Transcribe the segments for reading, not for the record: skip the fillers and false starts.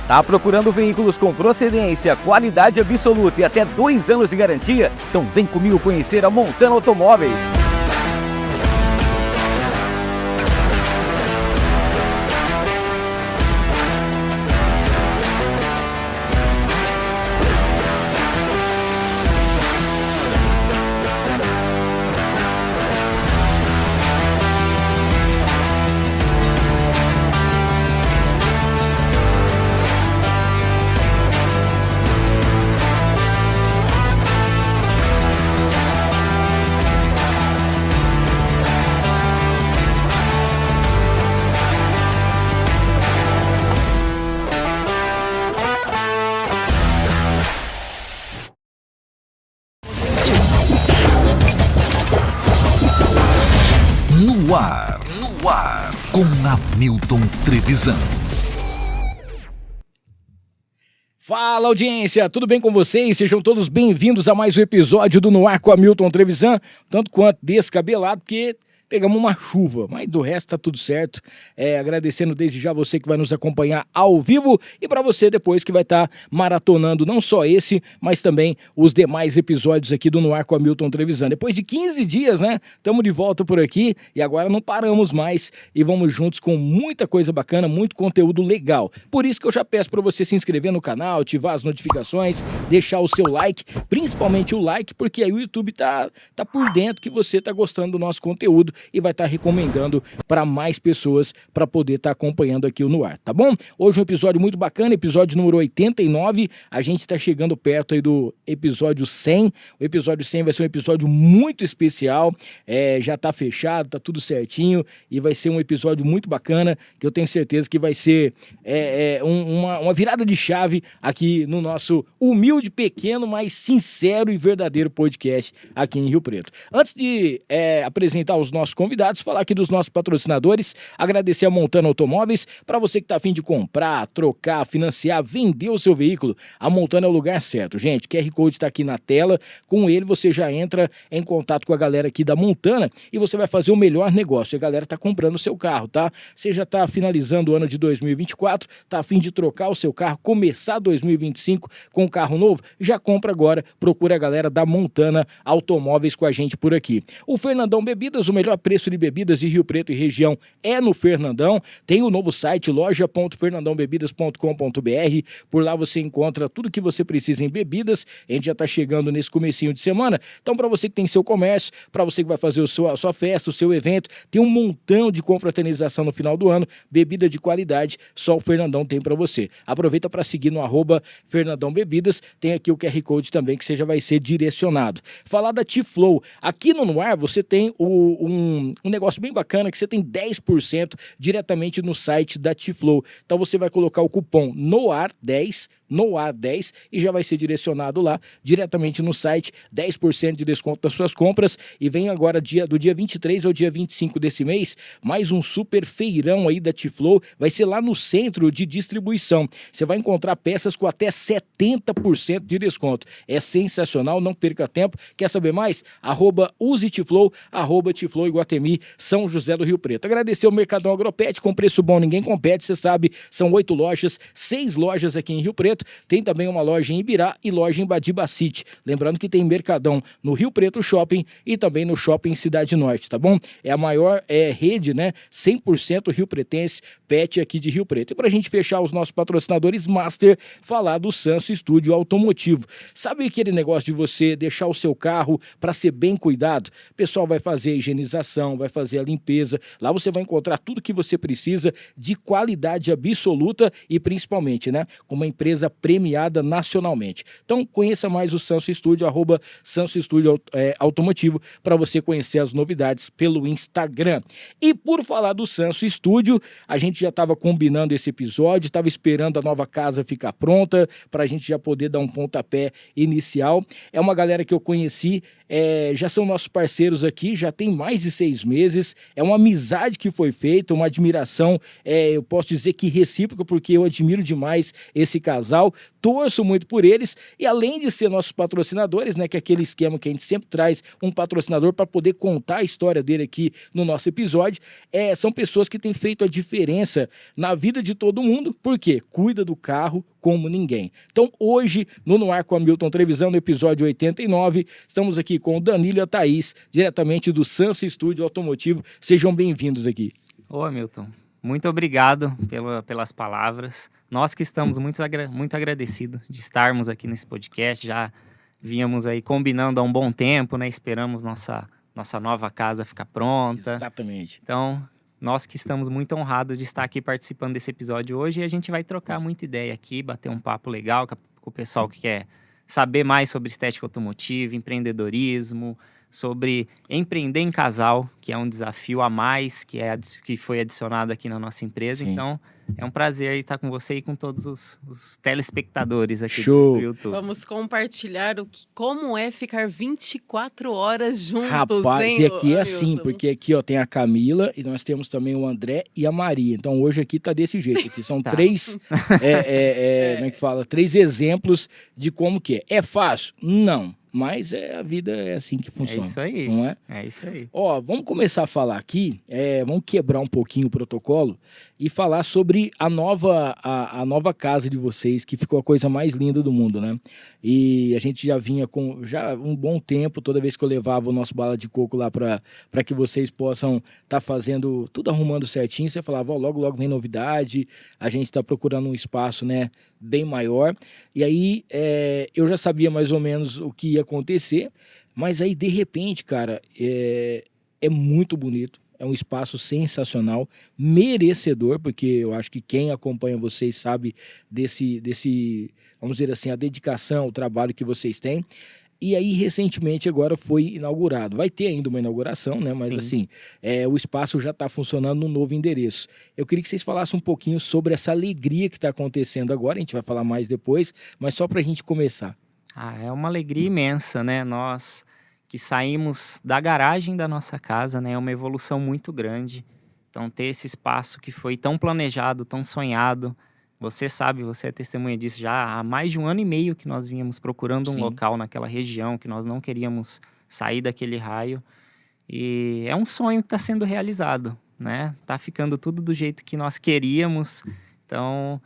Tá procurando veículos com procedência, qualidade absoluta e até 2 anos de garantia? Então vem comigo conhecer a Montana Automóveis. No ar, com Hamilton Trevisan. Fala, audiência, tudo bem com vocês? Sejam todos bem-vindos a mais um episódio do No Ar com Hamilton Trevisan, tanto quanto descabelado, porque pegamos uma chuva, mas do resto tá tudo certo. Agradecendo desde já você que vai nos acompanhar ao vivo e para você depois que vai estar maratonando não só esse, mas também os demais episódios aqui do No Ar com Hamilton Trevisan. Depois de 15 dias, né? Estamos de volta por aqui e agora não paramos mais e vamos juntos com muita coisa bacana, muito conteúdo legal. Por isso que eu já peço para você se inscrever no canal, ativar as notificações, deixar o seu like, principalmente o like, porque aí o YouTube tá por dentro que você tá gostando do nosso conteúdo e vai estar recomendando para mais pessoas para poder estar acompanhando aqui o No Ar, tá bom? Hoje um episódio muito bacana, episódio número 89, a gente está chegando perto aí do episódio 100, o episódio 100 vai ser um episódio muito especial, já tá fechado, tá tudo certinho e vai ser um episódio muito bacana, que eu tenho certeza que vai ser uma virada de chave aqui no nosso humilde, pequeno, mas sincero e verdadeiro podcast aqui em Rio Preto. Antes de apresentar os nossos convidados, falar aqui dos nossos patrocinadores, agradecer a Montana Automóveis, para você que está a fim de comprar, trocar, financiar, vender o seu veículo, a Montana é o lugar certo. Gente, o QR Code está aqui na tela, com ele você já entra em contato com a galera aqui da Montana e você vai fazer o melhor negócio. A galera está comprando o seu carro, tá? Você já está finalizando o ano de 2024, está a fim de trocar o seu carro, começar 2025 com um carro novo? Já compra agora, procura a galera da Montana Automóveis com a gente por aqui. O Fernandão Bebidas, o melhor preço de bebidas de Rio Preto e região é no Fernandão. Tem o novo site loja.fernandãobebidas.com.br. Por lá você encontra tudo que você precisa em bebidas. A gente já está chegando nesse comecinho de semana. Então, para você que tem seu comércio, para você que vai fazer a sua festa, o seu evento, tem um montão de confraternização no final do ano. Bebida de qualidade, só o Fernandão tem para você. Aproveita para seguir no @Fernandão Bebidas. Tem aqui o QR Code também que você já vai ser direcionado. Falar da T-Flow. Aqui no Noir você tem um negócio bem bacana que você tem 10% diretamente no site da T-Flow. Então você vai colocar o cupom NOAR10 e já vai ser direcionado lá diretamente no site, 10% de desconto nas suas compras. E vem agora do dia 23 ao dia 25 desse mês, mais um super feirão aí da T-Flow, vai ser lá no centro de distribuição. Você vai encontrar peças com até 70% de desconto. É sensacional, não perca tempo. Quer saber mais? @usetflow, @T-Flow Iguatemi, São José do Rio Preto. Agradecer ao Mercadão Agropet, com preço bom ninguém compete, você sabe, são 8 lojas, 6 lojas aqui em Rio Preto, tem também uma loja em Ibirá e loja em Badiba City. Lembrando que tem Mercadão no Rio Preto Shopping e também no Shopping Cidade Norte, tá bom? É a maior rede, né, 100% Rio Pretense, pet aqui de Rio Preto. E pra gente fechar os nossos patrocinadores master, falar do Sanso Estúdio Automotivo. Sabe aquele negócio de você deixar o seu carro para ser bem cuidado? O pessoal vai fazer a higienização, vai fazer a limpeza. Lá você vai encontrar tudo que você precisa de qualidade absoluta e principalmente, né, com uma empresa premiada nacionalmente. Então conheça mais o Sanso Estúdio, @Sanso Estúdio Automotivo, para você conhecer as novidades pelo Instagram. E por falar do Sanso Estúdio, a gente já estava combinando esse episódio, estava esperando a nova casa ficar pronta para a gente já poder dar um pontapé inicial. É uma galera que eu conheci, já são nossos parceiros aqui, já tem mais de 6 meses, é uma amizade que foi feita, uma admiração, eu posso dizer que recíproca, porque eu admiro demais esse casal. casal, torço muito por eles, e além de ser nossos patrocinadores, né, que é aquele esquema que a gente sempre traz um patrocinador para poder contar a história dele aqui no nosso episódio, são pessoas que têm feito a diferença na vida de todo mundo, porque cuida do carro como ninguém. Então hoje, no Ar com Hamilton Trevisan, no episódio 89, estamos aqui com o Danilo e a Thaís, diretamente do Sansa Studio Automotivo. Sejam bem-vindos aqui. Ô, Hamilton, muito obrigado pelas palavras. Nós que estamos muito agradecidos de estarmos aqui nesse podcast. Já vínhamos aí combinando há um bom tempo, né? Esperamos nossa nova casa ficar pronta. Exatamente. Então, nós que estamos muito honrados de estar aqui participando desse episódio hoje, e a gente vai trocar muita ideia aqui, bater um papo legal com o pessoal que quer saber mais sobre estética automotiva, empreendedorismo, sobre empreender em casal, que é um desafio a mais, que foi adicionado aqui na nossa empresa. Sim. Então, é um prazer estar com você e com todos os telespectadores aqui Show. do YouTube. Vamos compartilhar como é ficar 24 horas juntos, Rapaz, hein, e aqui é Hamilton? assim, porque aqui ó, tem a Camila e nós temos também o André e a Maria. Então hoje aqui tá desse jeito. Aqui são Tá. três, como é que fala? 3 exemplos de como que é. É fácil? Não. Mas a vida é assim que É funciona. isso aí. Não é? É isso aí. Ó, vamos começar a falar aqui, vamos quebrar um pouquinho o protocolo e falar sobre a nova casa de vocês, que ficou a coisa mais linda do mundo, né? E a gente já vinha com um bom tempo, toda vez que eu levava o nosso bala de coco lá para que vocês possam estar fazendo, tudo arrumando certinho, você falava, ó, logo vem novidade, a gente está procurando um espaço, né, bem maior. E aí eu já sabia mais ou menos o que ia acontecer, mas aí de repente, cara, é muito bonito, é um espaço sensacional, merecedor, porque eu acho que quem acompanha vocês sabe desse, vamos dizer assim, a dedicação, o trabalho que vocês têm. E aí, recentemente, agora foi inaugurado. Vai ter ainda uma inauguração, né? Mas, Sim. assim, o espaço já está funcionando no novo endereço. Eu queria que vocês falassem um pouquinho sobre essa alegria que está acontecendo agora. A gente vai falar mais depois, mas só para a gente começar. É uma alegria imensa, né? Nós que saímos da garagem da nossa casa, né? É uma evolução muito grande. Então, ter esse espaço que foi tão planejado, tão sonhado. Você sabe, você é testemunha disso, já há mais de 1 ano e meio que nós vínhamos procurando um Sim. local naquela região, que nós não queríamos sair daquele raio. E é um sonho que está sendo realizado, né? Tá ficando tudo do jeito que nós queríamos. Então,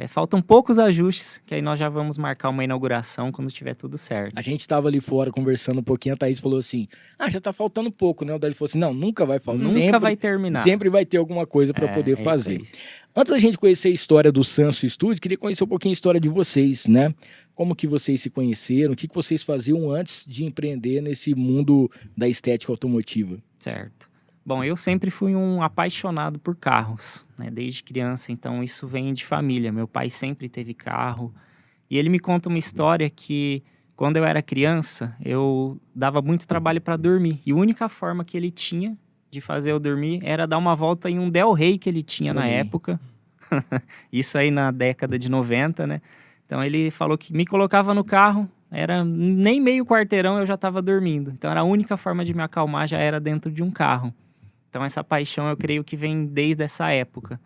faltam poucos ajustes, que aí nós já vamos marcar uma inauguração quando tiver tudo certo. A gente estava ali fora conversando um pouquinho, a Thaís falou assim, já tá faltando pouco, né? O Dali falou assim, não, nunca vai faltar. Nunca vai terminar. Sempre vai ter alguma coisa para poder isso fazer. aí. Antes da gente conhecer a história do Sansa Studio, queria conhecer um pouquinho a história de vocês, né? Como que vocês se conheceram, o que vocês faziam antes de empreender nesse mundo da estética automotiva? Certo. Bom, eu sempre fui um apaixonado por carros, né? Desde criança, então isso vem de família. Meu pai sempre teve carro e ele me conta uma história que quando eu era criança, eu dava muito trabalho para dormir e a única forma que ele tinha de fazer eu dormir era dar uma volta em um Del Rey que ele tinha na época. Isso aí na década de 90, né? Então ele falou que me colocava no carro, era nem meio quarteirão eu já estava dormindo. Então era a única forma de me acalmar, já era dentro de um carro. Então essa paixão eu creio que vem desde essa época.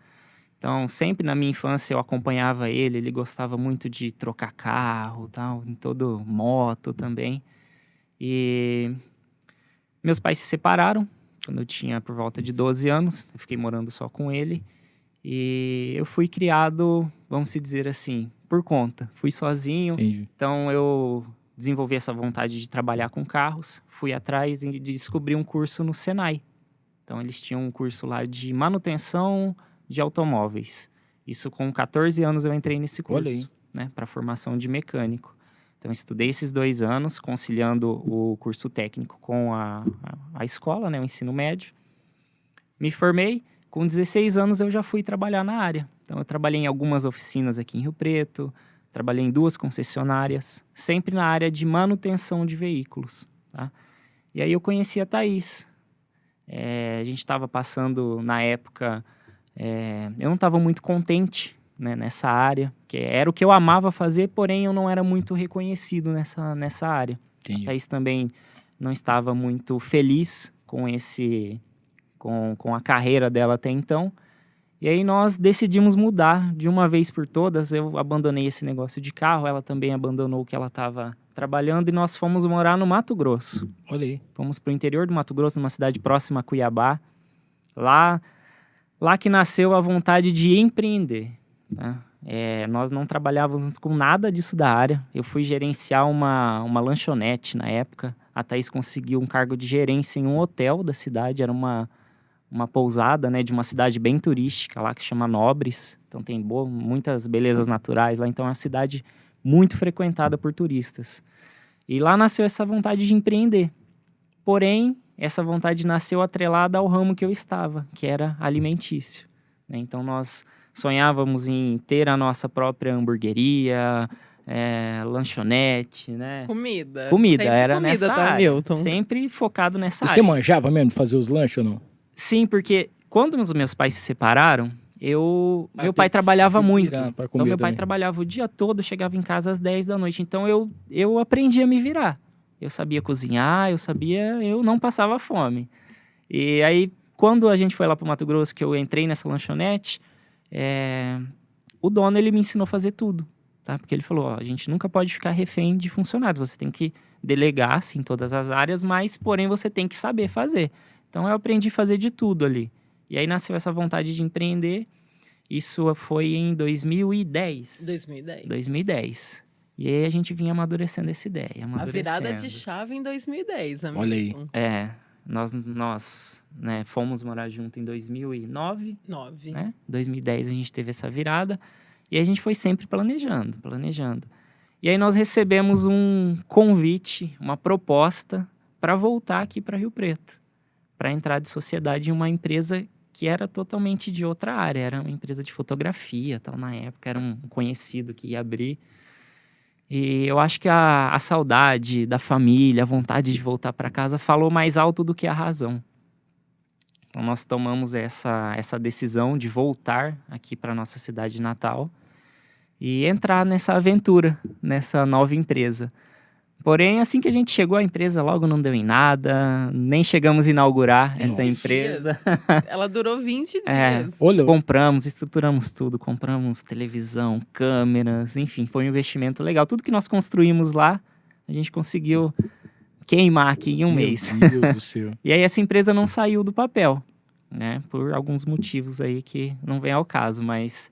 Então sempre na minha infância eu acompanhava ele gostava muito de trocar carro, tal, em todo moto também. E meus pais se separaram quando eu tinha por volta de 12 anos, eu fiquei morando só com ele. E eu fui criado, vamos dizer assim, por conta. Fui sozinho, Entendi. então eu desenvolvi essa vontade de trabalhar com carros. Fui atrás de descobrir um curso no Senai. Então eles tinham um curso lá de manutenção de automóveis. Isso com 14 anos eu entrei nesse Olha aí. curso, né, para formação de mecânico. Então, estudei esses 2 anos, conciliando o curso técnico com a escola, né, o ensino médio. Me formei, com 16 anos eu já fui trabalhar na área. Então, eu trabalhei em algumas oficinas aqui em Rio Preto, trabalhei em 2 concessionárias, sempre na área de manutenção de veículos, tá? E aí eu conheci a Thaís. A gente estava passando, na época, eu não estava muito contente, né, nessa área, que era o que eu amava fazer, porém eu não era muito reconhecido nessa área. Entendi. A Thaís também não estava muito feliz com a carreira dela até então. E aí nós decidimos mudar de uma vez por todas. Eu abandonei esse negócio de carro, ela também abandonou o que ela estava trabalhando e nós fomos morar no Mato Grosso. Olha aí. Fomos para o interior do Mato Grosso, numa cidade próxima a Cuiabá. Lá que nasceu a vontade de empreender, tá? Nós não trabalhávamos com nada disso da área. Eu fui gerenciar uma lanchonete na época. A Thaís conseguiu um cargo de gerência em um hotel da cidade. Era uma pousada, né, de uma cidade bem turística lá que chama Nobres. Então tem muitas belezas naturais lá. Então é uma cidade muito frequentada por turistas. E lá nasceu essa vontade de empreender. Porém, essa vontade nasceu atrelada ao ramo que eu estava, que era alimentício, né? Então nós sonhávamos em ter a nossa própria hamburgueria, lanchonete, né? Comida. Comida, Sempre era comida, nessa tá, área. Milton? Sempre focado nessa Você área. manjava mesmo de fazer os lanches ou não? Sim, porque quando os meus pais se separaram, meu Tem pai que trabalhava se muito. virar pra Então comer meu pai também. trabalhava o dia todo, chegava em casa às 10 da noite. Então eu aprendi a me virar. Eu sabia cozinhar, eu não passava fome. E aí, quando a gente foi lá pro Mato Grosso, que eu entrei nessa lanchonete, o dono, ele me ensinou a fazer tudo, tá? Porque ele falou, ó, a gente nunca pode ficar refém de funcionário, você tem que delegar, sim, em todas as áreas, mas, porém, você tem que saber fazer. Então, eu aprendi a fazer de tudo ali. E aí, nasceu essa vontade de empreender. Isso foi em 2010. 2010. 2010. E aí, a gente vinha amadurecendo essa ideia, A virada de amadurecendo. chave em 2010, amigo. Olha aí. Nós né, fomos morar junto em 2009, 9. né? 2010 a gente teve essa virada e a gente foi sempre planejando. E aí nós recebemos um convite, uma proposta para voltar aqui para Rio Preto, para entrar de sociedade em uma empresa que era totalmente de outra área, era uma empresa de fotografia, tal, na época era um conhecido que ia abrir. E eu acho que a saudade da família, a vontade de voltar para casa falou mais alto do que a razão. Então nós tomamos essa decisão de voltar aqui para nossa cidade natal e entrar nessa aventura, nessa nova empresa. Porém, assim que a gente chegou, a empresa logo não deu em nada, nem chegamos a inaugurar essa Nossa. empresa. Ela durou 20 É. dias. Olha, Compramos, estruturamos tudo, compramos televisão, câmeras, enfim, foi um investimento legal. Tudo que nós construímos lá, a gente conseguiu queimar aqui em um mês. Meu Deus do céu. E aí essa empresa não saiu do papel, né? Por alguns motivos aí que não vem ao caso, mas...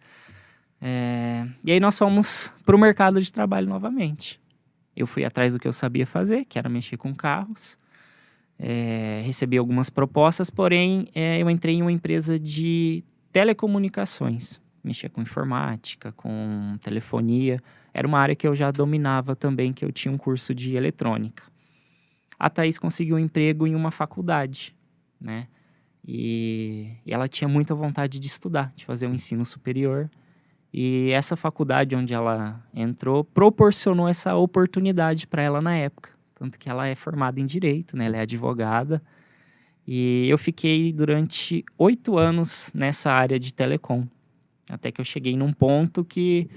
E aí nós fomos para o mercado de trabalho novamente. Eu fui atrás do que eu sabia fazer, que era mexer com carros. Recebi algumas propostas, porém eu entrei em uma empresa de telecomunicações. Mexia com informática, com telefonia. Era uma área que eu já dominava também, que eu tinha um curso de eletrônica. A Thaís conseguiu um emprego em uma faculdade, né? E ela tinha muita vontade de estudar, de fazer um ensino superior. E essa faculdade onde ela entrou proporcionou essa oportunidade para ela na época. Tanto que ela é formada em Direito, né? Ela é advogada. E eu fiquei durante 8 anos nessa área de telecom. Até que eu cheguei num ponto que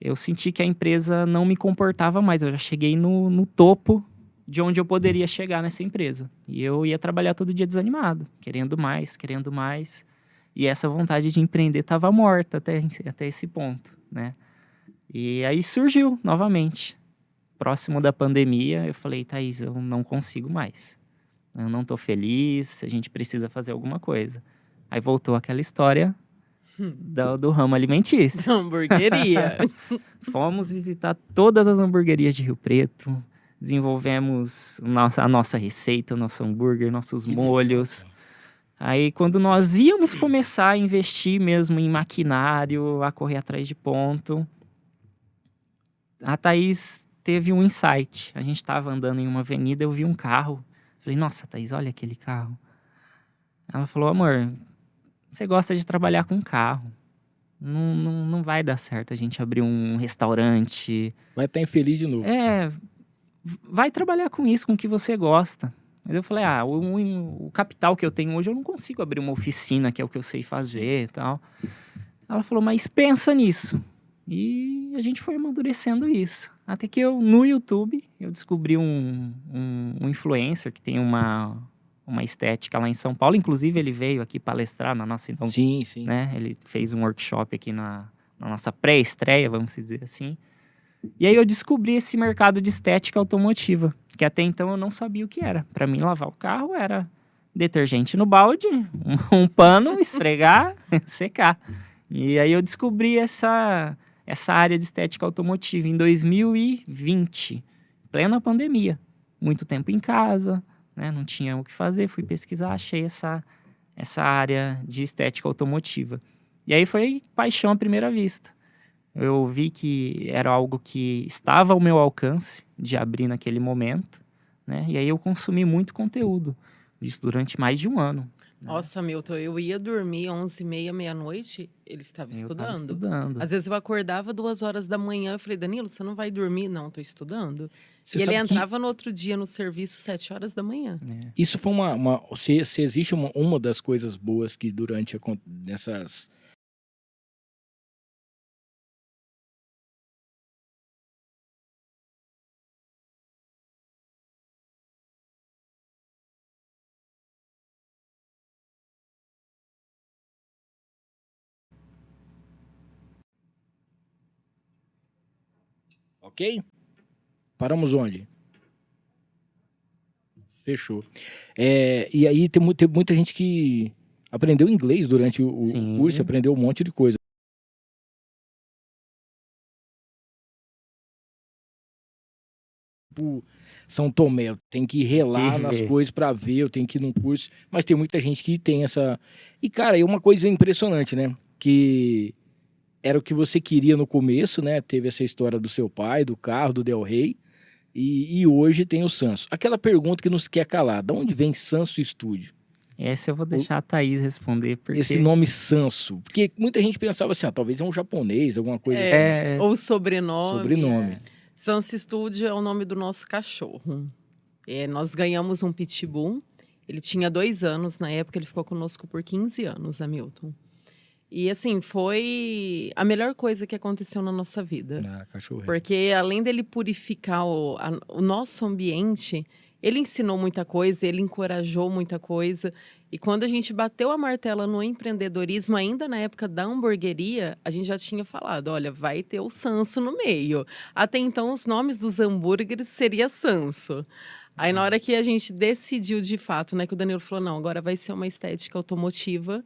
eu senti que a empresa não me comportava mais. Eu já cheguei no topo de onde eu poderia chegar nessa empresa. E eu ia trabalhar todo dia desanimado, querendo mais. E essa vontade de empreender estava morta até esse ponto, né? E aí surgiu novamente. Próximo da pandemia, eu falei, Thaís, eu não consigo mais. Eu não tô feliz, a gente precisa fazer alguma coisa. Aí voltou aquela história do ramo alimentício. Hamburgueria. Fomos visitar todas as hamburguerias de Rio Preto, desenvolvemos a nossa receita, o nosso hambúrguer, nossos molhos. Aí, quando nós íamos começar a investir mesmo em maquinário, a correr atrás de ponto, a Thaís teve um insight. A gente estava andando em uma avenida, eu vi um carro. Falei, nossa, Thaís, olha aquele carro. Ela falou, amor, você gosta de trabalhar com carro. Não vai dar certo a gente abrir um restaurante. Vai estar infeliz de novo. Vai trabalhar com isso, com o que você gosta. Mas eu falei, o capital que eu tenho hoje, eu não consigo abrir uma oficina, que é o que eu sei fazer e tal. Ela falou, mas pensa nisso. E a gente foi amadurecendo isso. Até que no YouTube, eu descobri um influencer que tem uma uma estética lá em São Paulo. Inclusive, ele veio aqui palestrar na nossa... Sim, sim. Né? Ele fez um workshop aqui na nossa pré-estreia, vamos dizer assim. E aí eu descobri esse mercado de estética automotiva, que até então eu não sabia o que era. Para mim, lavar o carro era detergente no balde, um pano, esfregar, secar. E aí eu descobri essa área de estética automotiva em 2020, plena pandemia. Muito tempo em casa, né? Não tinha o que fazer, fui pesquisar, achei essa área de estética automotiva. E aí foi paixão à primeira vista. Eu vi que era algo que estava ao meu alcance de abrir naquele momento, né? E aí eu consumi muito conteúdo, isso durante mais de um ano. Nossa, Milton, eu ia dormir 11h30, meia-noite, ele estava Eu estudando. estava estudando. Às vezes eu acordava 2 horas da manhã, eu falei, Danilo, você não vai dormir? Não, tô estudando. Você E ele sabe que entrava no outro dia no serviço 7 horas da manhã. isso foi se existe uma das coisas boas que durante nessas... Ok? Paramos onde? Fechou. E aí tem muita gente que aprendeu inglês durante o Sim. curso, aprendeu um monte de coisa. Tipo, São Tomé, eu tenho que relar Que nas ver. coisas pra ver, eu tenho que ir num curso. Mas tem muita gente que tem essa... E, cara, é uma coisa impressionante, né? Que era o que você queria no começo, né? Teve essa história do seu pai, do carro, do Del Rey. E hoje tem o Sanso. Aquela pergunta que nos quer calar. De onde vem Sanso Estúdio? Essa eu vou deixar a Thaís responder, porque... Esse nome Sanso. Porque muita gente pensava assim, talvez é um japonês, alguma coisa assim. É, Ou sobrenome. Sobrenome. Sanso Studio é o nome do nosso cachorro. Nós ganhamos um pitbull. Ele tinha 2 anos na época, ele ficou conosco por 15 anos, Hamilton. E assim, foi a melhor coisa que aconteceu na nossa vida. Cachorro. Porque além dele purificar o nosso ambiente, ele ensinou muita coisa, ele encorajou muita coisa. E quando a gente bateu a martela no empreendedorismo, ainda na época da hamburgueria, a gente já tinha falado, olha, vai ter o Sanso no meio. Até então, os nomes dos hambúrgueres seria Sanso. Aí, na hora que a gente decidiu de fato, né, que o Danilo falou, não, agora vai ser uma estética automotiva.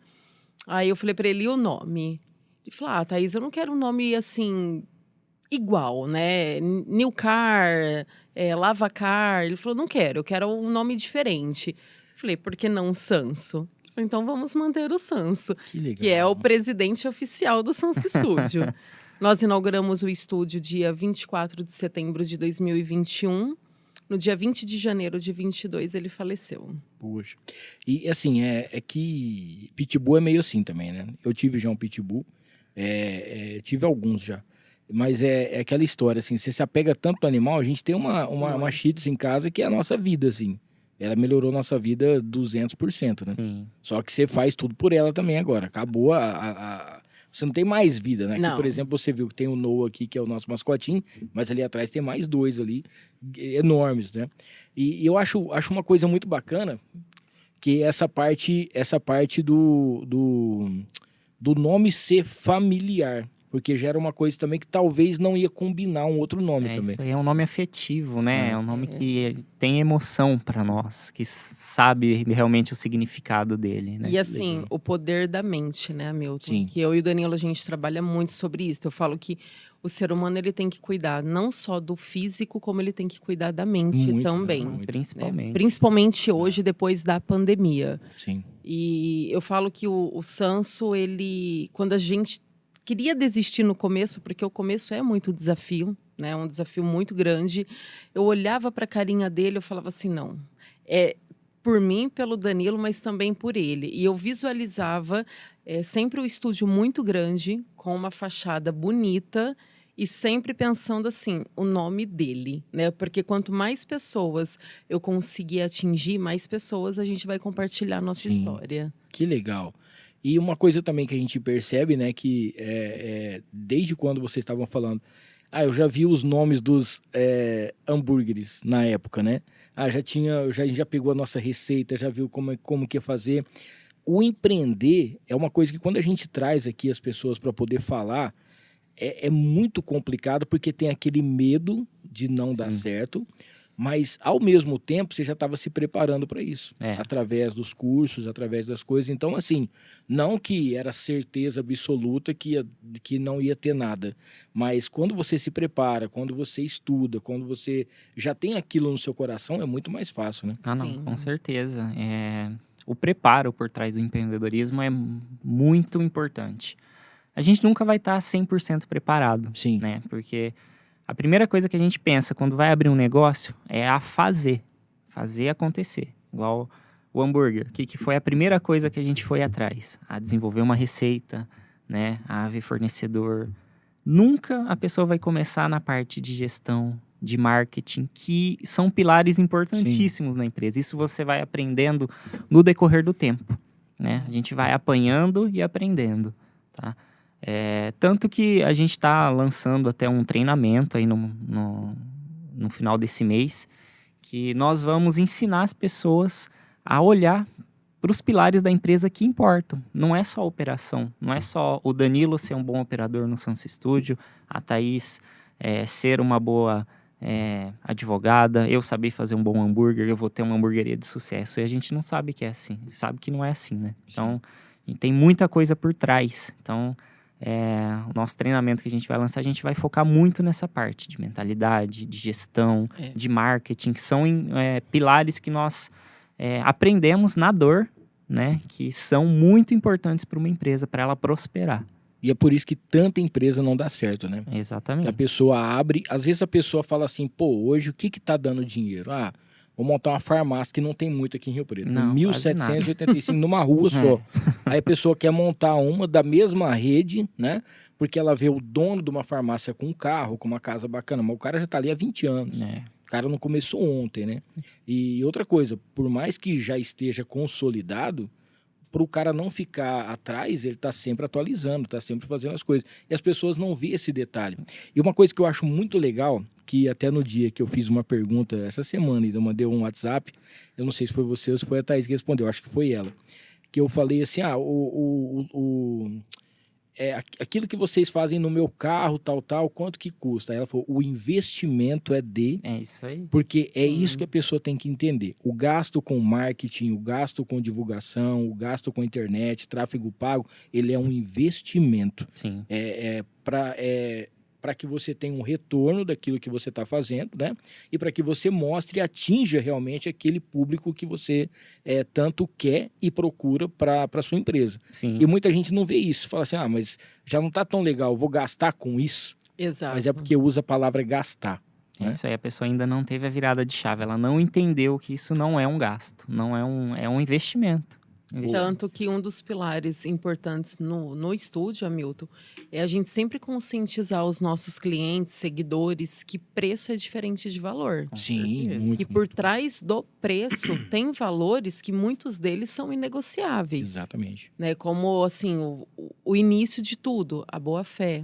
Aí eu falei para ele, e o nome? Ele falou, Thaís, eu não quero um nome, assim, igual, né? New Car, Lavacar. Ele falou, não quero, eu quero um nome diferente. Falei, por que não Sanso? Ele falou, então vamos manter o Sanso, Que legal. que é o presidente oficial do Sanso Studio. Nós inauguramos o estúdio dia 24 de setembro de 2021. No dia 20 de janeiro de 22, ele faleceu. Poxa. E assim, é que Pitbull é meio assim também, né? Eu tive já um Pitbull, tive alguns já. Mas é aquela história, assim, você se apega tanto no animal, a gente tem uma Shih Tzu em casa que é a nossa vida, assim. Ela melhorou a nossa vida 200%, né? sim. Só que você faz tudo por ela também agora. Acabou você não tem mais vida, né? Não. Aqui, por exemplo, você viu que tem o Noah aqui, que é o nosso mascotinho, mas ali atrás tem mais 2 ali, enormes, né? E eu acho uma coisa muito bacana, que essa parte do nome ser familiar. Porque já era uma coisa também que talvez não ia combinar um outro nome também. Isso aí é um nome afetivo, né? É um nome que tem emoção para nós, que sabe realmente o significado dele, né? E assim, o poder da mente, né, Hamilton? Sim. Que eu e o Danilo, a gente trabalha muito sobre isso. Eu falo que o ser humano, ele tem que cuidar não só do físico, como ele tem que cuidar da mente Muito, também. muito. né? Principalmente. Principalmente hoje, depois da pandemia. Sim. E eu falo que o Sanso, ele... Quando a gente queria desistir no começo, porque o começo é muito desafio, né? Um desafio muito grande. Eu olhava para a carinha dele, eu falava assim, não, por mim, pelo Danilo, mas também por ele. E eu visualizava sempre o estúdio muito grande, com uma fachada bonita, e sempre pensando assim, o nome dele, né? Porque quanto mais pessoas eu conseguir atingir, mais pessoas a gente vai compartilhar a nossa Sim. história. Que legal. E uma coisa também que a gente percebe, né, que desde quando vocês estavam falando, eu já vi os nomes dos hambúrgueres na época, né? Já pegou a nossa receita, já viu como que ia fazer. O empreender é uma coisa que quando a gente traz aqui as pessoas para poder falar, é muito complicado porque tem aquele medo de não dar certo, mas ao mesmo tempo você já estava se preparando para isso, através dos cursos, através das coisas. Então, assim, não que era certeza absoluta que não ia ter nada, mas quando você se prepara, quando você estuda, quando você já tem aquilo no seu coração, é muito mais fácil, né? Ah, não, Sim. com certeza. O preparo por trás do empreendedorismo é muito importante. A gente nunca vai estar 100% preparado, Sim. né? Porque a primeira coisa que a gente pensa quando vai abrir um negócio é a fazer acontecer. Igual o hambúrguer, que foi a primeira coisa que a gente foi atrás, a desenvolver uma receita, né? A ver fornecedor. Nunca a pessoa vai começar na parte de gestão, de marketing, que são pilares importantíssimos na empresa. Isso você vai aprendendo no decorrer do tempo, né? A gente vai apanhando e aprendendo, tá? Tanto que a gente está lançando até um treinamento aí no final desse mês, que nós vamos ensinar as pessoas a olhar para os pilares da empresa que importam. Não é só a operação, não é só o Danilo ser um bom operador no Sanso Studio, a Thaís ser uma boa advogada, eu saber fazer um bom hambúrguer, eu vou ter uma hamburgueria de sucesso. E a gente não sabe que é assim, sabe que não é assim, né? Então, tem muita coisa por trás. Então, o nosso treinamento que a gente vai lançar, a gente vai focar muito nessa parte de mentalidade, de gestão, de marketing, que são pilares que nós aprendemos na dor, né? Que são muito importantes para uma empresa, para ela prosperar. E é por isso que tanta empresa não dá certo, né? Exatamente. A pessoa abre, às vezes a pessoa fala assim, pô, hoje o que tá dando dinheiro? Vou montar uma farmácia que não tem muito aqui em Rio Preto. Não, 1.785 numa rua só. Aí a pessoa quer montar uma da mesma rede, né? Porque ela vê o dono de uma farmácia com um carro, com uma casa bacana, mas o cara já tá ali há 20 anos. O cara não começou ontem, né? E outra coisa, por mais que já esteja consolidado, para o cara não ficar atrás, ele está sempre atualizando, está sempre fazendo as coisas. E as pessoas não veem esse detalhe. E uma coisa que eu acho muito legal, que até no dia que eu fiz uma pergunta, essa semana, eu mandei um WhatsApp, eu não sei se foi você ou se foi a Thaís que respondeu, acho que foi ela, que eu falei assim, aquilo que vocês fazem no meu carro, tal, quanto que custa? Aí ela falou, o investimento é de... É isso aí. Porque é isso que a pessoa tem que entender. O gasto com marketing, o gasto com divulgação, o gasto com internet, tráfego pago, ele é um investimento. Sim. Para que você tenha um retorno daquilo que você está fazendo, né? E para que você mostre e atinja realmente aquele público que você tanto quer e procura para a sua empresa. Sim. E muita gente não vê isso. Fala assim, mas já não está tão legal, vou gastar com isso. Exato. Mas é porque usa a palavra gastar. Né? Isso aí, a pessoa ainda não teve a virada de chave. Ela não entendeu que isso não é um gasto, não é um investimento. Tanto que um dos pilares importantes no estúdio, Hamilton, é a gente sempre conscientizar os nossos clientes, seguidores, que preço é diferente de valor. Sim, muito. E por trás do preço tem valores que muitos deles são inegociáveis. Exatamente. Né? Como, assim, o início de tudo, a boa-fé,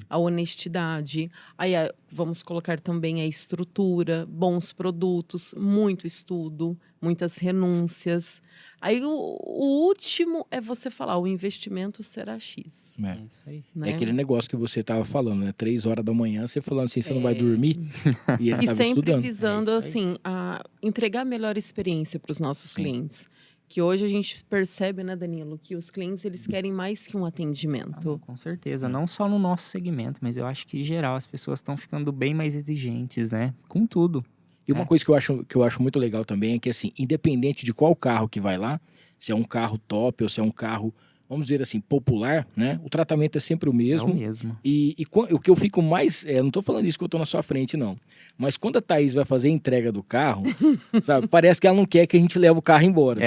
a honestidade. Aí vamos colocar também a estrutura, bons produtos, muito estudo, muitas renúncias. Aí o último é você falar, o investimento será X. É isso aí. Né? É aquele negócio que você estava falando, né? 3 horas da manhã, você falando assim, você não vai dormir. E ele E estava sempre estudando. visando, assim, a entregar a melhor experiência para os nossos clientes. Que hoje a gente percebe, né, Danilo, que os clientes, eles querem mais que um atendimento. Com certeza, não só no nosso segmento, mas eu acho que, em geral, as pessoas estão ficando bem mais exigentes, né? Com tudo. E uma coisa que eu acho muito legal também é que, assim, independente de qual carro que vai lá, se é um carro top ou se é um carro, vamos dizer assim, popular, né? O tratamento é sempre o mesmo. É o mesmo. E o que eu fico mais... não tô falando isso que eu tô na sua frente, não. Mas quando a Thaís vai fazer a entrega do carro, sabe? Parece que ela não quer que a gente leve o carro embora.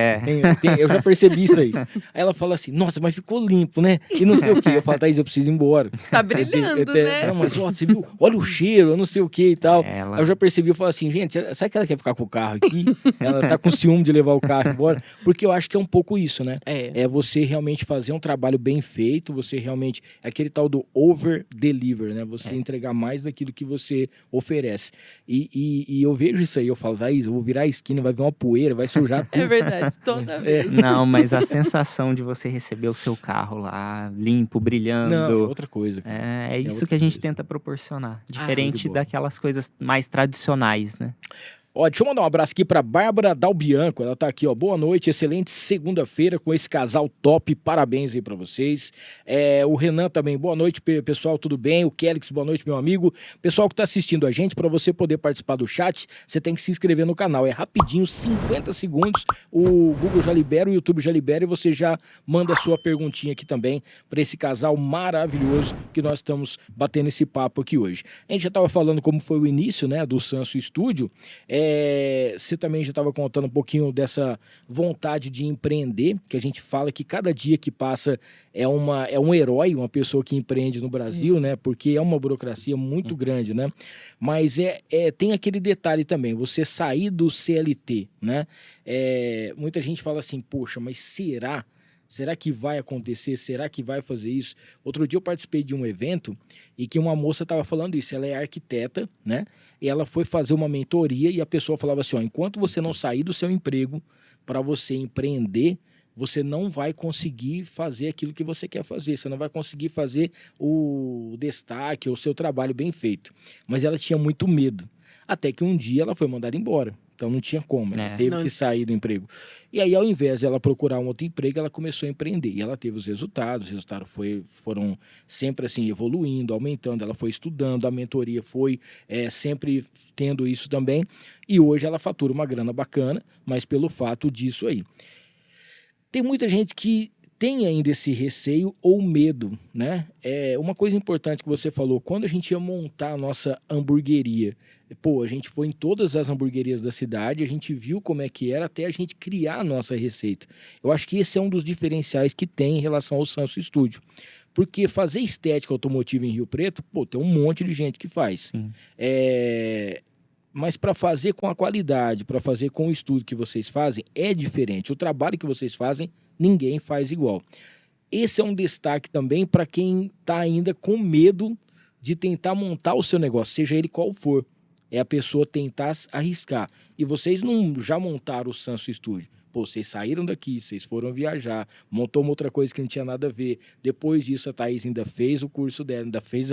Eu já percebi isso aí. Aí ela fala assim, nossa, mas ficou limpo, né? E não sei o quê. Eu falo, Thaís, eu preciso ir embora. Tá brilhando, né? Não, mas ó, você viu? Olha o cheiro, eu não sei o quê e tal. Aí eu já percebi, eu falo assim, gente, sabe que ela quer ficar com o carro aqui? Ela tá com ciúme de levar o carro embora? Porque eu acho que é um pouco isso, né? É você realmente fazer fazer um trabalho bem feito, você realmente, é aquele tal do over-deliver, né? Você entregar mais daquilo que você oferece. E eu vejo isso aí, eu falo, Thaís, eu vou virar a esquina, vai vir uma poeira, vai sujar tudo. É verdade, toda vez. Não, mas a sensação de você receber o seu carro lá, limpo, brilhando. Não, é outra coisa. Cara. É isso outra que a gente coisa. tenta proporcionar. show de Diferente bola. daquelas coisas mais tradicionais, né? Ó, deixa eu mandar um abraço aqui pra Bárbara Dalbianco, ela tá aqui, ó, boa noite, excelente segunda-feira com esse casal top, parabéns aí pra vocês. O Renan também, boa noite, pessoal, tudo bem? O Kelix, boa noite, meu amigo. Pessoal que tá assistindo a gente, pra você poder participar do chat, você tem que se inscrever no canal, é rapidinho, 50 segundos, o Google já libera, o YouTube já libera e você já manda a sua perguntinha aqui também pra esse casal maravilhoso que nós estamos batendo esse papo aqui hoje. A gente já tava falando como foi o início, né, do Sanso Studio. Você também já estava contando um pouquinho dessa vontade de empreender, que a gente fala que cada dia que passa é um herói, uma pessoa que empreende no Brasil, né? Porque é uma burocracia muito grande, né? Mas tem aquele detalhe também, você sair do CLT, né? Muita gente fala assim, poxa, mas será? Será que vai acontecer? Será que vai fazer isso? Outro dia eu participei de um evento e que uma moça estava falando isso. Ela é arquiteta, né? E ela foi fazer uma mentoria e a pessoa falava assim, ó, enquanto você não sair do seu emprego para você empreender, você não vai conseguir fazer aquilo que você quer fazer. Você não vai conseguir fazer o destaque ou o seu trabalho bem feito. Mas ela tinha muito medo. Até que um dia ela foi mandada embora. Então não tinha como, ela teve que sair do emprego. E aí, ao invés de ela procurar um outro emprego, ela começou a empreender. E ela teve os resultados foram sempre assim, evoluindo, aumentando. Ela foi estudando, a mentoria foi sempre tendo isso também. E hoje ela fatura uma grana bacana, mas pelo fato disso aí. Tem muita gente que tem ainda esse receio ou medo, né? Uma coisa importante que você falou, quando a gente ia montar a nossa hamburgueria, a gente foi em todas as hamburguerias da cidade, a gente viu como é que era até a gente criar a nossa receita. Eu acho que esse é um dos diferenciais que tem em relação ao Sanso Studio. Porque fazer estética automotiva em Rio Preto, tem um monte de gente que faz. Mas para fazer com a qualidade, para fazer com o estudo que vocês fazem, é diferente. O trabalho que vocês fazem, ninguém faz igual. Esse é um destaque também para quem está ainda com medo de tentar montar o seu negócio, seja ele qual for. É a pessoa tentar arriscar. E vocês não já montaram o Sanso Studio. Vocês saíram daqui, vocês foram viajar, montou uma outra coisa que não tinha nada a ver. Depois disso, a Thaís ainda fez o curso dela, ainda fez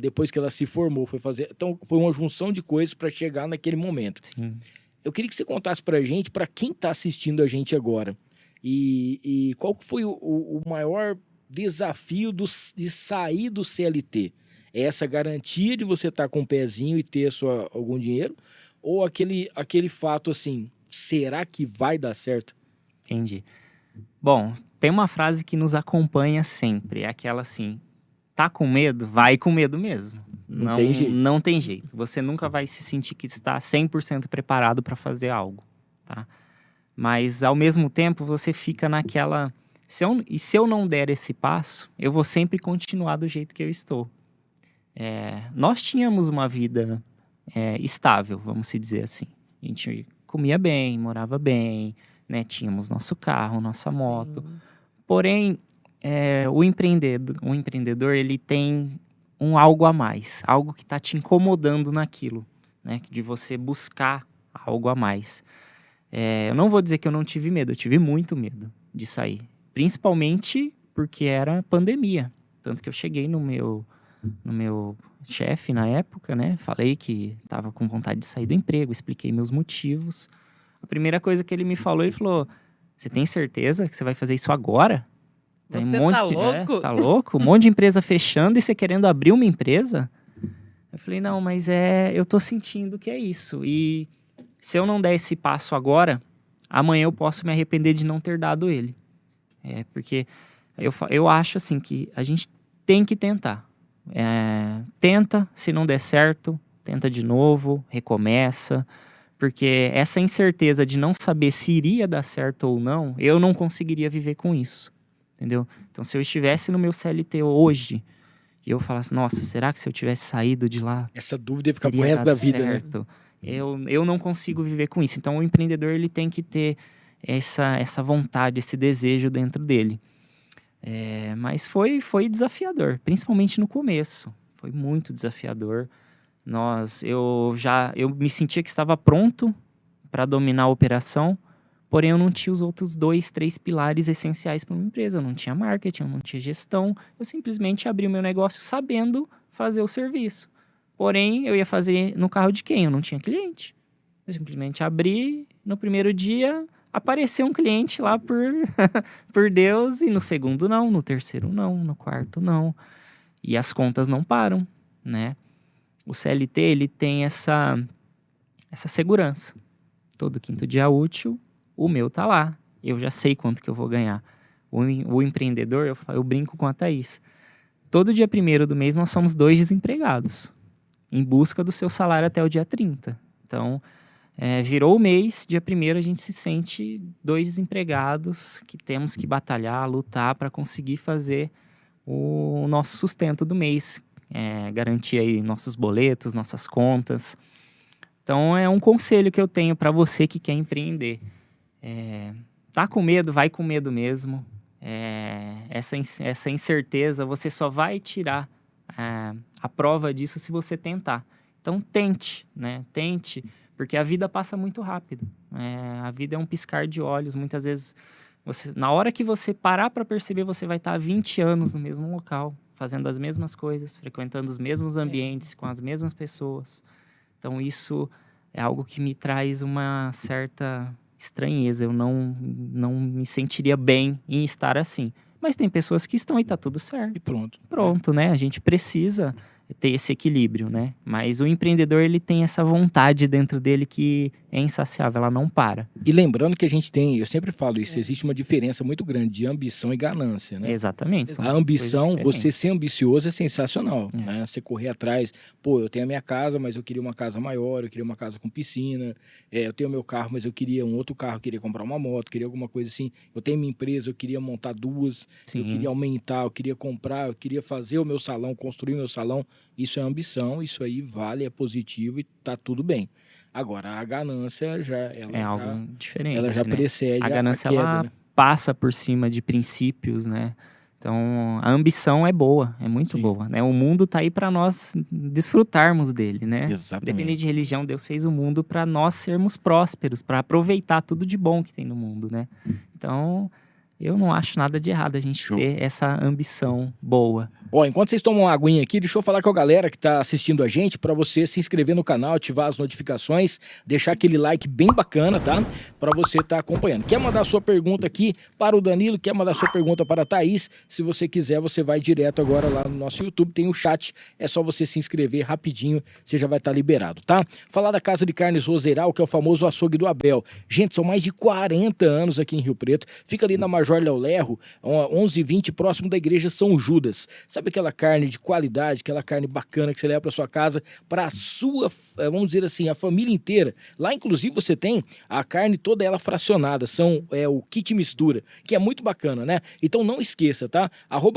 depois que ela se formou, foi fazer. Então, foi uma junção de coisas para chegar naquele momento. Sim. Eu queria que você contasse para a gente, para quem está assistindo a gente agora, e qual foi o maior desafio de sair do CLT? É essa garantia de você estar com um pezinho e ter algum dinheiro? Ou aquele fato assim, será que vai dar certo? Entendi. Bom, tem uma frase que nos acompanha sempre, é aquela assim, tá com medo? Vai com medo mesmo. Não tem jeito. Não tem jeito. Você nunca vai se sentir que está 100% preparado para fazer algo, tá? Mas, ao mesmo tempo, você fica naquela... se eu não der esse passo, eu vou sempre continuar do jeito que eu estou. Nós tínhamos uma vida estável, vamos se dizer assim. A gente comia bem, morava bem, né? Tínhamos nosso carro, nossa moto. Sim. Porém, o empreendedor, ele tem algo a mais, algo que está te incomodando naquilo, né? De você buscar algo a mais. Eu não vou dizer que eu não tive medo, eu tive muito medo de sair. Principalmente porque era pandemia. Tanto que eu cheguei no meu chefe na época, né? Falei que estava com vontade de sair do emprego, expliquei meus motivos. A primeira coisa que ele falou, você tem certeza que você vai fazer isso agora? Tem você tá louco? Tá louco? Um monte de empresa fechando e você querendo abrir uma empresa? Eu falei, não, mas eu tô sentindo que é isso. E se eu não der esse passo agora, amanhã eu posso me arrepender de não ter dado ele. Porque eu acho assim que a gente tem que tentar. Tenta, se não der certo, tenta de novo, recomeça. Porque essa incerteza de não saber se iria dar certo ou não, eu não conseguiria viver com isso. Entendeu? Então, se eu estivesse no meu CLT hoje e eu falasse, nossa, será que se eu tivesse saído de lá... Essa dúvida ia ficar pro resto da vida, certo? Né? Eu não consigo viver com isso. Então, o empreendedor ele tem que ter essa vontade, esse desejo dentro dele. Mas foi desafiador, principalmente no começo. Foi muito desafiador. Eu me sentia que estava pronto para dominar a operação, porém eu não tinha os outros 2, 3 pilares essenciais para uma empresa. Eu não tinha marketing, eu não tinha gestão. Eu simplesmente abri o meu negócio sabendo fazer o serviço. Porém, eu ia fazer no carro de quem? Eu não tinha cliente. Eu simplesmente abri, no primeiro dia apareceu um cliente lá por Deus, e no segundo não, no terceiro não, no quarto não. E as contas não param, né? O CLT, ele tem essa segurança. Todo quinto dia útil, o meu tá lá. Eu já sei quanto que eu vou ganhar. O empreendedor, eu brinco com a Thaís. Todo dia 1º do mês nós somos 2 desempregados, em busca do seu salário até o dia 30. Então, virou o mês, dia 1º a gente se sente 2 desempregados que temos que batalhar, lutar para conseguir fazer o nosso sustento do mês, garantir aí nossos boletos, nossas contas. Então, é um conselho que eu tenho para você que quer empreender. Tá com medo, vai com medo mesmo. Essa incerteza, você só vai tirar a prova disso se você tentar. Então, tente, né? Tente, porque a vida passa muito rápido. A vida é um piscar de olhos. Muitas vezes, na hora que você parar para perceber, você vai estar há 20 anos no mesmo local, fazendo as mesmas coisas, frequentando os mesmos ambientes, com as mesmas pessoas. Então, isso é algo que me traz uma certa estranheza. Eu não me sentiria bem em estar assim. Mas tem pessoas que estão e tá tudo certo. E pronto. Pronto, né? A gente precisa ter esse equilíbrio, né? Mas o empreendedor, ele tem essa vontade dentro dele que é insaciável, ela não para. E lembrando que a gente tem, eu sempre falo isso, existe uma diferença muito grande de ambição e ganância, né? Exatamente. A ambição, você ser ambicioso é sensacional, né? Você correr atrás, eu tenho a minha casa, mas eu queria uma casa maior, eu queria uma casa com piscina, eu tenho o meu carro, mas eu queria um outro carro, eu queria comprar uma moto, queria alguma coisa assim, eu tenho minha empresa, eu queria montar 2, eu queria aumentar, eu queria comprar, eu queria fazer o meu salão, construir o meu salão. Isso é ambição, isso aí vale, é positivo e tá tudo bem. Agora, a ganância algo diferente. Ela já precede a ganância, queda, ela né? passa por cima de princípios, né? Então, a ambição é boa, é muito boa, né? O mundo tá aí para nós desfrutarmos dele, né? Exatamente. Independente de religião, Deus fez o mundo para nós sermos prósperos, para aproveitar tudo de bom que tem no mundo, né? Então, eu não acho nada de errado a gente ter essa ambição boa. Enquanto vocês tomam uma aguinha aqui, deixa eu falar com a galera que tá assistindo a gente, para você se inscrever no canal, ativar as notificações, deixar aquele like bem bacana, tá? Para você estar acompanhando. Quer mandar sua pergunta aqui para o Danilo, quer mandar sua pergunta para a Thaís? Se você quiser, você vai direto agora lá no nosso YouTube, tem o chat, é só você se inscrever rapidinho, você já vai estar liberado, tá? Falar da Casa de Carnes Roseral, que é o famoso açougue do Abel. Gente, são mais de 40 anos aqui em Rio Preto, fica ali na Major Léo Lerro, 11h20, próximo da Igreja São Judas. Sabe aquela carne de qualidade, aquela carne bacana que você leva para sua casa, para a sua, vamos dizer assim, a família inteira. Lá, inclusive, você tem a carne toda ela fracionada, o kit mistura, que é muito bacana, né? Então não esqueça, tá?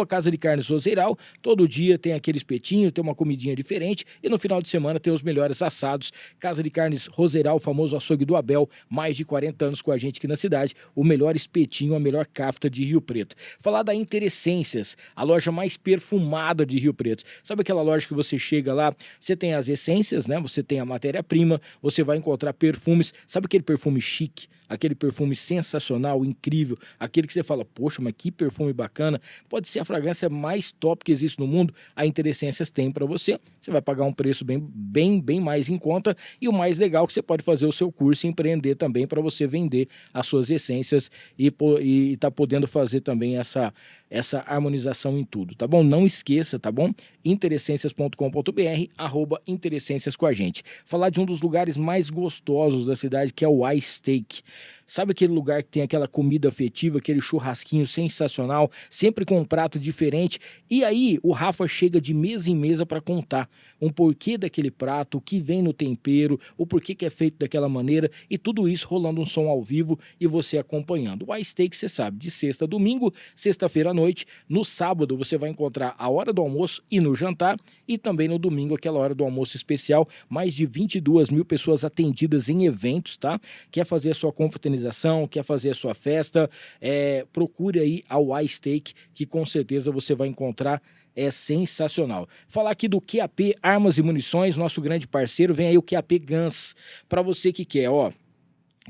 @Casa de Carnes Roseral, todo dia tem aquele espetinho, tem uma comidinha diferente, e no final de semana tem os melhores assados. Casa de Carnes Roseral, o famoso açougue do Abel, mais de 40 anos com a gente aqui na cidade, o melhor espetinho, a melhor cafta de Rio Preto. Falar da Interessências, a loja mais perfumada de Rio Preto. Sabe aquela loja que você chega lá, você tem as essências, né? Você tem a matéria-prima, você vai encontrar perfumes. Sabe aquele perfume chique? Aquele perfume sensacional, incrível, aquele que você fala, poxa, mas que perfume bacana. Pode ser a fragrância mais top que existe no mundo, a Interessências tem para você. Você vai pagar um preço bem mais em conta, e o mais legal é que você pode fazer o seu curso e empreender também para você vender as suas essências e tá podendo fazer também essa harmonização em tudo, tá bom? Não esqueça, tá bom? Interessências.com.br, @Interessências com a gente. Falar de um dos lugares mais gostosos da cidade, que é o iSteak. Sabe aquele lugar que tem aquela comida afetiva, aquele churrasquinho sensacional, sempre com um prato diferente? E aí o Rafa chega de mesa em mesa para contar um porquê daquele prato, o que vem no tempero, o porquê que é feito daquela maneira, e tudo isso rolando um som ao vivo e você acompanhando. O iSteak, você sabe, de sexta a domingo, sexta-feira à noite, no sábado você vai encontrar a hora do almoço e no jantar, e também no domingo aquela hora do almoço especial, mais de 22 mil pessoas atendidas em eventos, tá? Quer fazer a sua confraternização confraternização, quer fazer a sua festa, procure aí a Y-Steak, que com certeza você vai encontrar, é sensacional. Falar aqui do QAP Armas e Munições, nosso grande parceiro, vem aí o QAP Guns, para você que quer,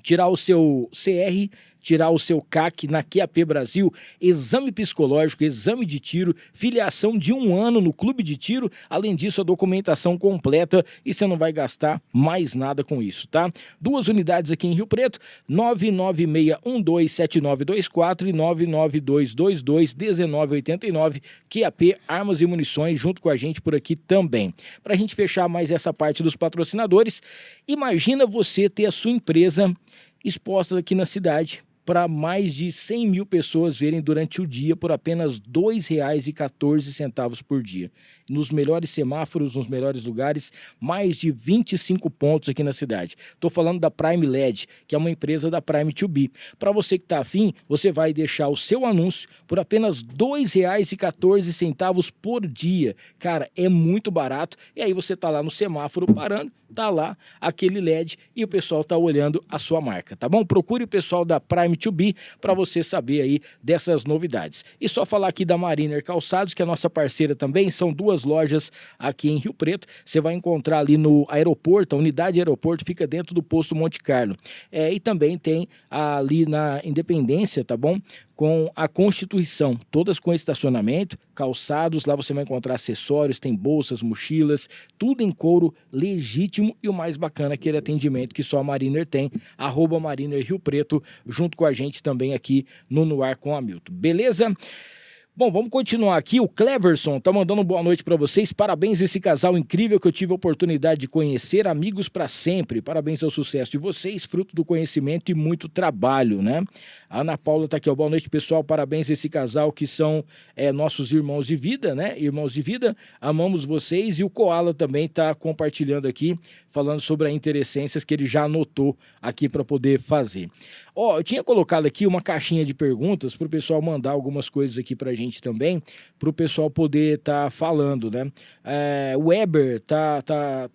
tirar o seu CR, tirar o seu CAC na QAP Brasil, exame psicológico, exame de tiro, filiação de 1 ano no clube de tiro, além disso a documentação completa e você não vai gastar mais nada com isso, tá? 2 unidades aqui em Rio Preto, 996127924 e 992221989, QAP Armas e Munições, junto com a gente por aqui também. Pra gente fechar mais essa parte dos patrocinadores, imagina você ter a sua empresa exposta aqui na cidade para mais de 100 mil pessoas verem durante o dia por apenas R$ 2,14 por dia. Nos melhores semáforos, nos melhores lugares, mais de 25 pontos aqui na cidade. Estou falando da Prime LED, que é uma empresa da Prime 2B. Para você que está afim, você vai deixar o seu anúncio por apenas R$ 2,14 por dia. Cara, é muito barato. E aí você está lá no semáforo parando, tá lá aquele LED e o pessoal tá olhando a sua marca, tá bom? Procure o pessoal da Prime 2B para você saber aí dessas novidades. E só falar aqui da Mariner Calçados, que é a nossa parceira também, são 2 lojas aqui em Rio Preto, você vai encontrar ali no aeroporto, a unidade aeroporto fica dentro do posto Monte Carlo. E também tem ali na Independência, tá bom? Com a Constituição, todas com estacionamento, calçados, lá você vai encontrar acessórios, tem bolsas, mochilas, tudo em couro legítimo e o mais bacana, aquele atendimento que só a Mariner tem, @Mariner Rio Preto, junto com a gente também aqui no Ar com Hamilton, beleza? Bom, vamos continuar aqui. O Cleverson tá mandando boa noite para vocês. Parabéns a esse casal incrível que eu tive a oportunidade de conhecer. Amigos para sempre. Parabéns ao sucesso de vocês, fruto do conhecimento e muito trabalho, né? A Ana Paula tá aqui, ó. Boa noite, pessoal. Parabéns a esse casal que são nossos irmãos de vida, né? Irmãos de vida. Amamos vocês. E o Koala também tá compartilhando aqui, falando sobre a interessências que ele já anotou aqui para poder fazer. Eu tinha colocado aqui uma caixinha de perguntas para o pessoal mandar algumas coisas aqui para a gente também, para o pessoal poder estar falando, né? O Weber tá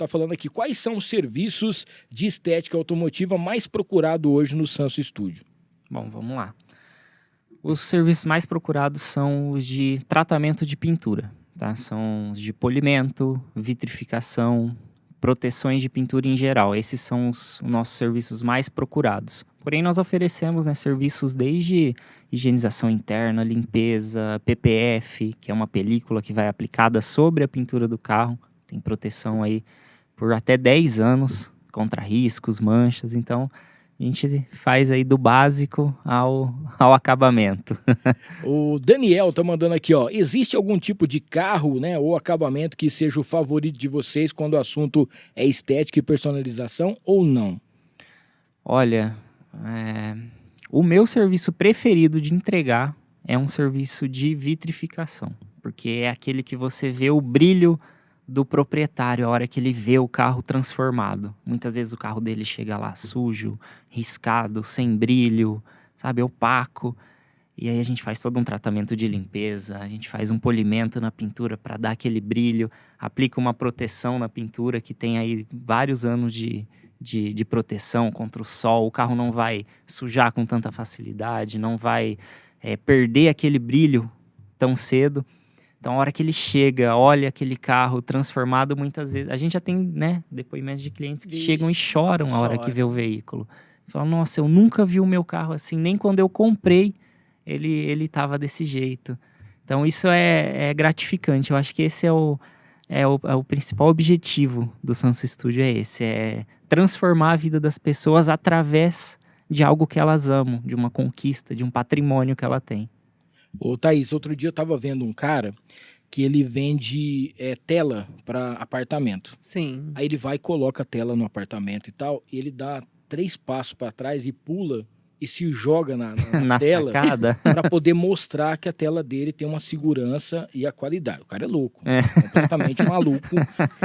falando aqui, quais são os serviços de estética automotiva mais procurados hoje no Sanso Studio? Bom, vamos lá. Os serviços mais procurados são os de tratamento de pintura, tá? São os de polimento, vitrificação, proteções de pintura em geral. Esses são os nossos serviços mais procurados. Porém, nós oferecemos, né, serviços desde higienização interna, limpeza, PPF, que é uma película que vai aplicada sobre a pintura do carro. Tem proteção aí por até 10 anos contra riscos, manchas. Então, a gente faz aí do básico ao acabamento. O Daniel tá mandando aqui, ó. Existe algum tipo de carro, né, ou acabamento que seja o favorito de vocês quando o assunto é estética e personalização ou não? Olha, o meu serviço preferido de entregar é um serviço de vitrificação, porque é aquele que você vê o brilho do proprietário a hora que ele vê o carro transformado. Muitas vezes o carro dele chega lá sujo, riscado, sem brilho, sabe, opaco. E aí a gente faz todo um tratamento de limpeza, a gente faz um polimento na pintura para dar aquele brilho, aplica uma proteção na pintura que tem aí vários anos de proteção contra o sol. O carro não vai sujar com tanta facilidade, não vai perder aquele brilho tão cedo. Então, a hora que ele chega, olha aquele carro transformado, muitas vezes... A gente já tem, né, depoimentos de clientes que chegam e choram a hora que vê o veículo. Falam, nossa, eu nunca vi o meu carro assim, nem quando eu comprei, ele estava desse jeito. Então, isso é gratificante. Eu acho que esse é o principal objetivo do Sanso Studio, é esse. É transformar a vida das pessoas através de algo que elas amam, de uma conquista, de um patrimônio que ela tem. Ô, Thaís, outro dia eu tava vendo um cara que ele vende tela para apartamento. Sim. Aí ele vai e coloca a tela no apartamento e tal, e ele dá 3 passos para trás e pula e se joga na tela para poder mostrar que a tela dele tem uma segurança e a qualidade. O cara é louco, completamente maluco.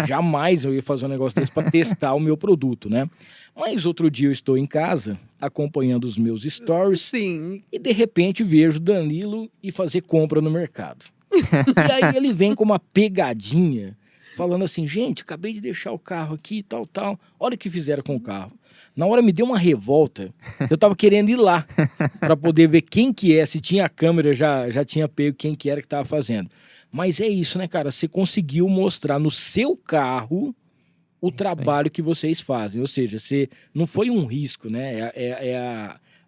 Jamais eu ia fazer um negócio desse para testar o meu produto, né? Mas outro dia eu estou em casa acompanhando os meus stories. Sim. E de repente vejo Danilo ir fazer compra no mercado. E aí ele vem com uma pegadinha falando assim, gente, acabei de deixar o carro aqui, tal. Olha o que fizeram com o carro. Na hora me deu uma revolta, eu tava querendo ir lá para poder ver quem que é, se tinha a câmera, já tinha pego quem que era que tava fazendo. Mas é isso, né, cara? Você conseguiu mostrar no seu carro o trabalho que vocês fazem. Ou seja, você não foi um risco, né?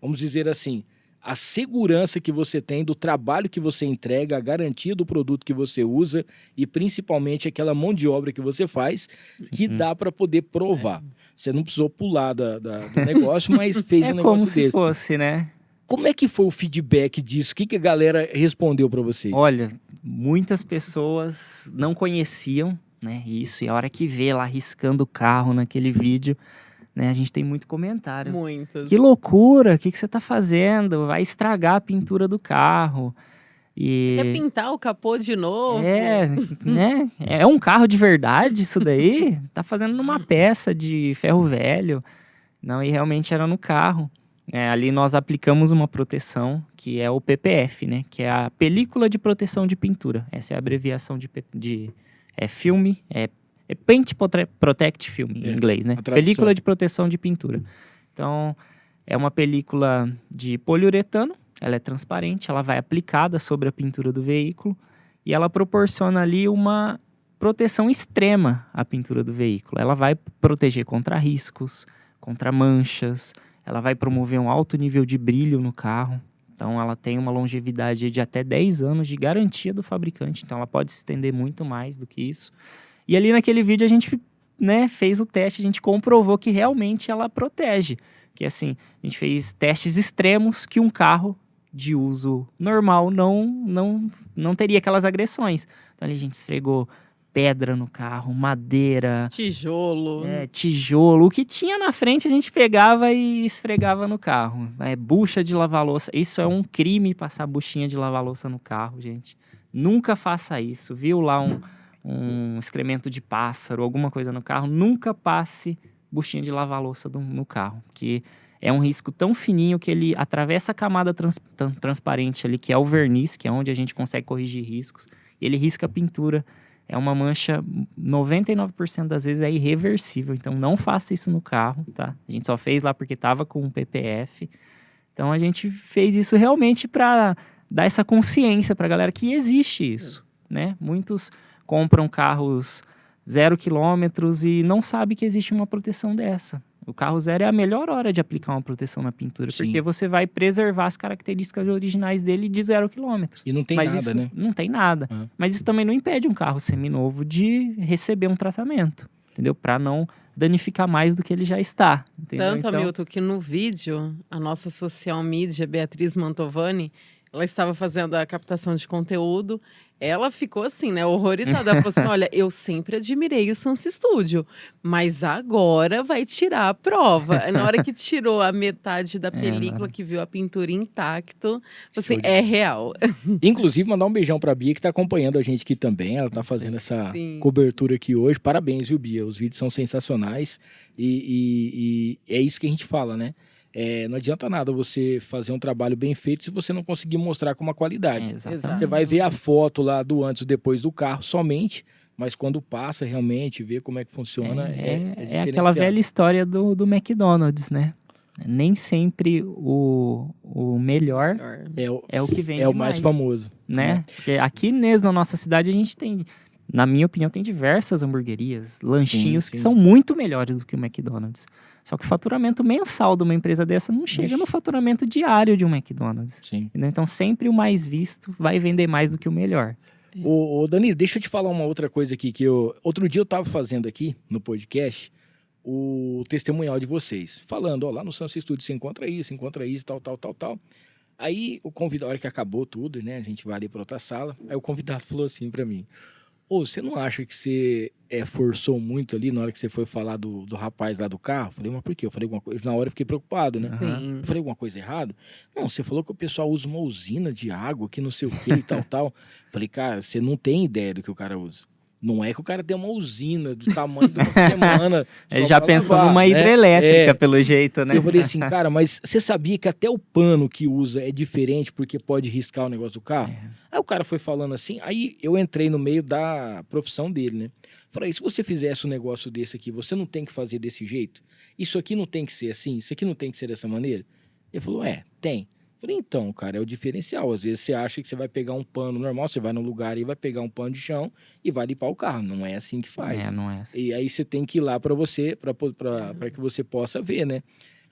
Vamos dizer assim, a segurança que você tem do trabalho que você entrega, a garantia do produto que você usa e principalmente aquela mão de obra que você faz, que dá para poder provar. Você não precisou pular do negócio, mas fez um negócio como se desse. fosse, né? Como é que foi o feedback disso? O que a galera respondeu para vocês? Olha, muitas pessoas não conheciam, né, isso. E a hora que vê lá riscando o carro naquele vídeo, né, a gente tem muito comentário. Muitas. Que loucura, o que você tá fazendo? Vai estragar a pintura do carro. E... Quer pintar o capô de novo? né? É um carro de verdade isso daí? Tá fazendo numa peça de ferro velho. Não, e realmente era no carro. Ali nós aplicamos uma proteção, que é o PPF, né? Que é a película de proteção de pintura. Essa é a abreviação de filme, Paint Protect Film, em inglês, né? Película de proteção de pintura. Então, é uma película de poliuretano, ela é transparente, ela vai aplicada sobre a pintura do veículo e ela proporciona ali uma proteção extrema à pintura do veículo. Ela vai proteger contra riscos, contra manchas, ela vai promover um alto nível de brilho no carro. Então, ela tem uma longevidade de até 10 anos de garantia do fabricante. Então, ela pode se estender muito mais do que isso. E ali naquele vídeo a gente, né, fez o teste, a gente comprovou que realmente ela protege. Que assim, a gente fez testes extremos que um carro de uso normal não teria aquelas agressões. Então ali a gente esfregou pedra no carro, madeira, tijolo. O que tinha na frente a gente pegava e esfregava no carro. Bucha de lavar louça. Isso é um crime, passar buchinha de lavar louça no carro, gente. Nunca faça isso. Viu lá um excremento de pássaro, alguma coisa no carro, nunca passe buchinha de lavar louça no carro, que é um risco tão fininho que ele atravessa a camada transparente ali, que é o verniz, que é onde a gente consegue corrigir riscos, e ele risca a pintura. É uma mancha, 99% das vezes é irreversível, então não faça isso no carro, tá? A gente só fez lá porque tava com um PPF, então a gente fez isso realmente para dar essa consciência pra galera que existe isso, né? Muitos compram carros 0 quilômetros e não sabe que existe uma proteção dessa. O carro zero é a melhor hora de aplicar uma proteção na pintura, porque você vai preservar as características originais dele de 0 quilômetros. E não tem nada, isso, né? Não tem nada. Mas isso também não impede um carro seminovo de receber um tratamento, entendeu? Para não danificar mais do que ele já está. Entendeu? Tanto, Hamilton, que no vídeo, a nossa social media, Beatriz Mantovani, ela estava fazendo a captação de conteúdo. Ela ficou assim, né, horrorizada. Ela falou assim, olha, eu sempre admirei o Sunse Studio, mas agora vai tirar a prova. Na hora que tirou a metade da película, que viu a pintura intacto, assim, é real. Inclusive, mandar um beijão pra Bia, que tá acompanhando a gente aqui também. Ela tá fazendo essa cobertura aqui hoje. Parabéns, viu, Bia? Os vídeos são sensacionais. E é isso que a gente fala, né? Não adianta nada você fazer um trabalho bem feito se você não conseguir mostrar com uma qualidade. Exatamente. Você vai ver a foto lá do antes e depois do carro somente, mas quando passa realmente, ver como é que funciona, é aquela velha história do McDonald's, né? Nem sempre o melhor é o que vende o mais famoso. Né? Porque aqui mesmo na nossa cidade a gente tem, na minha opinião, tem diversas hamburguerias, lanchinhos que são muito melhores do que o McDonald's. Só que o faturamento mensal de uma empresa dessa não chega no faturamento diário de um McDonald's. Então sempre o mais visto vai vender mais do que o melhor. Ô Dani, deixa eu te falar uma outra coisa aqui que outro dia eu tava fazendo aqui no podcast o testemunhal de vocês, falando, lá no Sunse Studio você encontra isso, tal. Aí o convidado, a hora que acabou tudo, né, a gente vai ali para outra sala, aí o convidado falou assim para mim, você não acha que você forçou muito ali na hora que você foi falar do rapaz lá do carro? Eu falei, mas por quê? Eu falei alguma coisa, na hora eu fiquei preocupado, né? Sim. Eu falei alguma coisa errada? Não, você falou que o pessoal usa uma usina de água que não sei o que e tal. Eu falei, cara, você não tem ideia do que o cara usa. Não é que o cara tem uma usina do tamanho de uma semana. Ele só já pra pensou lavar, numa né? hidrelétrica, pelo jeito, né? Eu falei assim, cara, mas você sabia que até o pano que usa é diferente porque pode riscar o negócio do carro? Aí o cara foi falando assim, aí eu entrei no meio da profissão dele, né? Falei, se você fizesse um negócio desse aqui, você não tem que fazer desse jeito? Isso aqui não tem que ser assim? Isso aqui não tem que ser dessa maneira? Ele falou, tem. Falei, então, cara, é o diferencial. Às vezes você acha que você vai pegar um pano normal, você vai num lugar e vai pegar um pano de chão e vai limpar o carro. Não é assim que faz. Não é assim. E aí você tem que ir lá para que você possa ver, né?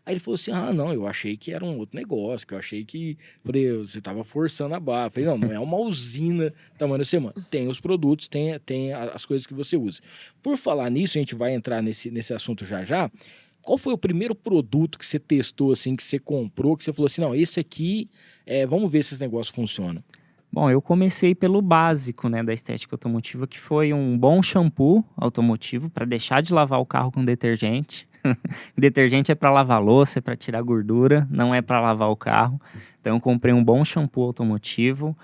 Aí ele falou assim, não, eu achei que era um outro negócio, que eu achei que... Falei, você tava forçando a barra. Falei, não é uma usina tamanho da semana. Tem os produtos, tem as coisas que você usa. Por falar nisso, a gente vai entrar nesse assunto já. Qual foi o primeiro produto que você testou, assim, que você comprou, que você falou assim, não, esse aqui, vamos ver se esse negócio funciona? Bom, eu comecei pelo básico, né, da estética automotiva, que foi um bom shampoo automotivo para deixar de lavar o carro com detergente. Detergente é para lavar louça, é para tirar gordura, não é para lavar o carro. Então eu comprei um bom shampoo automotivo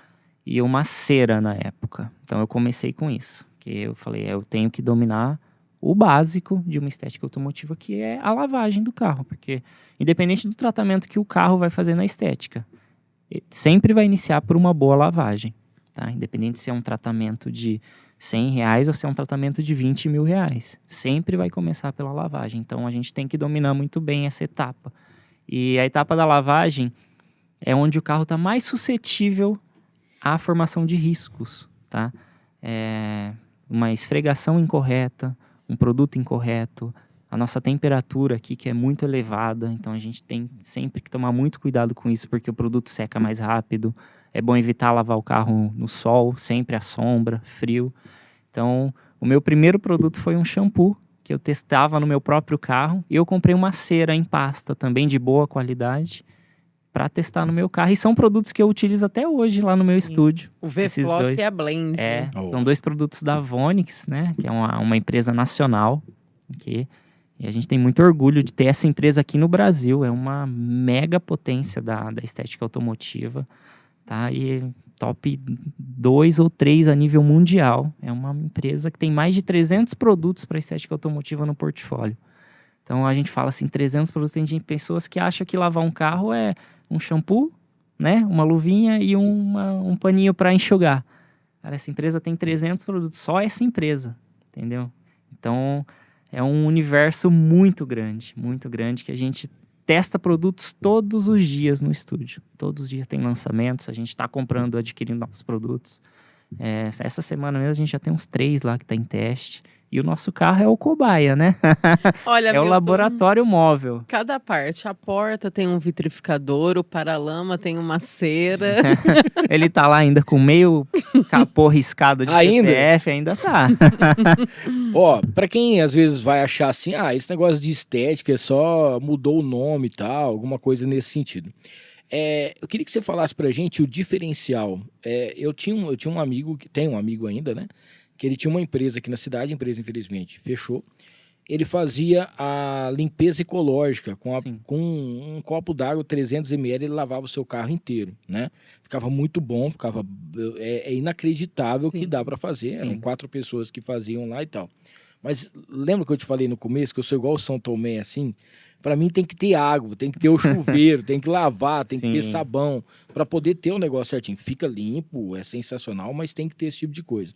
e uma cera na época. Então eu comecei com isso, que eu falei, eu tenho que dominar o básico de uma estética automotiva, que é a lavagem do carro, porque independente do tratamento que o carro vai fazer na estética, sempre vai iniciar por uma boa lavagem, tá? Independente se é um tratamento de R$100 ou se é um tratamento de R$20 mil, sempre vai começar pela lavagem. Então a gente tem que dominar muito bem essa etapa. E a etapa da lavagem é onde o carro está mais suscetível à formação de riscos, tá? Uma esfregação incorreta, um produto incorreto, a nossa temperatura aqui que é muito elevada, então a gente tem sempre que tomar muito cuidado com isso, porque o produto seca mais rápido, é bom evitar lavar o carro no sol, sempre à sombra, frio. Então, o meu primeiro produto foi um shampoo, que eu testava no meu próprio carro, e eu comprei uma cera em pasta também de boa qualidade, para testar no meu carro, e são produtos que eu utilizo até hoje lá no meu estúdio. O V-Flock e a Blend. São 2 produtos da Vonix, né, que é uma empresa nacional, aqui, e a gente tem muito orgulho de ter essa empresa aqui no Brasil, é uma mega potência da estética automotiva, tá, e top 2 ou 3 a nível mundial, é uma empresa que tem mais de 300 produtos para estética automotiva no portfólio. Então a gente fala assim, 300 produtos, tem pessoas que acham que lavar um carro é um shampoo, né, uma luvinha e um paninho para enxugar. Cara, essa empresa tem 300 produtos, só essa empresa, entendeu? Então é um universo muito grande, que a gente testa produtos todos os dias no estúdio. Todos os dias tem lançamentos, a gente está comprando, adquirindo novos produtos. Essa semana mesmo a gente já tem uns 3 lá que está em teste. E o nosso carro é o cobaia, né? Olha, é o laboratório móvel. Cada parte. A porta tem um vitrificador, o paralama tem uma cera. Ele tá lá ainda com meio capô riscado de PPF, ainda tá. Ó, pra quem às vezes vai achar assim, esse negócio de estética só mudou o nome e tal, alguma coisa nesse sentido. Eu queria que você falasse pra gente o diferencial. Eu tinha um amigo, tem um amigo ainda, né? Que ele tinha uma empresa aqui na cidade, a empresa infelizmente fechou. Ele fazia a limpeza ecológica com um copo d'água 300 ml, ele lavava o seu carro inteiro, né? Ficava muito bom, é inacreditável que dá para fazer. Eram 4 pessoas que faziam lá e tal. Mas lembra que eu te falei no começo que eu sou igual o São Tomé, assim? Para mim tem que ter água, tem que ter o chuveiro, tem que lavar, tem que ter sabão, para poder ter o negócio certinho. Fica limpo, é sensacional, mas tem que ter esse tipo de coisa.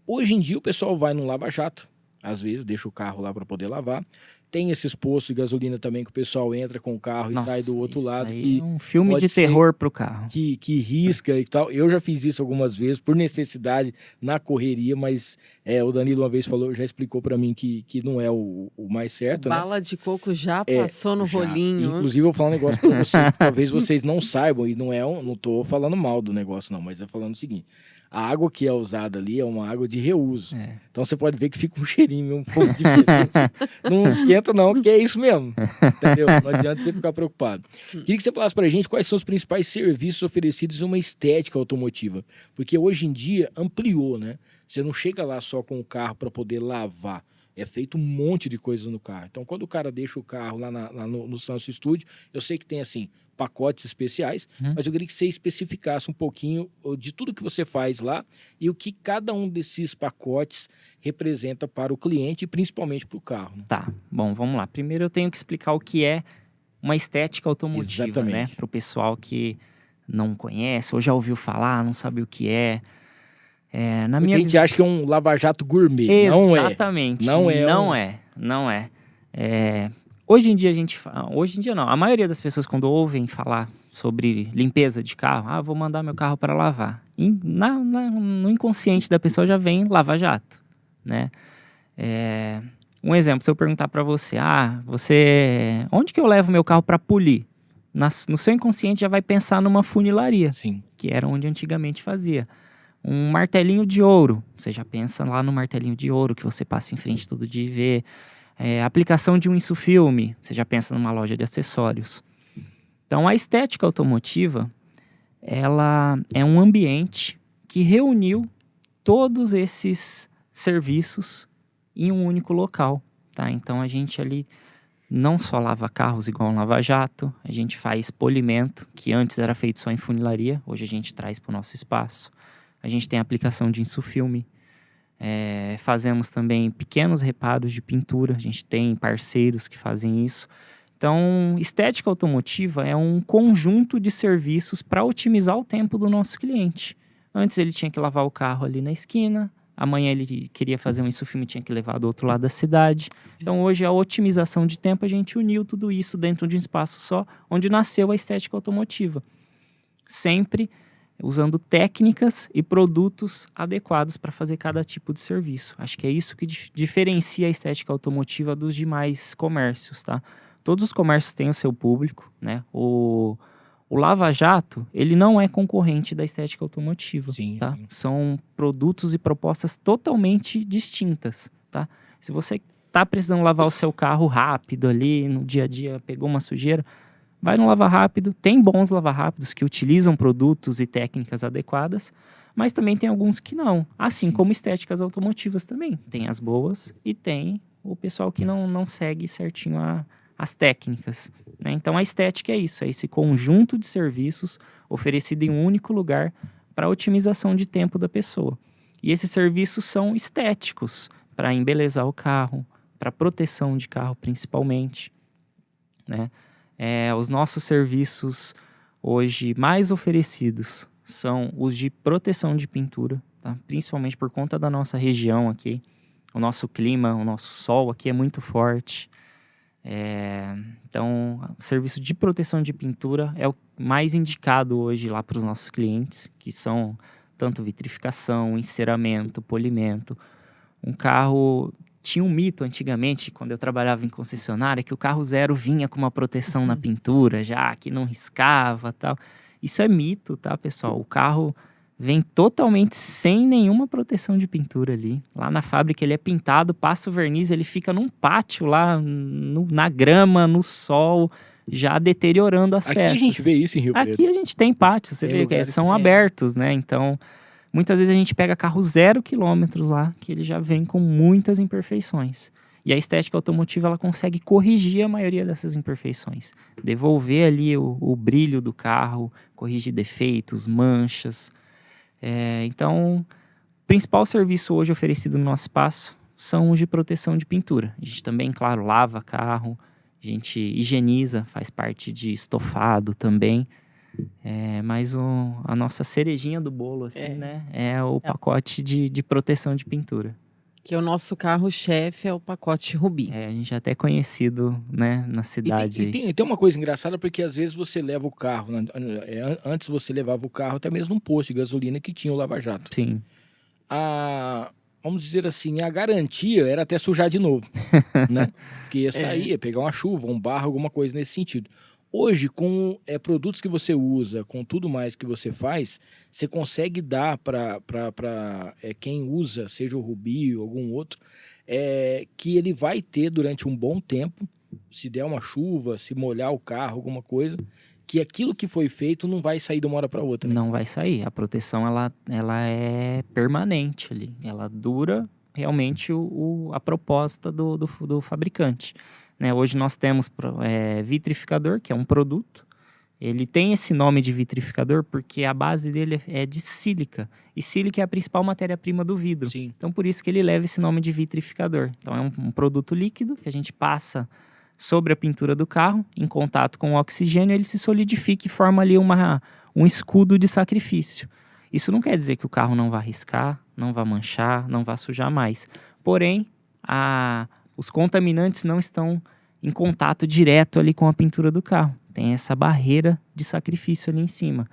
Hoje em dia o pessoal vai num lava-jato, às vezes deixa o carro lá para poder lavar. Tem esses postos de gasolina também que o pessoal entra com o carro e sai do outro lado. E é um filme de terror pro carro. Que risca e tal. Eu já fiz isso algumas vezes por necessidade na correria, mas o Danilo uma vez já explicou para mim que não é o mais certo. Bala de coco já passou no rolinho. Inclusive eu vou falar um negócio para vocês que talvez vocês não saibam, e não tô falando mal do negócio não, mas é falando o seguinte. A água que é usada ali é uma água de reuso. Então você pode ver que fica um cheirinho um pouco diferente. Não esquenta não, que é isso mesmo. Entendeu? Não adianta você ficar preocupado. Queria que você falasse pra gente quais são os principais serviços oferecidos em uma estética automotiva. Porque hoje em dia ampliou, né? Você não chega lá só com o carro para poder lavar. é feito um monte de coisa no carro. Então, quando o cara deixa o carro lá no Sanso Studio, eu sei que tem, assim, pacotes especiais, mas eu queria que você especificasse um pouquinho de tudo que você faz lá e o que cada um desses pacotes representa para o cliente e principalmente para o carro. Né? Tá, bom, vamos lá. Primeiro eu tenho que explicar o que é uma estética automotiva, Exatamente. né? Para o pessoal que não conhece ou já ouviu falar, não sabe o que é. Na Porque minha a gente acha que é um lava-jato gourmet. Exatamente. Não é. Não é. Hoje em dia hoje em dia não. A maioria das pessoas quando ouvem falar sobre limpeza de carro, vou mandar meu carro para lavar. No inconsciente da pessoa já vem lava-jato, né? Um exemplo, se eu perguntar para você, onde que eu levo meu carro para polir? No seu inconsciente já vai pensar numa funilaria, Sim. que era onde antigamente fazia. Um martelinho de ouro, você já pensa lá no martelinho de ouro que você passa em frente todo dia e vê. Aplicação de um insufilme, você já pensa numa loja de acessórios. Então, a estética automotiva, ela é um ambiente que reuniu todos esses serviços em um único local, tá? Então, a gente ali não só lava carros igual um lava-jato, a gente faz polimento, que antes era feito só em funilaria, hoje a gente traz para o nosso espaço. A gente tem a aplicação de insufilme, fazemos também pequenos reparos de pintura, a gente tem parceiros que fazem isso. Então, estética automotiva é um conjunto de serviços para otimizar o tempo do nosso cliente. Antes ele tinha que lavar o carro ali na esquina, amanhã ele queria fazer um insufilme, tinha que levar do outro lado da cidade. Então, hoje, a otimização de tempo, a gente uniu tudo isso dentro de um espaço só, onde nasceu a estética automotiva. Sempre usando técnicas e produtos adequados para fazer cada tipo de serviço. Acho que é isso que diferencia a estética automotiva dos demais comércios, tá? Todos os comércios têm o seu público, né? O Lava Jato, ele não é concorrente da estética automotiva, Sim, tá? sim. São produtos e propostas totalmente distintas, tá? Se você tá precisando lavar o seu carro rápido ali, no dia a dia, pegou uma sujeira, vai no Lava Rápido. Tem bons Lava Rápidos que utilizam produtos e técnicas adequadas, mas também tem alguns que não. Assim como estéticas automotivas também. Tem as boas e tem o pessoal que não segue certinho as técnicas, né? Então, a estética é isso, é esse conjunto de serviços oferecido em um único lugar para otimização de tempo da pessoa. E esses serviços são estéticos, para embelezar o carro, para proteção de carro principalmente, né? Os nossos serviços hoje mais oferecidos são os de proteção de pintura, tá? Principalmente por conta da nossa região aqui. O nosso clima, o nosso sol aqui é muito forte. Então, o serviço de proteção de pintura é o mais indicado hoje lá para os nossos clientes, que são tanto vitrificação, enceramento, polimento. Um carro... Tinha um mito antigamente, quando eu trabalhava em concessionária, que o carro zero vinha com uma proteção na pintura, já que não riscava e tal. Isso é mito, tá, pessoal? O carro vem totalmente sem nenhuma proteção de pintura ali. Lá na fábrica ele é pintado, passa o verniz, ele fica num pátio lá, na grama, no sol, já deteriorando as peças. Aqui a gente vê isso em Rio Preto. Aqui a gente tem pátios, você vê que são abertos, né? Então... Muitas vezes a gente pega carro 0 quilômetros lá, que ele já vem com muitas imperfeições. E a estética automotiva, ela consegue corrigir a maioria dessas imperfeições. Devolver ali o brilho do carro, corrigir defeitos, manchas. Então, o principal serviço hoje oferecido no nosso espaço são os de proteção de pintura. A gente também, claro, lava carro, a gente higieniza, faz parte de estofado também. Mas a nossa cerejinha do bolo, assim, né? É o pacote de proteção de pintura. Que o nosso carro-chefe é o pacote Rubi. A gente é até conhecido, né, na cidade. E tem uma coisa engraçada, porque às vezes você leva o carro, né? Antes você levava o carro até mesmo num posto de gasolina que tinha o lava-jato. Sim. Vamos dizer assim, a garantia era até sujar de novo, né? Porque ia sair, ia pegar uma chuva, um barro, alguma coisa nesse sentido. Hoje, com produtos que você usa, com tudo mais que você faz, você consegue dar para quem usa, seja o Rubi ou algum outro, que ele vai ter durante um bom tempo, se der uma chuva, se molhar o carro, alguma coisa, que aquilo que foi feito não vai sair de uma hora para outra. Né? Não vai sair. A proteção, ela é permanente ali. Ela dura realmente a proposta do fabricante. Né? Hoje nós temos vitrificador, que é um produto. Ele tem esse nome de vitrificador porque a base dele é de sílica. E sílica é a principal matéria-prima do vidro. Sim. Então, por isso que ele leva esse nome de vitrificador. Então, é um produto líquido que a gente passa sobre a pintura do carro, em contato com o oxigênio, ele se solidifica e forma ali um escudo de sacrifício. Isso não quer dizer que o carro não vai riscar, não vai manchar, não vai sujar mais. Porém, os contaminantes não estão em contato direto ali com a pintura do carro. Tem essa barreira de sacrifício ali em cima.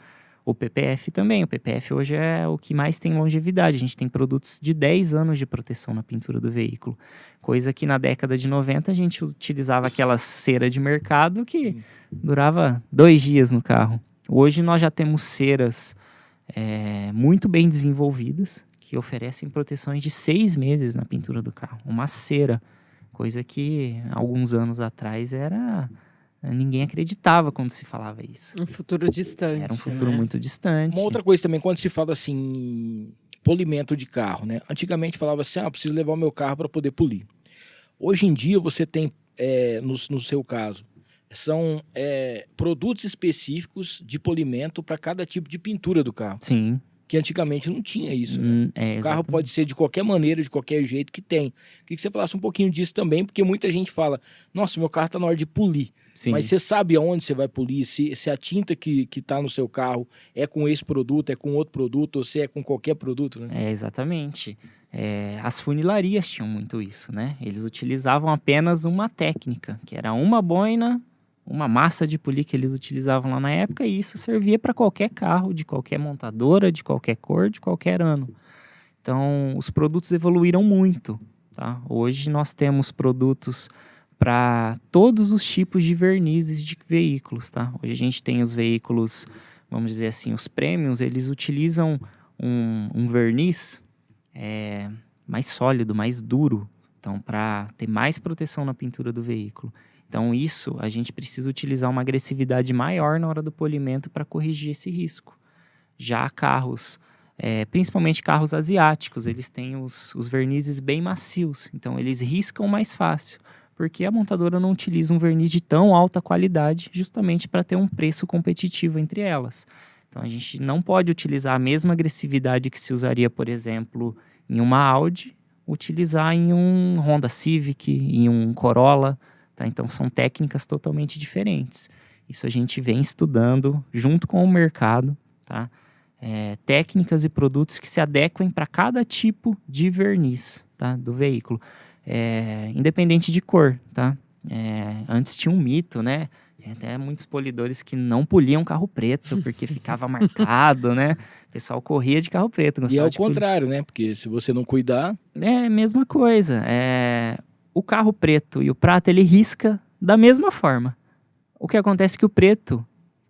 O PPF também. O PPF hoje é o que mais tem longevidade. A gente tem produtos de 10 anos de proteção na pintura do veículo. Coisa que na década de 90 a gente utilizava aquela cera de mercado que durava 2 dias no carro. Hoje nós já temos ceras muito bem desenvolvidas que oferecem proteções de 6 meses na pintura do carro. Uma cera. Coisa que alguns anos atrás ninguém acreditava quando se falava isso. Um futuro distante. Era um futuro muito distante. Uma outra coisa também, quando se fala assim, polimento de carro, né? Antigamente falava assim, preciso levar o meu carro para poder polir. Hoje em dia você tem, no seu caso, são produtos específicos de polimento para cada tipo de pintura do carro. Sim. Que antigamente não tinha isso, né? O carro pode ser de qualquer maneira, de qualquer jeito que tem. Queria que você falasse um pouquinho disso também, porque muita gente fala, nossa, meu carro está na hora de polir. Sim. Mas você sabe aonde você vai polir, se a tinta que está no seu carro é com esse produto, é com outro produto, ou se é com qualquer produto, né? Exatamente. As funilarias tinham muito isso, né? Eles utilizavam apenas uma técnica, que era uma boina, uma massa de polir que eles utilizavam lá na época, e isso servia para qualquer carro, de qualquer montadora, de qualquer cor, de qualquer ano. Então, os produtos evoluíram muito, tá? Hoje nós temos produtos para todos os tipos de vernizes de veículos, tá? Hoje a gente tem os veículos, vamos dizer assim, os premiums, eles utilizam um verniz mais sólido, mais duro, então para ter mais proteção na pintura do veículo. Então isso, a gente precisa utilizar uma agressividade maior na hora do polimento para corrigir esse risco. Já carros, principalmente carros asiáticos, eles têm os vernizes bem macios, então eles riscam mais fácil, porque a montadora não utiliza um verniz de tão alta qualidade justamente para ter um preço competitivo entre elas. Então a gente não pode utilizar a mesma agressividade que se usaria, por exemplo, em uma Audi, utilizar em um Honda Civic, em um Corolla. Tá? Então, são técnicas totalmente diferentes. Isso a gente vem estudando junto com o mercado, tá? Técnicas e produtos que se adequem para cada tipo de verniz, tá? Do veículo. Independente de cor, tá? Antes tinha um mito, né? Tinha até muitos polidores que não poliam carro preto, porque ficava marcado, né? O pessoal corria de carro preto. E é o contrário, né? Porque se você não cuidar... É a mesma coisa. O carro preto e o prata, ele risca da mesma forma. O que acontece é que o preto,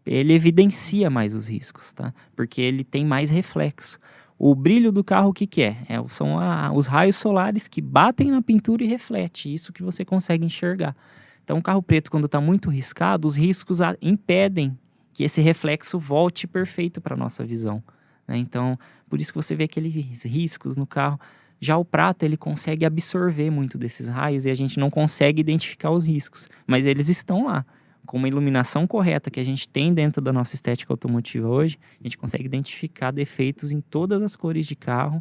ele evidencia mais os riscos, tá? Porque ele tem mais reflexo. O brilho do carro, o que é? São os raios solares que batem na pintura e refletem. Isso que você consegue enxergar. Então, o carro preto, quando está muito riscado, os riscos impedem que esse reflexo volte perfeito para a nossa visão, né? Então, por isso que você vê aqueles riscos no carro. Já o prata, ele consegue absorver muito desses raios e a gente não consegue identificar os riscos. Mas eles estão lá. Com uma iluminação correta que a gente tem dentro da nossa estética automotiva hoje, a gente consegue identificar defeitos em todas as cores de carro.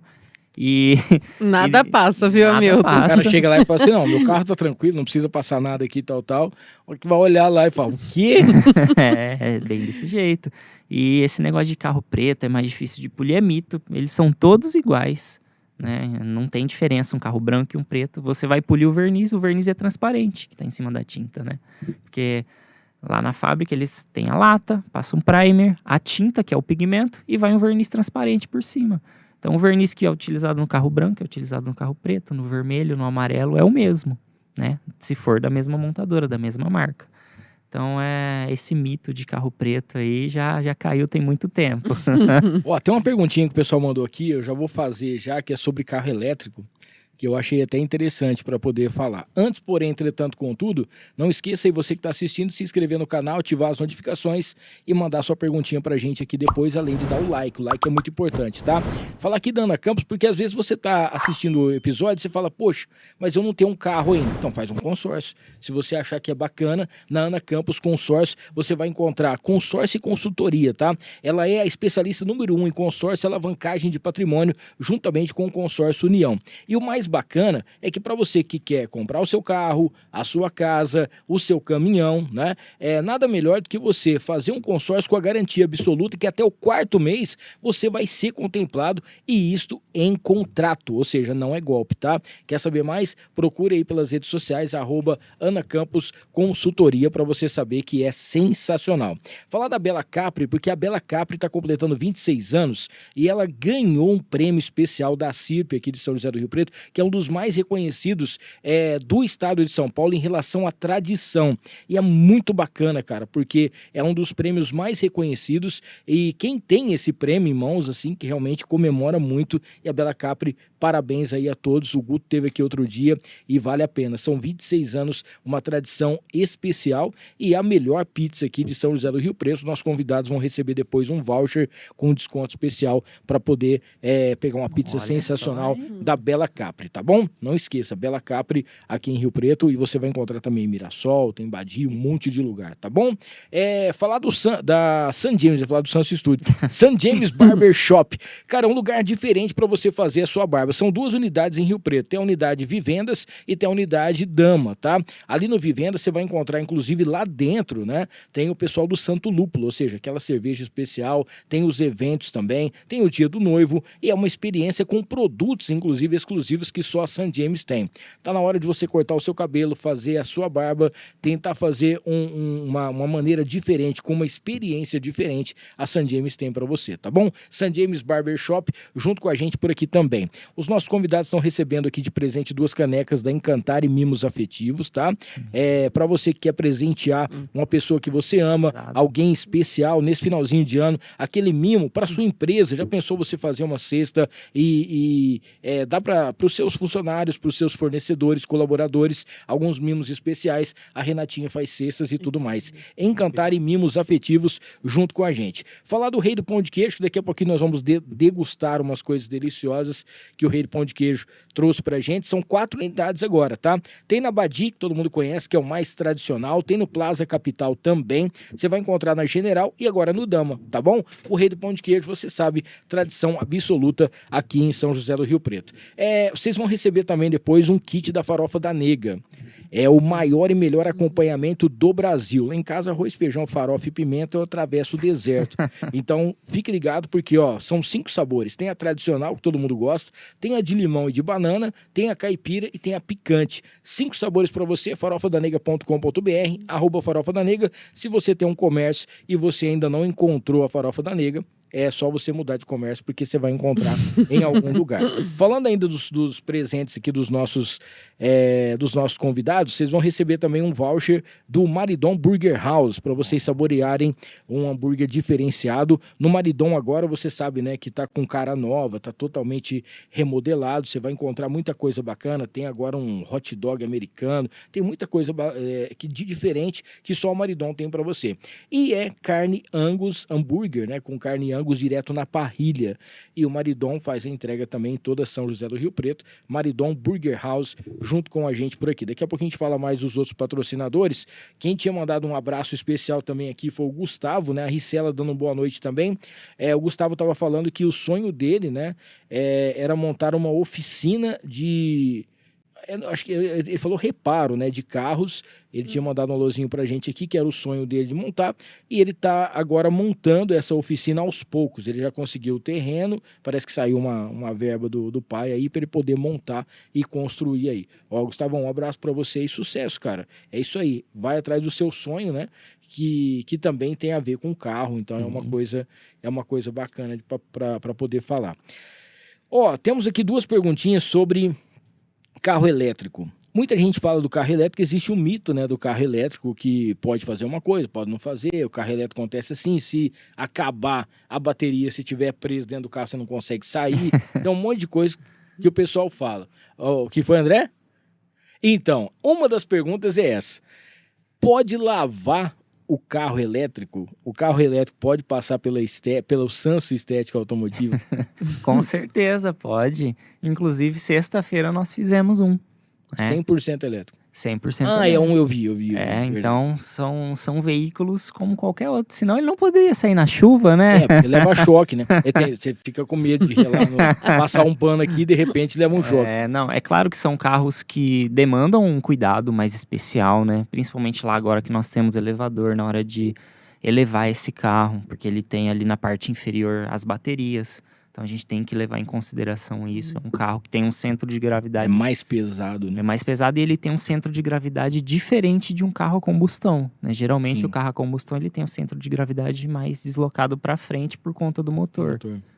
Nada passa, viu, Hamilton? O cara chega lá e fala assim, não, meu carro tá tranquilo, não precisa passar nada aqui, tal. O que vai olhar lá e fala, o quê? É bem desse jeito. E esse negócio de carro preto é mais difícil de polir, é mito. Eles são todos iguais, né? Não tem diferença um carro branco e um preto. Você vai polir o verniz é transparente, que está em cima da tinta, né? Porque lá na fábrica eles têm a lata, passa um primer, a tinta, que é o pigmento, e vai um verniz transparente por cima. Então o verniz que é utilizado no carro branco é utilizado no carro preto, no vermelho, no amarelo, é o mesmo, né? Se for da mesma montadora, da mesma marca. Então, esse mito de carro preto aí já caiu tem muito tempo. Tem uma perguntinha que o pessoal mandou aqui, eu já vou fazer já, que é sobre carro elétrico. que eu achei até interessante para poder falar. Antes, porém, entretanto, contudo, não esqueça aí você que está assistindo, se inscrever no canal, ativar as notificações e mandar sua perguntinha pra gente aqui depois, além de dar o like. O like é muito importante, tá? Falar aqui da Ana Campos, porque às vezes você tá assistindo o episódio e você fala, poxa, mas eu não tenho um carro ainda. Então faz um consórcio. Se você achar que é bacana, na Ana Campos Consórcio, você vai encontrar consórcio e consultoria, tá? Ela é a especialista número 1 em consórcio e alavancagem de patrimônio, juntamente com o consórcio União. E o mais bacana é que para você que quer comprar o seu carro, a sua casa, o seu caminhão, né? É nada melhor do que você fazer um consórcio com a garantia absoluta que até o 4º mês você vai ser contemplado, e isto em contrato, ou seja, não é golpe, tá? Quer saber mais? Procure aí pelas redes sociais, @Ana Campos Consultoria, para você saber que é sensacional. Falar da Bela Capri, porque a Bela Capri está completando 26 anos e ela ganhou um prêmio especial da CIRP aqui de São José do Rio Preto, que é um dos mais reconhecidos do estado de São Paulo em relação à tradição. E é muito bacana, cara, porque é um dos prêmios mais reconhecidos, e quem tem esse prêmio em mãos, assim, que realmente comemora muito. E a Bela Capri, parabéns aí a todos. O Guto teve aqui outro dia e vale a pena. São 26 anos, uma tradição especial, e a melhor pizza aqui de São José do Rio Preto. Nossos convidados vão receber depois um voucher com um desconto especial para poder pegar uma pizza sensacional da Bela Capri, tá bom? Não esqueça, Bela Capri aqui em Rio Preto, e você vai encontrar também em Mirassol, tem Badia, um monte de lugar, tá bom? Falar da San James, falar do Santos Studio. San James Barber Shop. Cara, é um lugar diferente para você fazer a sua barba. São 2 unidades em Rio Preto. Tem a unidade Vivendas e tem a unidade Dama, tá? Ali no Vivendas você vai encontrar, inclusive lá dentro, né? Tem o pessoal do Santo Lúpulo, ou seja, aquela cerveja especial, tem os eventos também, tem o dia do noivo, e é uma experiência com produtos, inclusive exclusivos, que só a San James tem. Tá na hora de você cortar o seu cabelo, fazer a sua barba, tentar fazer uma maneira diferente, com uma experiência diferente, a San James tem para você, tá bom? San James Barber Shop, junto com a gente por aqui também. Os nossos convidados estão recebendo aqui de presente 2 canecas da Encantar e Mimos Afetivos, tá? Para você que quer presentear uma pessoa que você ama, alguém especial nesse finalzinho de ano, aquele mimo para sua empresa. Já pensou você fazer uma cesta e dá para os seus funcionários, para os seus fornecedores, colaboradores, alguns mimos especiais? A Renatinha faz cestas e tudo mais. Encantar e Mimos Afetivos junto com a gente. Falar do Rei do Pão de Queijo, que daqui a pouquinho nós vamos degustar umas coisas deliciosas que o Rei do Pão de Queijo trouxe pra gente. São 4 unidades agora, tá? Tem na Badi, que todo mundo conhece, que é o mais tradicional. Tem no Plaza Capital também. Você vai encontrar na General e agora no Dama, tá bom? O Rei do Pão de Queijo, você sabe, tradição absoluta aqui em São José do Rio Preto. Vocês vão receber também depois um kit da Farofa da Nega. É o maior e melhor acompanhamento do Brasil. Lá em casa, arroz, feijão, farofa e pimenta, eu atravesso o deserto. Então, fique ligado, porque são 5 sabores. Tem a tradicional, que todo mundo gosta, tem a de limão e de banana, tem a caipira e tem a picante. 5 sabores para você, farofadanega.com.br, @farofadanega. Se você tem um comércio e você ainda não encontrou a Farofa da Nega, é só você mudar de comércio, porque você vai encontrar em algum lugar. Falando ainda dos presentes aqui dos nossos convidados, vocês vão receber também um voucher do Maridon Burger House, para vocês saborearem um hambúrguer diferenciado. No Maridon agora, você sabe, né, que tá com cara nova, tá totalmente remodelado, você vai encontrar muita coisa bacana. Tem agora um hot dog americano, tem muita coisa de diferente que só o Maridon tem para você. E é carne Angus hambúrguer, né, com carne Angus direto na parrilha. E o Maridon faz a entrega também em toda São José do Rio Preto. Maridon Burger House junto com a gente por aqui. Daqui a pouco a gente fala mais dos outros patrocinadores. Quem tinha mandado um abraço especial também aqui foi o Gustavo, né? A Ricela dando uma boa noite também. O Gustavo estava falando que o sonho dele, né, era montar uma oficina de... acho que ele falou reparo, né, de carros. Ele tinha mandado um alôzinho pra gente aqui, que era o sonho dele de montar, e ele tá agora montando essa oficina aos poucos. Ele já conseguiu o terreno, parece que saiu uma verba do pai aí para ele poder montar e construir aí. Gustavo, um abraço para você e sucesso, cara. É isso aí, vai atrás do seu sonho, né, que também tem a ver com carro. Então sim, é uma coisa bacana para poder falar. Temos aqui 2 perguntinhas sobre carro elétrico. Muita gente fala do carro elétrico, existe um mito, né, do carro elétrico, que pode fazer uma coisa, pode não fazer. O carro elétrico acontece assim, se acabar a bateria, se tiver preso dentro do carro, você não consegue sair. Então, um monte de coisa. que o pessoal fala. O que foi, André? Então, uma das perguntas é essa. Pode lavar o carro elétrico? O carro elétrico pode passar pelo Sanso Estética Automotiva? Com certeza, pode. Inclusive, sexta-feira nós fizemos um. 100% elétrico. 100% Ah, elétrico. eu vi. Verdade. Então são veículos como qualquer outro. Senão ele não poderia sair na chuva, né? Porque leva choque, né? Você fica com medo de passar um pano aqui e de repente leva um choque. Não, é claro que são carros que demandam um cuidado mais especial, né? Principalmente lá agora que nós temos elevador na hora de elevar esse carro, porque ele tem ali na parte inferior as baterias. Então a gente tem que levar em consideração isso. É um carro que tem um centro de gravidade. É mais pesado, né? É mais pesado e ele tem um centro de gravidade diferente de um carro a combustão, né? Geralmente Sim. o carro a combustão ele tem um centro de gravidade mais deslocado para frente por conta do motor.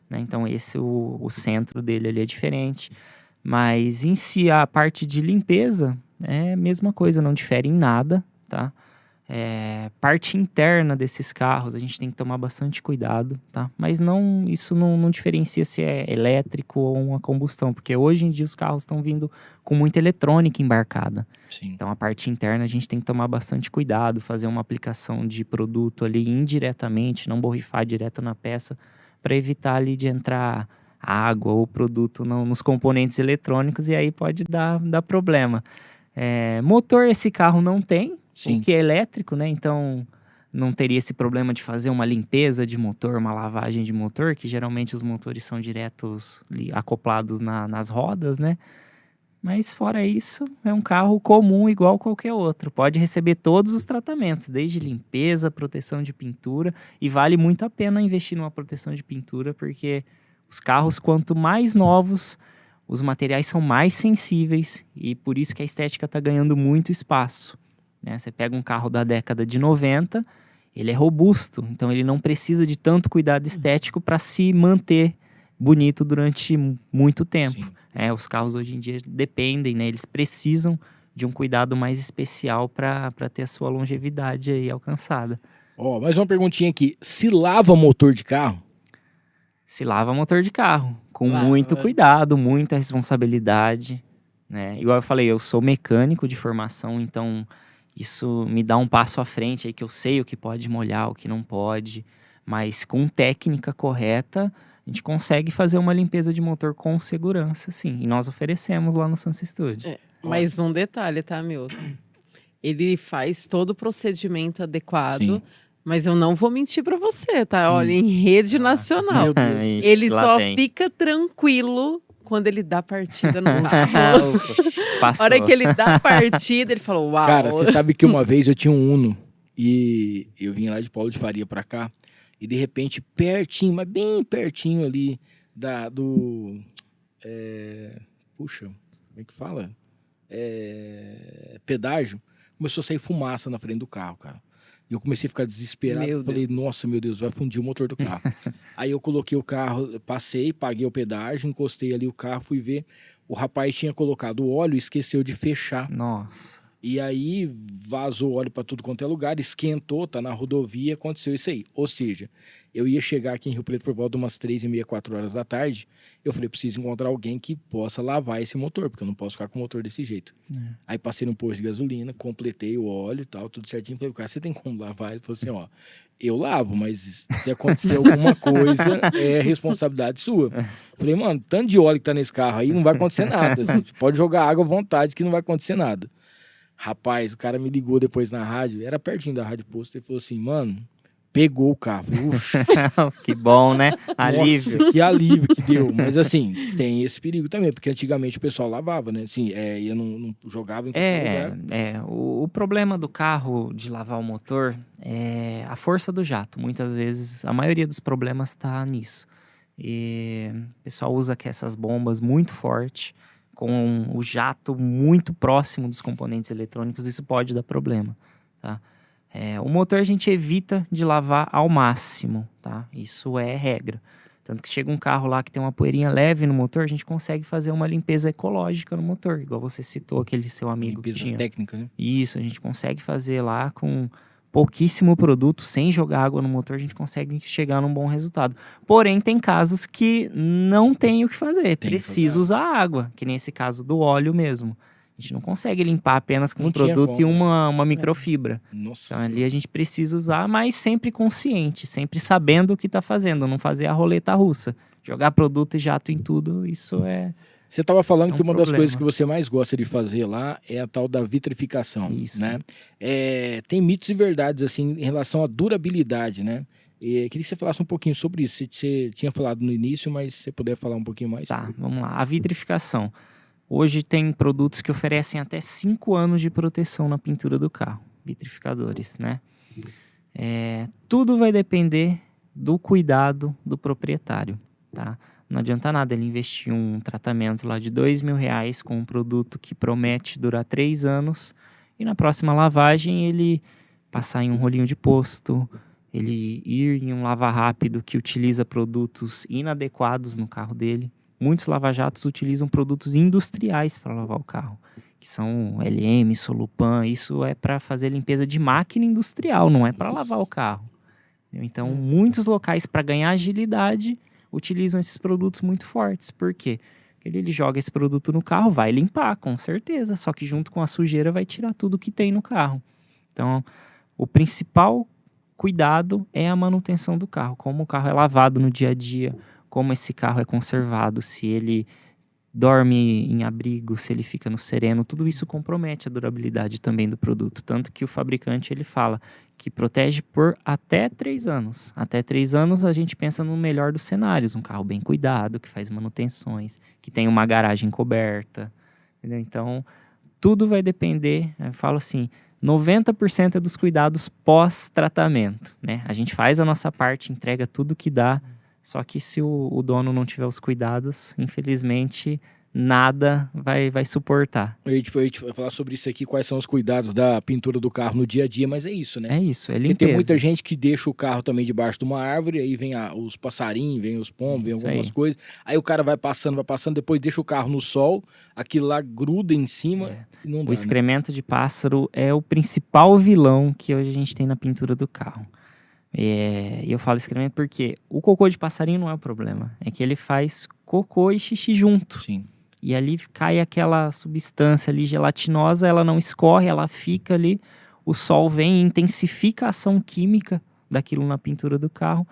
Né? Então o centro dele ali é diferente. Mas em si a parte de limpeza é a mesma coisa, não difere em nada, tá? Parte interna desses carros a gente tem que tomar bastante cuidado, tá? Mas isso não diferencia se é elétrico ou uma combustão, porque hoje em dia os carros estão vindo com muita eletrônica embarcada. Sim. Então a parte interna a gente tem que tomar bastante cuidado, fazer uma aplicação de produto ali indiretamente, não borrifar direto na peça, para evitar ali de entrar água ou produto nos componentes eletrônicos e aí pode dar problema. Motor esse carro não tem. Sim. Que é elétrico, né? Então não teria esse problema de fazer uma limpeza de motor, uma lavagem de motor, que geralmente os motores são diretos acoplados nas rodas, né? Mas fora isso, é um carro comum igual qualquer outro. Pode receber todos os tratamentos, desde limpeza, proteção de pintura, e vale muito a pena investir numa proteção de pintura, porque os carros, quanto mais novos, os materiais são mais sensíveis, e por isso que a estética está ganhando muito espaço. Você pega um carro da década de 90, ele é robusto, então ele não precisa de tanto cuidado estético para se manter bonito durante muito tempo. Os carros hoje em dia dependem, né? Eles precisam de um cuidado mais especial para ter a sua longevidade aí alcançada. Mais uma perguntinha aqui. Se lava motor de carro? Se lava motor de carro, com muito cuidado, muita responsabilidade, né? Igual eu falei, eu sou mecânico de formação, então isso me dá um passo à frente aí que eu sei o que pode molhar, o que não pode, mas com técnica correta a gente consegue fazer uma limpeza de motor com segurança, sim. E nós oferecemos lá no Sanso Studio. Mais um detalhe, tá, Milton? Ele faz todo o procedimento adequado, Sim. mas eu não vou mentir pra você, tá? Olha, em rede nacional. Meu Deus. Ele Lá só vem. fica tranquilo quando ele dá partida no carro. A Passou. hora que ele dá partida, ele falou, uau. Cara, você sabe que uma vez eu tinha um Uno e eu vim lá de Paulo de Faria pra cá e de repente pertinho, mas bem pertinho ali puxa, como é que fala? Pedágio, começou a sair fumaça na frente do carro, cara. E eu comecei a ficar desesperado. Meu Falei, nossa, meu Deus, vai fundir o motor do carro. Aí eu coloquei o carro, passei, paguei o pedágio, encostei ali o carro, fui ver. O rapaz tinha colocado o óleo e esqueceu de fechar. Nossa. E aí vazou óleo para tudo quanto é lugar, esquentou, tá na rodovia, aconteceu isso aí. Ou seja, eu ia chegar aqui em Rio Preto por volta de umas 3h30, 4 horas da tarde. Eu falei, preciso encontrar alguém que possa lavar esse motor, porque eu não posso ficar com o motor desse jeito. Aí passei no posto de gasolina, completei o óleo e tal, tudo certinho. Falei, cara, você tem como lavar? Ele falou assim, eu lavo, mas se acontecer alguma coisa, é responsabilidade sua. Falei, mano, tanto de óleo que tá nesse carro aí, não vai acontecer nada. Você pode jogar água à vontade que não vai acontecer nada. Rapaz, o cara me ligou depois na rádio, era pertinho da rádio posto, e falou assim, mano, pegou o carro. Falei, uxa. Que bom, né? Alívio. Nossa, que alívio que deu. Mas assim, tem esse perigo também, porque antigamente o pessoal lavava, né? Assim, não jogava em qualquer lugar. O problema do carro de lavar o motor é a força do jato. Muitas vezes, a maioria dos problemas está nisso. E o pessoal usa essas bombas muito fortes, com o jato muito próximo dos componentes eletrônicos, isso pode dar problema, tá? O motor a gente evita de lavar ao máximo, tá? Isso é regra. Tanto que chega um carro lá que tem uma poeirinha leve no motor, a gente consegue fazer uma limpeza ecológica no motor, igual você citou aquele seu amigo que Limpeza tinha. técnica, né? Isso, a gente consegue fazer lá com pouquíssimo produto, sem jogar água no motor, a gente consegue chegar num bom resultado. Porém, tem casos que não tem o que fazer, precisa usar água, que nem esse caso do óleo mesmo. A gente não consegue limpar apenas com um produto e uma microfibra. Nossa. Então ali a gente precisa usar, mas sempre consciente, sempre sabendo o que está fazendo, não fazer a roleta russa. Jogar produto e jato em tudo, isso é... Você estava falando É um que uma das problema. coisas que você mais gosta de fazer lá é a tal da vitrificação, Isso. né? Tem mitos e verdades, assim, em relação à durabilidade, né? Queria que você falasse um pouquinho sobre isso. Você tinha falado no início, mas se você puder falar um pouquinho mais. Tá, vamos lá. A vitrificação. Hoje tem produtos que oferecem até 5 anos de proteção na pintura do carro. Vitrificadores, né? Tudo vai depender do cuidado do proprietário, tá? Não adianta nada ele investir um tratamento lá de R$2.000 com um produto que promete durar 3 anos e na próxima lavagem ele passar em um rolinho de posto, ele ir em um lava-rápido que utiliza produtos inadequados no carro dele. Muitos lava-jatos utilizam produtos industriais para lavar o carro, que são LM, Solupan. Isso é para fazer limpeza de máquina industrial, não é para lavar o carro. Entendeu? Então, muitos locais, para ganhar agilidade, utilizam esses produtos muito fortes. Por quê? Porque ele joga esse produto no carro, vai limpar, com certeza. Só que junto com a sujeira vai tirar tudo que tem no carro. Então, o principal cuidado é a manutenção do carro. Como o carro é lavado no dia a dia, como esse carro é conservado, se ele dorme em abrigo, se ele fica no sereno, tudo isso compromete a durabilidade também do produto. Tanto que o fabricante ele fala que protege por até 3 anos. Até 3 anos a gente pensa no melhor dos cenários, um carro bem cuidado, que faz manutenções, que tem uma garagem coberta, entendeu? Então, tudo vai depender, eu falo assim, 90% é dos cuidados pós-tratamento, né? A gente faz a nossa parte, entrega tudo que dá, só que se o dono não tiver os cuidados, infelizmente, nada vai suportar. Eu ia falar sobre isso aqui, quais são os cuidados da pintura do carro no dia a dia, mas é isso, né? É isso, é Porque limpeza. tem muita gente que deixa o carro também debaixo de uma árvore, aí vem os passarinhos, vem os pombos, vem Isso algumas aí. coisas. Aí o cara vai passando, depois deixa o carro no sol, aquilo lá gruda em cima e não dá, O excremento de pássaro é o principal vilão que hoje a gente tem na pintura do carro. E eu falo excremento porque o cocô de passarinho não é o problema. É que ele faz cocô e xixi junto. Sim. E ali cai aquela substância ali gelatinosa, ela não escorre, ela fica ali. O sol vem e intensifica a ação química daquilo na pintura do carro.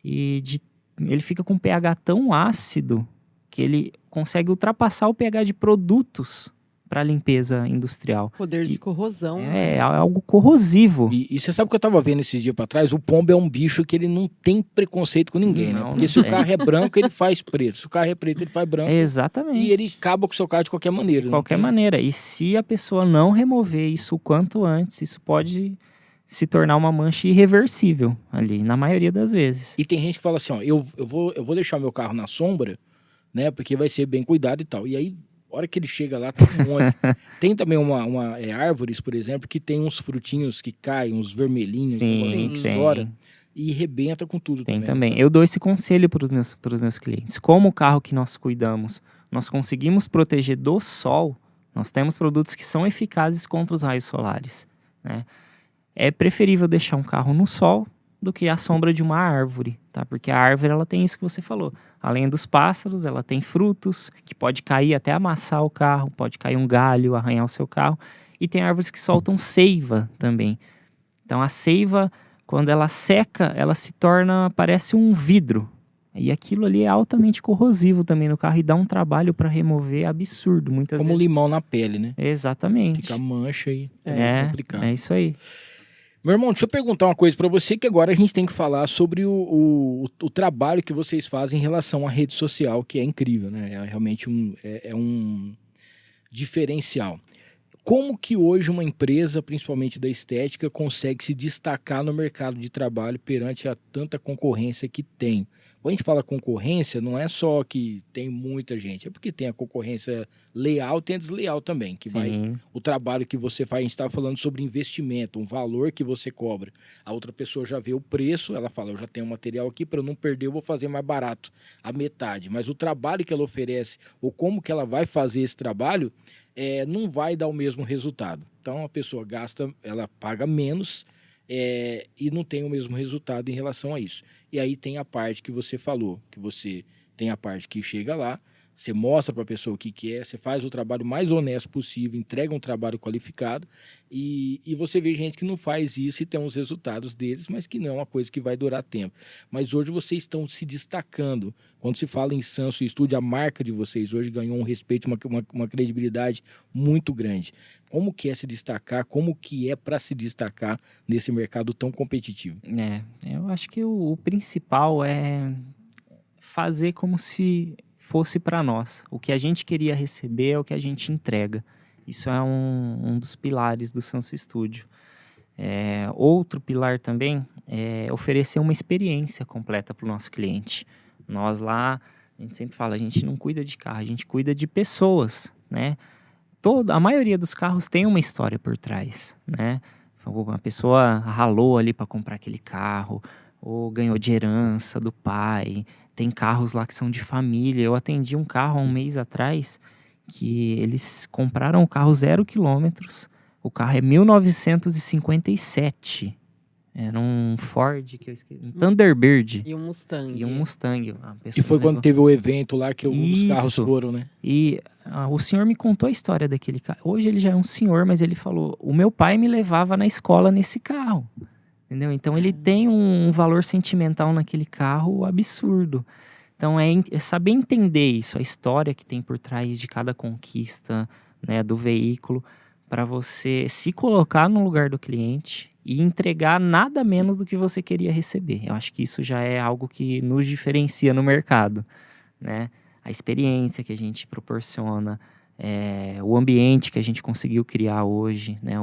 E ele fica com um pH tão ácido que ele consegue ultrapassar o pH de produtos para limpeza industrial. Poder de corrosão. É algo corrosivo. E você sabe o que eu tava vendo esses dias pra trás? O pombo é um bicho que ele não tem preconceito com ninguém, né? Não, Porque não se o tem. carro é branco, ele faz preto. Se o carro é preto, ele faz branco. Exatamente. E ele acaba com o seu carro de qualquer maneira. De não qualquer tem- maneira. E se a pessoa não remover isso o quanto antes, isso pode se tornar uma mancha irreversível ali, na maioria das vezes. E tem gente que fala assim, ó, eu vou deixar meu carro na sombra, né? Porque vai ser bem cuidado e tal. E aí, a hora que ele chega lá, tem um monte. Tem também árvores, por exemplo, que tem uns frutinhos que caem, uns vermelhinhos, um negocinho que estoura. E rebenta com tudo Tem também. também. Eu dou esse conselho para os meus clientes. Como o carro que nós cuidamos, nós conseguimos proteger do sol, nós temos produtos que são eficazes contra os raios solares, né? É preferível deixar um carro no sol do que à sombra de uma árvore, tá? Porque a árvore, ela tem isso que você falou. Além dos pássaros, ela tem frutos que pode cair até amassar o carro, pode cair um galho, arranhar o seu carro. E tem árvores que soltam seiva também. Então, a seiva, quando ela seca, ela se torna, parece um vidro. E aquilo ali é altamente corrosivo também no carro e dá um trabalho para remover absurdo, muitas Como vezes. limão na pele, né? Exatamente. Fica mancha aí. É complicado. é isso aí. Meu irmão, deixa eu perguntar uma coisa pra você, que agora a gente tem que falar sobre o trabalho que vocês fazem em relação à rede social, que é incrível, né? É realmente um diferencial. Como que hoje uma empresa, principalmente da estética, consegue se destacar no mercado de trabalho perante a tanta concorrência que tem? Quando a gente fala concorrência, não é só que tem muita gente, é porque tem a concorrência leal, tem a desleal também, que vai Sim. o trabalho que você faz. A gente estava falando sobre investimento, um valor que você cobra. A outra pessoa já vê o preço, ela fala, eu já tenho material aqui, para eu não perder, eu vou fazer mais barato, a metade. Mas o trabalho que ela oferece, ou como que ela vai fazer esse trabalho, não vai dar o mesmo resultado. Então, a pessoa ela paga menos, e não tem o mesmo resultado em relação a isso. E aí tem a parte que você falou, que você tem a parte que chega lá, você mostra para a pessoa o que é, você faz o trabalho mais honesto possível, entrega um trabalho qualificado e você vê gente que não faz isso e tem os resultados deles, mas que não é uma coisa que vai durar tempo. Mas hoje vocês estão se destacando. Quando se fala em Sanso Studio, a marca de vocês hoje ganhou um respeito, uma credibilidade muito grande. Como que é se destacar? Como que é para se destacar nesse mercado tão competitivo? Eu acho que o principal é fazer como se fosse para nós. O que a gente queria receber é o que a gente entrega. Isso é um dos pilares do Sanso Studio. Outro pilar também é oferecer uma experiência completa para o nosso cliente. Nós lá, a gente sempre fala, a gente não cuida de carro, a gente cuida de pessoas, né? A maioria dos carros tem uma história por trás, né? Uma pessoa ralou ali para comprar aquele carro, ou ganhou de herança do pai. Tem carros lá que são de família. Eu atendi um carro há um mês atrás que eles compraram o carro 0 quilômetros. O carro é 1957. Era um Ford, que eu esqueci, um Thunderbird. E um Mustang. E um Mustang. E foi quando teve o evento lá que os carros foram, né? E o senhor me contou a história daquele carro. Hoje ele já é um senhor, mas ele falou, o meu pai me levava na escola nesse carro. Entendeu? Então ele tem um valor sentimental naquele carro absurdo. Então é saber entender isso, a história que tem por trás de cada conquista, né, do veículo, para você se colocar no lugar do cliente e entregar nada menos do que você queria receber. Eu acho que isso já é algo que nos diferencia no mercado, né? A experiência que a gente proporciona, o ambiente que a gente conseguiu criar hoje, né?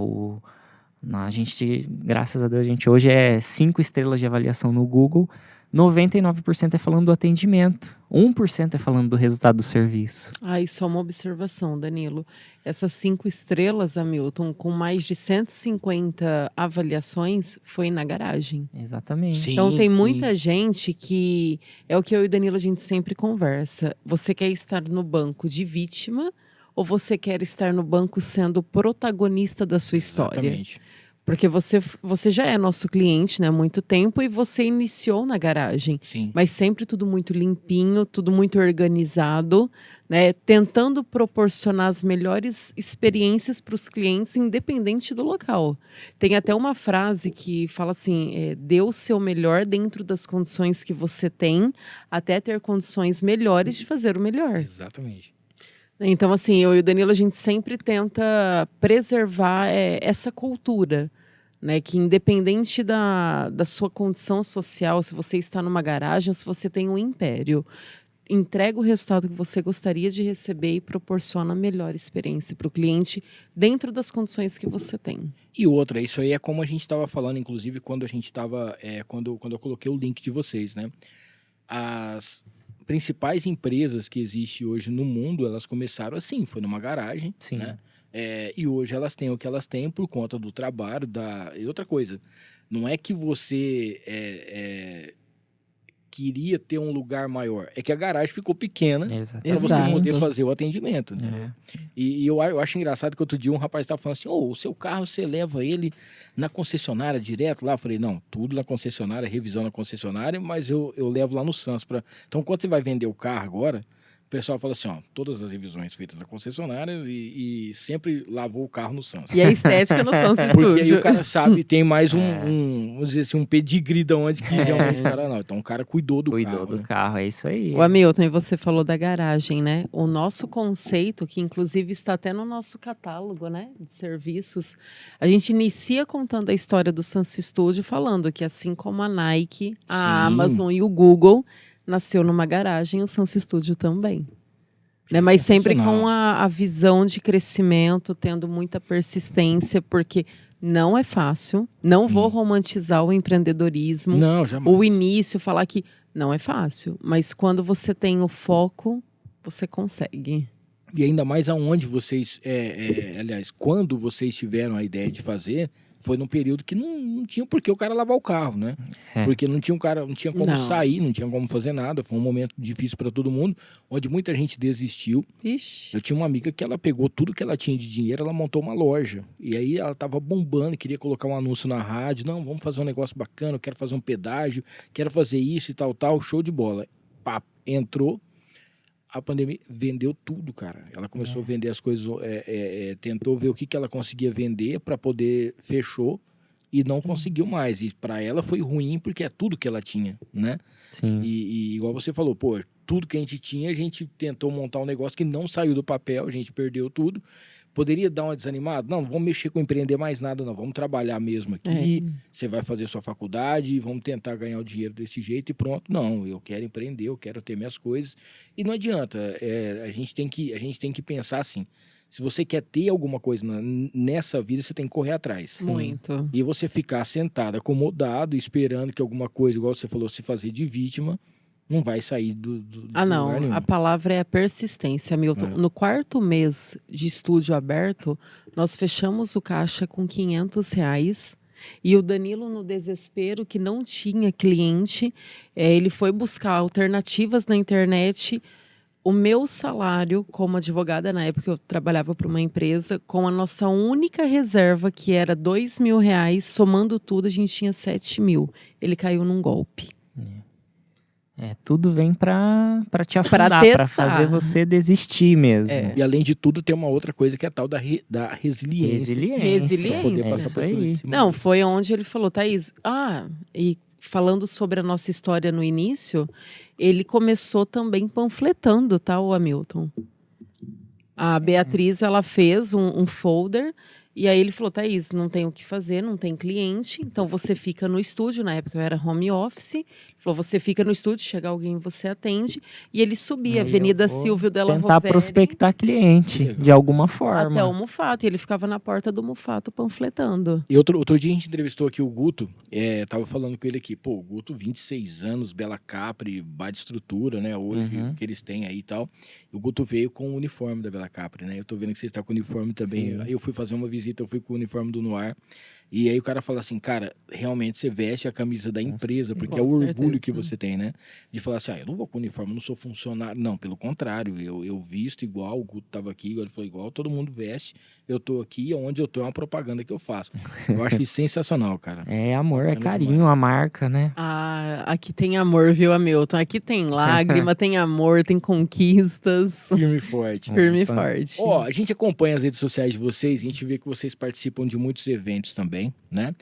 A gente, graças a Deus, a gente hoje é 5 estrelas de avaliação no Google, 99% é falando do atendimento, 1% é falando do resultado do serviço. Só uma observação, Danilo. Essas 5 estrelas, Hamilton, com mais de 150 avaliações, foi na garagem. Exatamente. Sim, Então tem muita gente que, é o que eu e o Danilo a gente sempre conversa, você quer estar no banco de vítima ou você quer estar no banco sendo protagonista da sua história? Exatamente. Porque você já é nosso cliente, né, há muito tempo e você iniciou na garagem. Sim. Mas sempre tudo muito limpinho, tudo muito organizado, né, tentando proporcionar as melhores experiências para os clientes, independente do local. Tem até uma frase que fala assim, dê o seu melhor dentro das condições que você tem, até ter condições melhores de fazer o melhor. Exatamente. Então, assim, eu e o Danilo, a gente sempre tenta preservar essa cultura, né? Que independente da sua condição social, se você está numa garagem ou se você tem um império, entrega o resultado que você gostaria de receber e proporciona a melhor experiência para o cliente dentro das condições que você tem. E outra, isso aí é como a gente estava falando, inclusive, quando a gente estava... quando eu coloquei o link de vocês, né? As principais empresas que existem hoje no mundo, elas começaram assim, foi numa garagem, Sim. né? E hoje elas têm o que elas têm por conta do trabalho, e outra coisa, não é que você queria ter um lugar maior, é que a garagem ficou pequena para você Exato. poder fazer o atendimento, né? É. E eu acho engraçado que outro dia um rapaz estava falando assim, o seu carro você leva ele na concessionária direto lá? Eu falei, não, tudo na concessionária, revisão na concessionária, mas eu levo lá no Sanso. Então, quando você vai vender o carro agora, o pessoal fala assim, todas as revisões feitas na concessionária e sempre lavou o carro no Sanso. E a estética no Sanso Porque aí Studio. o cara sabe, tem mais vamos dizer assim, um pedigree de onde que realmente o cara não. Então o cara cuidou do carro. Né? Carro, é isso aí. O Hamilton, e você falou da garagem, né? O nosso conceito, que inclusive está até no nosso catálogo, né, de serviços, a gente inicia contando a história do Sanso Studio, falando que assim como a Nike, a Sim. Amazon e o Google, nasceu numa garagem, o Sanso Studio também. Né? Mas sempre com a visão de crescimento, tendo muita persistência, porque não é fácil. Não vou romantizar o empreendedorismo. Não, jamais. O início, falar que não é fácil. Mas quando você tem o foco, você consegue. E ainda mais aonde vocês, aliás, quando vocês tiveram a ideia de fazer, foi num período que não tinha por que o cara lavar o carro, né? É. Porque não tinha como Não. sair, não tinha como fazer nada. Foi um momento difícil para todo mundo, onde muita gente desistiu. Ixi. Eu tinha uma amiga que ela pegou tudo que ela tinha de dinheiro, ela montou uma loja. E aí ela tava bombando, queria colocar um anúncio na rádio. Não, vamos fazer um negócio bacana, eu quero fazer um pedágio, quero fazer isso e tal, show de bola. Pá, entrou, a pandemia vendeu tudo, cara. Ela começou a vender as coisas, tentou ver o que ela conseguia vender para poder, fechou e não conseguiu mais. E para ela foi ruim porque é tudo que ela tinha, né? Sim. E igual você falou, pô, tudo que a gente tinha, a gente tentou montar um negócio que não saiu do papel, a gente perdeu tudo. Poderia dar uma desanimada? Não, vamos mexer com empreender mais nada, não. Vamos trabalhar mesmo aqui. Você vai fazer sua faculdade, vamos tentar ganhar o dinheiro desse jeito e pronto. Não, eu quero empreender, eu quero ter minhas coisas. E não adianta, a gente tem que pensar assim. Se você quer ter alguma coisa nessa vida, você tem que correr atrás. Muito. E você ficar sentado, acomodado, esperando que alguma coisa, igual você falou, se fazer de vítima, não vai sair do Ah, não. lugar nenhum. A palavra é a persistência, Milton. No 4º mês de estúdio aberto, nós fechamos o caixa com R$500. E o Danilo, no desespero, que não tinha cliente, ele foi buscar alternativas na internet. O meu salário como advogada, na época eu trabalhava para uma empresa, com a nossa única reserva, que era R$2.000, somando tudo, a gente tinha 7.000. Ele caiu num golpe. Tudo vem pra te afundar, pra testar. fazer você desistir mesmo. É. E além de tudo, tem uma outra coisa que é a tal da resiliência. Resiliência. Pra poder É passar isso por tudo aí. isso. Não, foi onde ele falou, Thaís, e falando sobre a nossa história no início, ele começou também panfletando, tá, o Hamilton? A Beatriz, ela fez um folder, e aí ele falou, Thaís, não tem o que fazer, não tem cliente, então você fica no estúdio, na época eu era home office, ele falou, você fica no estúdio, chega alguém, você atende, e ele subia, Aí Avenida eu vou Silvio Della Tentar Rovere, prospectar cliente, de alguma forma. até o Mufato, e ele ficava na porta do Mufato panfletando. E outro dia a gente entrevistou aqui o Guto, tava falando com ele aqui, pô, o Guto, 26 anos, Bela Capri, Bad Estrutura, né, hoje, o que eles têm aí e tal. E o Guto veio com o uniforme da Bela Capri, né, eu tô vendo que você está com o uniforme também. Aí eu fui fazer uma visita, eu fui com o uniforme do Noir, e aí o cara fala assim, cara, realmente você veste a camisa da empresa, porque Com é o orgulho certeza. que você tem, né, de falar assim, eu não vou com o uniforme, eu não sou funcionário, não, pelo contrário, eu visto igual, o Guto tava aqui, ele falou igual, todo mundo veste, eu tô aqui, onde eu tô é uma propaganda que eu faço. Eu acho isso sensacional, cara. É amor, é muito carinho, a marca, né? Ah, aqui tem amor, viu, Hamilton? Aqui tem lágrima, tem amor, tem conquistas. Firme e forte. Firme e forte. Ó, a gente acompanha as redes sociais de vocês, a gente vê que vocês participam de muitos eventos também, né?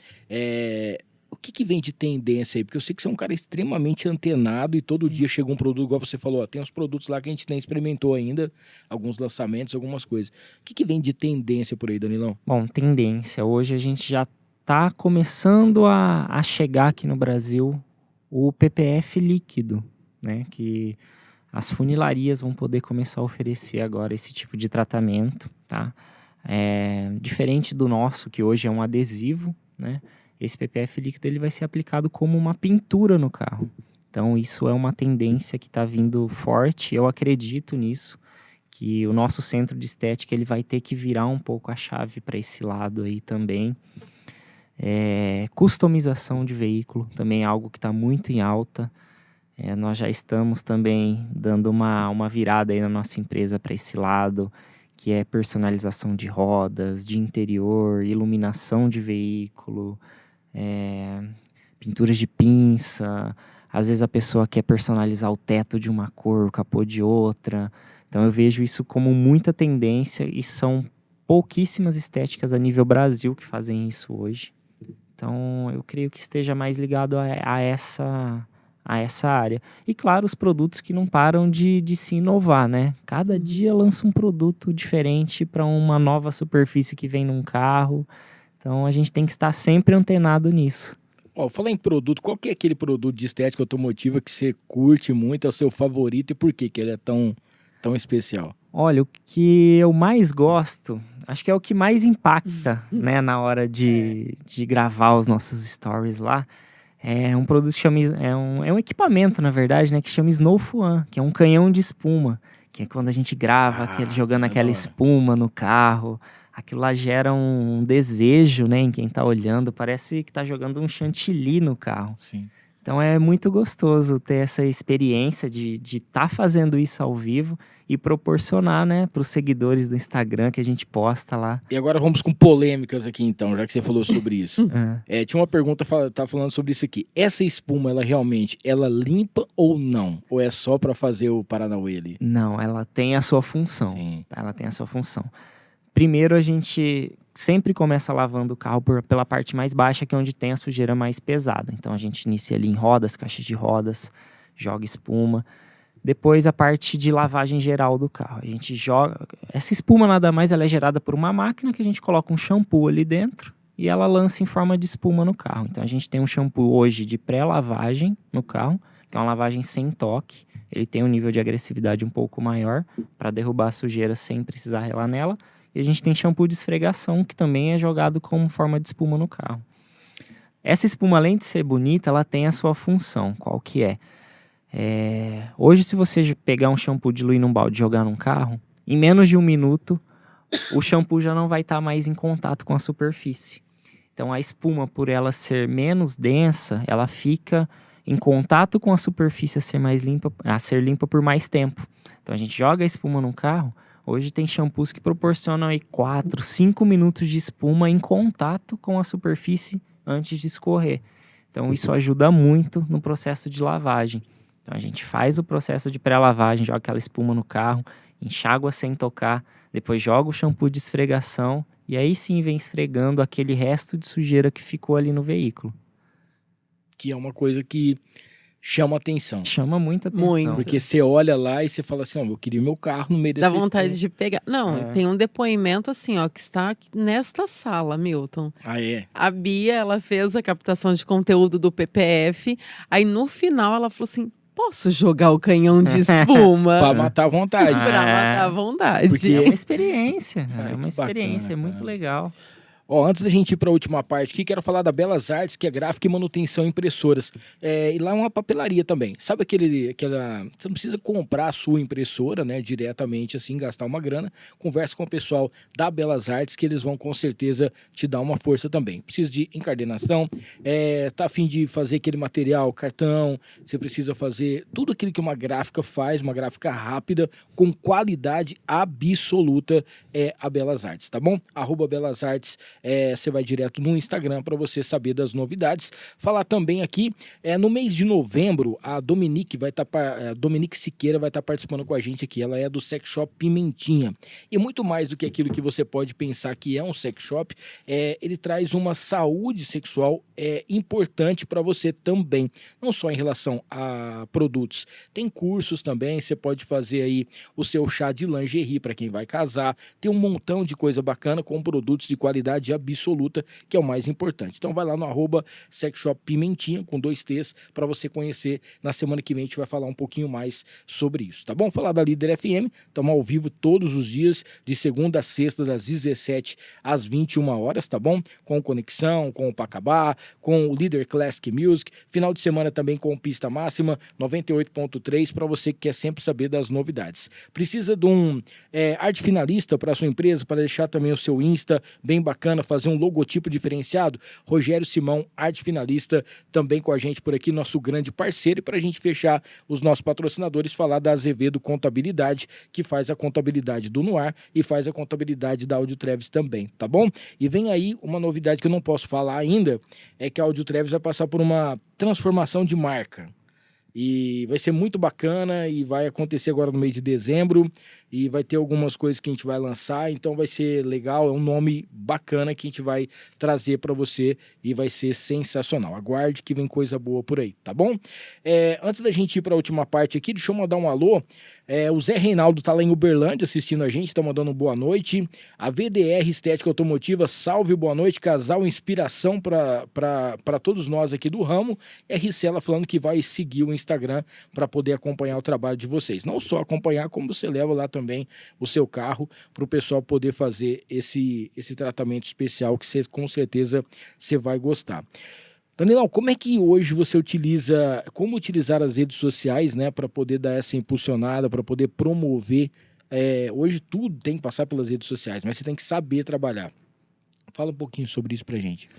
O que vem de tendência aí? Porque eu sei que você é um cara extremamente antenado e todo dia chega um produto, igual você falou, ó, tem uns produtos lá que a gente nem experimentou ainda, alguns lançamentos, algumas coisas. O que vem de tendência por aí, Danilão? Bom, tendência. Hoje a gente já tá começando a chegar aqui no Brasil o PPF líquido, né? Que as funilarias vão poder começar a oferecer agora esse tipo de tratamento, tá? Diferente do nosso, que hoje é um adesivo, né? Esse PPF líquido ele vai ser aplicado como uma pintura no carro. Então, isso é uma tendência que está vindo forte. Eu acredito nisso, que o nosso centro de estética ele vai ter que virar um pouco a chave para esse lado aí também. Customização de veículo também é algo que está muito em alta. Nós já estamos também dando uma virada aí na nossa empresa para esse lado, que é personalização de rodas, de interior, iluminação de veículo, pinturas de pinça. Às vezes a pessoa quer personalizar o teto de uma cor, o capô de outra. Então eu vejo isso como muita tendência e são pouquíssimas estéticas a nível Brasil que fazem isso hoje. Então eu creio que esteja mais ligado a essa área. E claro, os produtos que não param de se inovar, né? Cada dia lança um produto diferente para uma nova superfície que vem num carro. Então a gente tem que estar sempre antenado nisso. Ó, falar em produto, qual que é aquele produto de estética automotiva que você curte muito, é o seu favorito e por que ele é tão especial? Olha, o que eu mais gosto, acho que é o que mais impacta, né, na hora de gravar os nossos stories lá, é um produto que chama, é um equipamento, na verdade, né, que chama Snow Fuan, que é um canhão de espuma, que que é quando a gente grava jogando é aquela da hora. espuma no carro. Aquilo lá gera um desejo, né, em quem tá olhando. Parece que tá jogando um chantilly no carro. Sim. Então é muito gostoso ter essa experiência de estar fazendo isso ao vivo e proporcionar, né, para os seguidores do Instagram que a gente posta lá. E agora vamos com polêmicas aqui então, já que você falou sobre isso. Tinha uma pergunta, tá falando sobre isso aqui. Essa espuma, ela realmente, ela limpa ou não? Ou é só para fazer o Paranauê ali? Não, ela tem a sua função. Sim. Ela tem a sua função. Primeiro, a gente sempre começa lavando o carro pela parte mais baixa, que é onde tem a sujeira mais pesada. Então, a gente inicia ali em rodas, caixas de rodas, joga espuma. Depois, a parte de lavagem geral do carro. A gente joga... Essa espuma, nada mais, ela é gerada por uma máquina que a gente coloca um shampoo ali dentro e ela lança em forma de espuma no carro. Então, a gente tem um shampoo hoje de pré-lavagem no carro, que é uma lavagem sem toque. Ele tem um nível de agressividade um pouco maior para derrubar a sujeira sem precisar relar nela. E a gente tem shampoo de esfregação, que também é jogado como forma de espuma no carro. Essa espuma, além de ser bonita, ela tem a sua função. Qual que é? Hoje, se você pegar um shampoo, diluir num balde e jogar num carro, em menos de 1 minuto, o shampoo já não vai estar mais em contato com a superfície. Então, a espuma, por ela ser menos densa, ela fica em contato com a superfície a ser limpa por mais tempo. Então, a gente joga a espuma num carro. Hoje tem shampoos que proporcionam aí 4, 5 minutos de espuma em contato com a superfície antes de escorrer. Então isso ajuda muito no processo de lavagem. Então a gente faz o processo de pré-lavagem, joga aquela espuma no carro, enxágua sem tocar, depois joga o shampoo de esfregação e aí sim vem esfregando aquele resto de sujeira que ficou ali no veículo. Que é uma coisa que chama atenção. Chama muita atenção. Muito. Porque você olha lá e você fala assim, ó, eu queria meu carro no meio Dá dessa vontade espuma. de pegar. Não, tem um depoimento assim, ó, que está aqui nesta sala, Milton. Ah, é? A Bia, ela fez a captação de conteúdo do PPF. Aí no final ela falou assim: posso jogar o canhão de espuma? Pra matar a vontade. Pra matar a vontade. Porque- É uma experiência, Cara, é uma que experiência, bacana, é muito cara. legal. Ó, antes da gente ir para a última parte aqui, quero falar da Belas Artes, que é gráfica e manutenção impressoras. E lá é uma papelaria também. Sabe aquela... Você não precisa comprar a sua impressora, né, diretamente assim, gastar uma grana. Conversa com o pessoal da Belas Artes, que eles vão com certeza te dar uma força também. Precisa de encadernação, tá a fim de fazer aquele material, cartão, você precisa fazer tudo aquilo que uma gráfica faz, uma gráfica rápida, com qualidade absoluta, é a Belas Artes, tá bom? @Belas Artes. Você vai direto no Instagram para você saber das novidades. Falar também aqui, no mês de novembro, a Dominique Siqueira vai estar participando com a gente aqui. Ela é do Sex Shop Pimentinha. E muito mais do que aquilo que você pode pensar que é um sex shop, ele traz uma saúde sexual importante para você também. Não só em relação a produtos. Tem cursos também, você pode fazer aí o seu chá de lingerie para quem vai casar. Tem um montão de coisa bacana com produtos de qualidade absoluta, que é o mais importante. Então vai lá no @sexshoppimentinha, com 2 T's, para você conhecer. Na semana que vem a gente vai falar um pouquinho mais sobre isso, tá bom? Falar da Líder FM, estamos ao vivo todos os dias, de segunda a sexta, das 17 às 21 horas, tá bom? Com Conexão, com o Pacabá, com o Líder Classic Music, final de semana também com Pista Máxima, 98.3, para você que quer sempre saber das novidades. Precisa de um arte finalista para sua empresa, para deixar também o seu Insta bem bacana, fazer um logotipo diferenciado? Rogério Simão, arte finalista, também com a gente por aqui, nosso grande parceiro. E para a gente fechar os nossos patrocinadores, falar da Azevedo Contabilidade, que faz a contabilidade do Noir e faz a contabilidade da Audio Treves também, tá bom? E vem aí uma novidade que eu não posso falar ainda, é que a Audio Treves vai passar por uma transformação de marca. E vai ser muito bacana e vai acontecer agora no mês de dezembro e vai ter algumas coisas que a gente vai lançar, então vai ser legal, é um nome bacana que a gente vai trazer para você e vai ser sensacional. Aguarde que vem coisa boa por aí, tá bom? Antes da gente ir para a última parte aqui, deixa eu mandar um alô. O Zé Reinaldo tá lá em Uberlândia assistindo a gente, tá mandando boa noite. A VDR Estética Automotiva, salve, boa noite, casal inspiração para todos nós aqui do ramo. E a Ricela falando que vai seguir o Instagram para poder acompanhar o trabalho de vocês. Não só acompanhar, como você leva lá também o seu carro para o pessoal poder fazer esse tratamento especial que com certeza você vai gostar. Danilão, como é que hoje você utiliza, como utilizar as redes sociais, né, para poder dar essa impulsionada, para poder promover? Hoje tudo tem que passar pelas redes sociais, mas você tem que saber trabalhar. Fala um pouquinho sobre isso pra gente.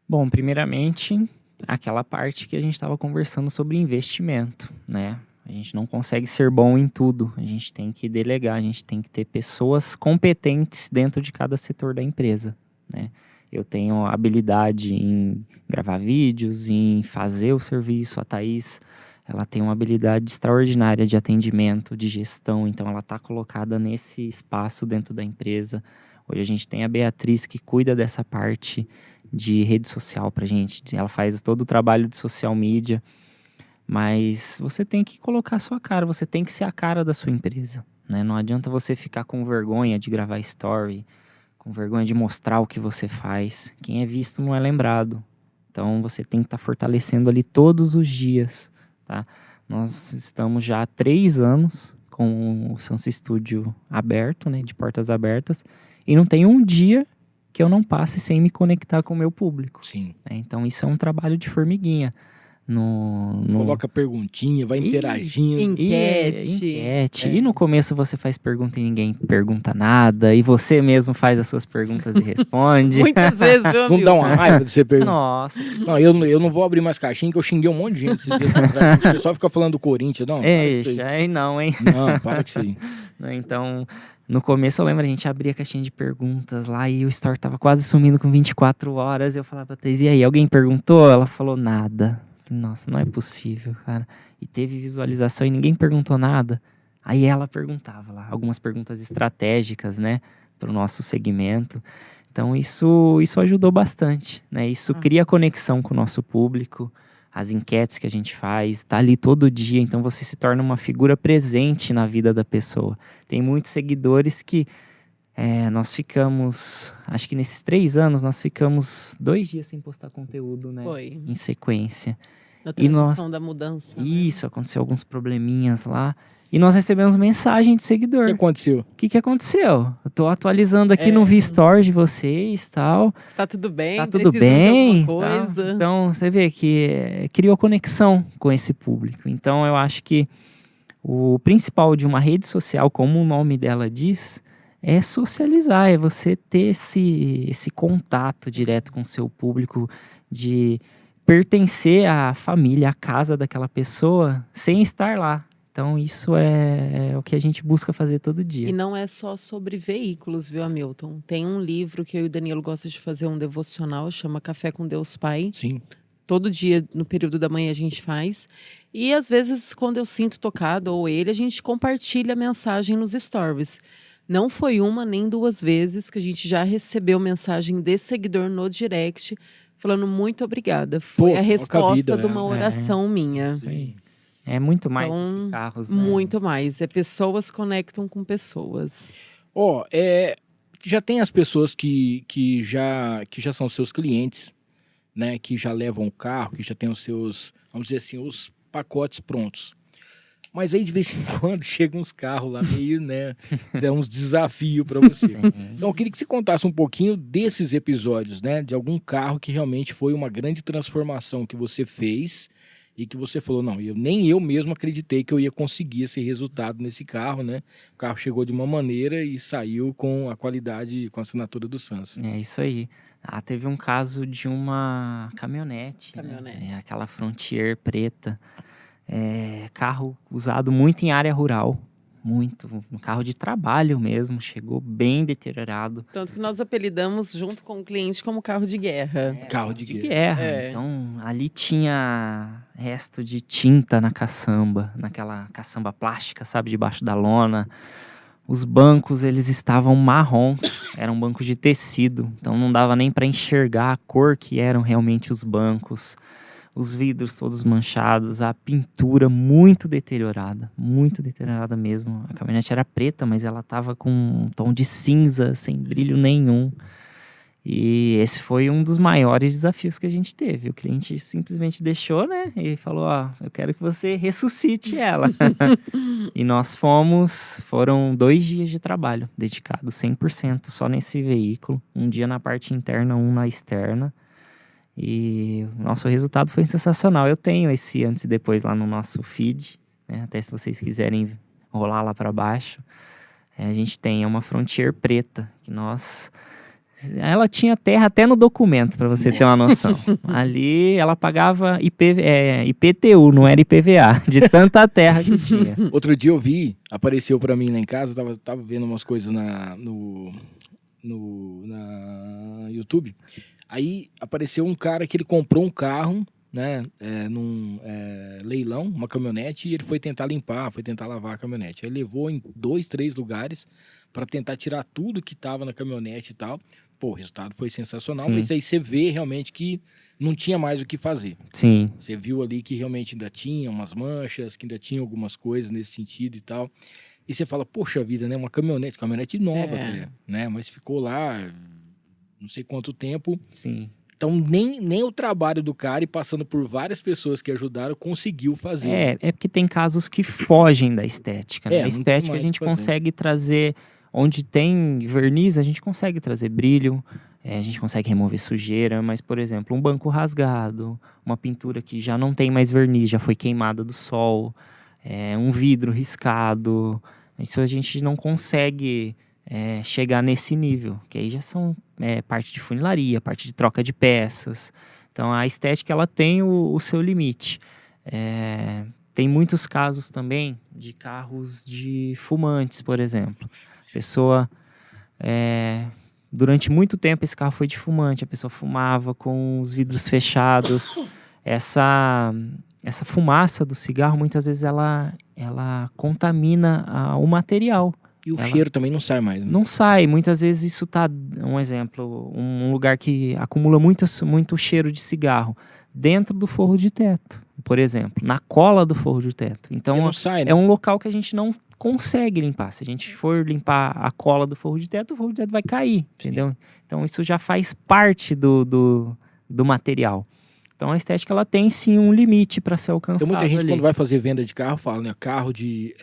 Bom, primeiramente, aquela parte que a gente estava conversando sobre investimento, né? A gente não consegue ser bom em tudo, a gente tem que delegar, a gente tem que ter pessoas competentes dentro de cada setor da empresa, né? Eu tenho habilidade em gravar vídeos, em fazer o serviço. A Thaís, ela tem uma habilidade extraordinária de atendimento, de gestão, então ela está colocada nesse espaço dentro da empresa. Hoje a gente tem a Beatriz, que cuida dessa parte de rede social pra gente. Ela faz todo o trabalho de social media, mas você tem que colocar a sua cara, você tem que ser a cara da sua empresa, né? Não adianta você ficar com vergonha de gravar story, com vergonha de mostrar o que você faz. Quem é visto não é lembrado. Então você tem que estar fortalecendo ali todos os dias, tá? Nós estamos já há 3 anos com o Sansa Studio aberto, né, de portas abertas, e não tem um dia que eu não passe sem me conectar com o meu público. Sim. Né? Então isso é um trabalho de formiguinha. Coloca perguntinha, vai interagindo. Enquete. E no começo você faz pergunta e ninguém pergunta nada. E você mesmo faz as suas perguntas e responde. Muitas vezes, viu, Não dá uma raiva de você perguntar. Nossa. Não, eu não vou abrir mais caixinha, que eu xinguei um monte de gente esses dias atrás. O pessoal fica falando do Corinthians. Não, Aí não, hein? Não, para que sim. Então, no começo eu lembro, a gente abria a caixinha de perguntas lá e o store tava quase sumindo com 24 horas. Eu falava pra Thaís, e aí, alguém perguntou? Ela falou nada. Nossa, não é possível, cara. E teve visualização e ninguém perguntou nada. Aí ela perguntava lá, algumas perguntas estratégicas, né, para o nosso segmento. Então isso ajudou bastante, né? Isso cria conexão com o nosso público, as enquetes que a gente faz, tá ali todo dia, então você se torna uma figura presente na vida da pessoa. Tem muitos seguidores que nós ficamos, acho que nesses 3 anos, nós ficamos 2 dias sem postar conteúdo, né? Foi. Em sequência. Na transição da mudança. Isso, aconteceu alguns probleminhas lá. E nós recebemos mensagem de seguidor. O que aconteceu? O que aconteceu? Eu tô atualizando aqui, não vi story de vocês e tal. Tá tudo bem? Tá tudo Precisa de bem? alguma coisa? Tal. Então, você vê que criou conexão com esse público. Então, eu acho que o principal de uma rede social, como o nome dela diz, é socializar, é você ter esse contato direto com o seu público, de pertencer à família, à casa daquela pessoa, sem estar lá. Então, isso é o que a gente busca fazer todo dia. E não é só sobre veículos, viu, Hamilton? Tem um livro que eu e o Danilo gosta de fazer, um devocional, chama Café com Deus Pai. Sim. Todo dia, no período da manhã, a gente faz. E, às vezes, quando eu sinto tocado, ou ele, a gente compartilha a mensagem nos stories. Não foi 1 nem 2 vezes que a gente já recebeu mensagem de seguidor no direct, falando muito obrigada. Foi a resposta de uma oração minha. Sim. É muito mais Então, que carros, né? Muito mais. Pessoas conectam com pessoas. Já tem as pessoas que já são seus clientes, né? Que já levam o carro, que já tem os seus, vamos dizer assim, os pacotes prontos. Mas aí, de vez em quando, chegam uns carros lá meio, né? Dá uns desafios para você. Então, eu queria que você contasse um pouquinho desses episódios, né? De algum carro que realmente foi uma grande transformação que você fez e que você falou, não, nem eu mesmo acreditei que eu ia conseguir esse resultado nesse carro, né? O carro chegou de uma maneira e saiu com a qualidade, com a assinatura do Sansa. É isso aí. Teve um caso de uma caminhonete. Né? Aquela Frontier preta. Carro usado muito em área rural. Muito. Um carro de trabalho mesmo. Chegou bem deteriorado. Tanto que nós apelidamos, junto com o cliente, como carro de guerra. Carro de guerra. Então, ali tinha resto de tinta na caçamba. Naquela caçamba plástica, sabe? Debaixo da lona. Os bancos, eles estavam marrons. Eram bancos de tecido. Então, não dava nem para enxergar a cor que eram realmente os bancos. Os vidros todos manchados, a pintura muito deteriorada mesmo. A caminhonete era preta, mas ela estava com um tom de cinza, sem brilho nenhum. E esse foi um dos maiores desafios que a gente teve. O cliente simplesmente deixou, né? E falou, eu quero que você ressuscite ela. E nós foram 2 dias de trabalho, dedicado 100% só nesse veículo. Um dia na parte interna, um na externa. E o nosso resultado foi sensacional. Eu tenho esse antes e depois lá no nosso feed, né? Até se vocês quiserem rolar lá para baixo. A gente tem uma Frontier preta, que ela tinha terra até no documento, para você ter uma noção. Ali ela pagava IPTU, não era IPVA, de tanta terra que tinha. Outro dia eu vi, apareceu para mim lá em casa, tava vendo umas coisas no YouTube. Aí apareceu um cara que ele comprou um carro, né, num leilão, uma caminhonete, e ele foi tentar limpar, foi tentar lavar a caminhonete. Aí levou em 2, 3 lugares para tentar tirar tudo que tava na caminhonete e tal. Pô, o resultado foi sensacional, Sim. mas aí você vê realmente que não tinha mais o que fazer. Sim. Você viu ali que realmente ainda tinha umas manchas, que ainda tinha algumas coisas nesse sentido e tal. E você fala, poxa vida, né, uma caminhonete nova, né, mas ficou lá não sei quanto tempo. Sim. Então, nem o trabalho do cara, e passando por várias pessoas que ajudaram, conseguiu fazer. É porque tem casos que fogem da estética, né? A não tem estética a mais gente o que fazer. consegue trazer, onde tem verniz, a gente consegue trazer brilho, a gente consegue remover sujeira, mas, por exemplo, um banco rasgado, uma pintura que já não tem mais verniz, já foi queimada do sol, um vidro riscado, isso a gente não consegue chegar nesse nível, que aí já são parte de funilaria, parte de troca de peças. Então a estética ela tem o seu limite. Tem muitos casos também de carros de fumantes, por exemplo. A pessoa, durante muito tempo esse carro foi de fumante, a pessoa fumava com os vidros fechados. Essa fumaça do cigarro muitas vezes ela contamina o material. E o cheiro também não sai mais, né? Não sai. Muitas vezes isso tá, um exemplo, um lugar que acumula muito cheiro de cigarro, dentro do forro de teto, por exemplo, na cola do forro de teto. Então, não sai, né? É um local que a gente não consegue limpar. Se a gente for limpar a cola do forro de teto, o forro de teto vai cair, entendeu? Então, isso já faz parte do material. Então, a estética, ela tem, sim, um limite para ser alcançado. Então, muita gente, ali. quando vai fazer venda de carro, fala, né? Carro de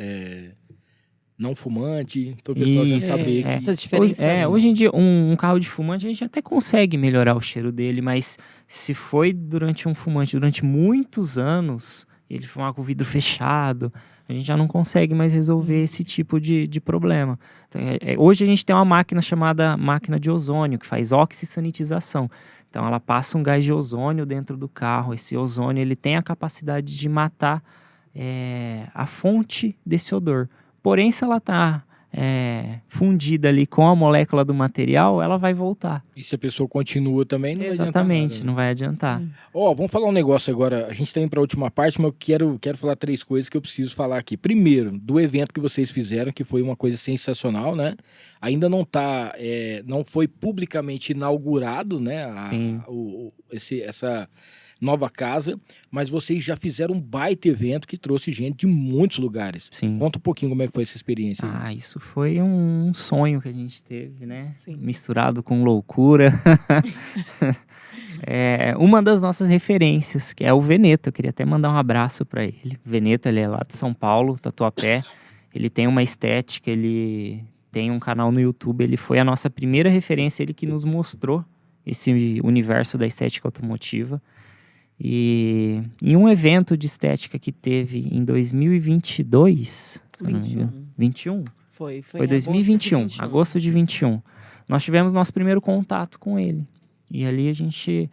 não fumante, para o pessoal já saber que... Essa diferença. Hoje em dia, um carro de fumante, a gente até consegue melhorar o cheiro dele, mas se foi durante um fumante, durante muitos anos, ele fumar com o vidro fechado, a gente já não consegue mais resolver esse tipo de problema. Então, hoje a gente tem uma máquina chamada máquina de ozônio, que faz oxissanitização. Então, ela passa um gás de ozônio dentro do carro. Esse ozônio ele tem a capacidade de matar a fonte desse odor. Porém, se ela está fundida ali com a molécula do material, ela vai voltar. E se a pessoa continua também, não Exatamente, vai adiantar nada, né? não vai adiantar. Vamos falar um negócio agora. A gente está indo para a última parte, mas eu quero falar 3 coisas que eu preciso falar aqui. Primeiro, do evento que vocês fizeram, que foi uma coisa sensacional, né? Ainda não não foi publicamente inaugurado, né? Essa nova casa, mas vocês já fizeram um baita evento que trouxe gente de muitos lugares. Sim. Conta um pouquinho como é que foi essa experiência. Isso foi um sonho que a gente teve, né? Sim. Misturado com loucura. Uma das nossas referências, que é o Veneto. Eu queria até mandar um abraço para ele. O Veneto, ele é lá de São Paulo, Tatuapé. Ele tem uma estética, ele tem um canal no YouTube. Ele foi a nossa primeira referência, ele que nos mostrou esse universo da estética automotiva. E em um evento de estética que teve em 2022, 21? Foi Foi 2021, agosto de 21. Nós tivemos nosso primeiro contato com ele. E ali a gente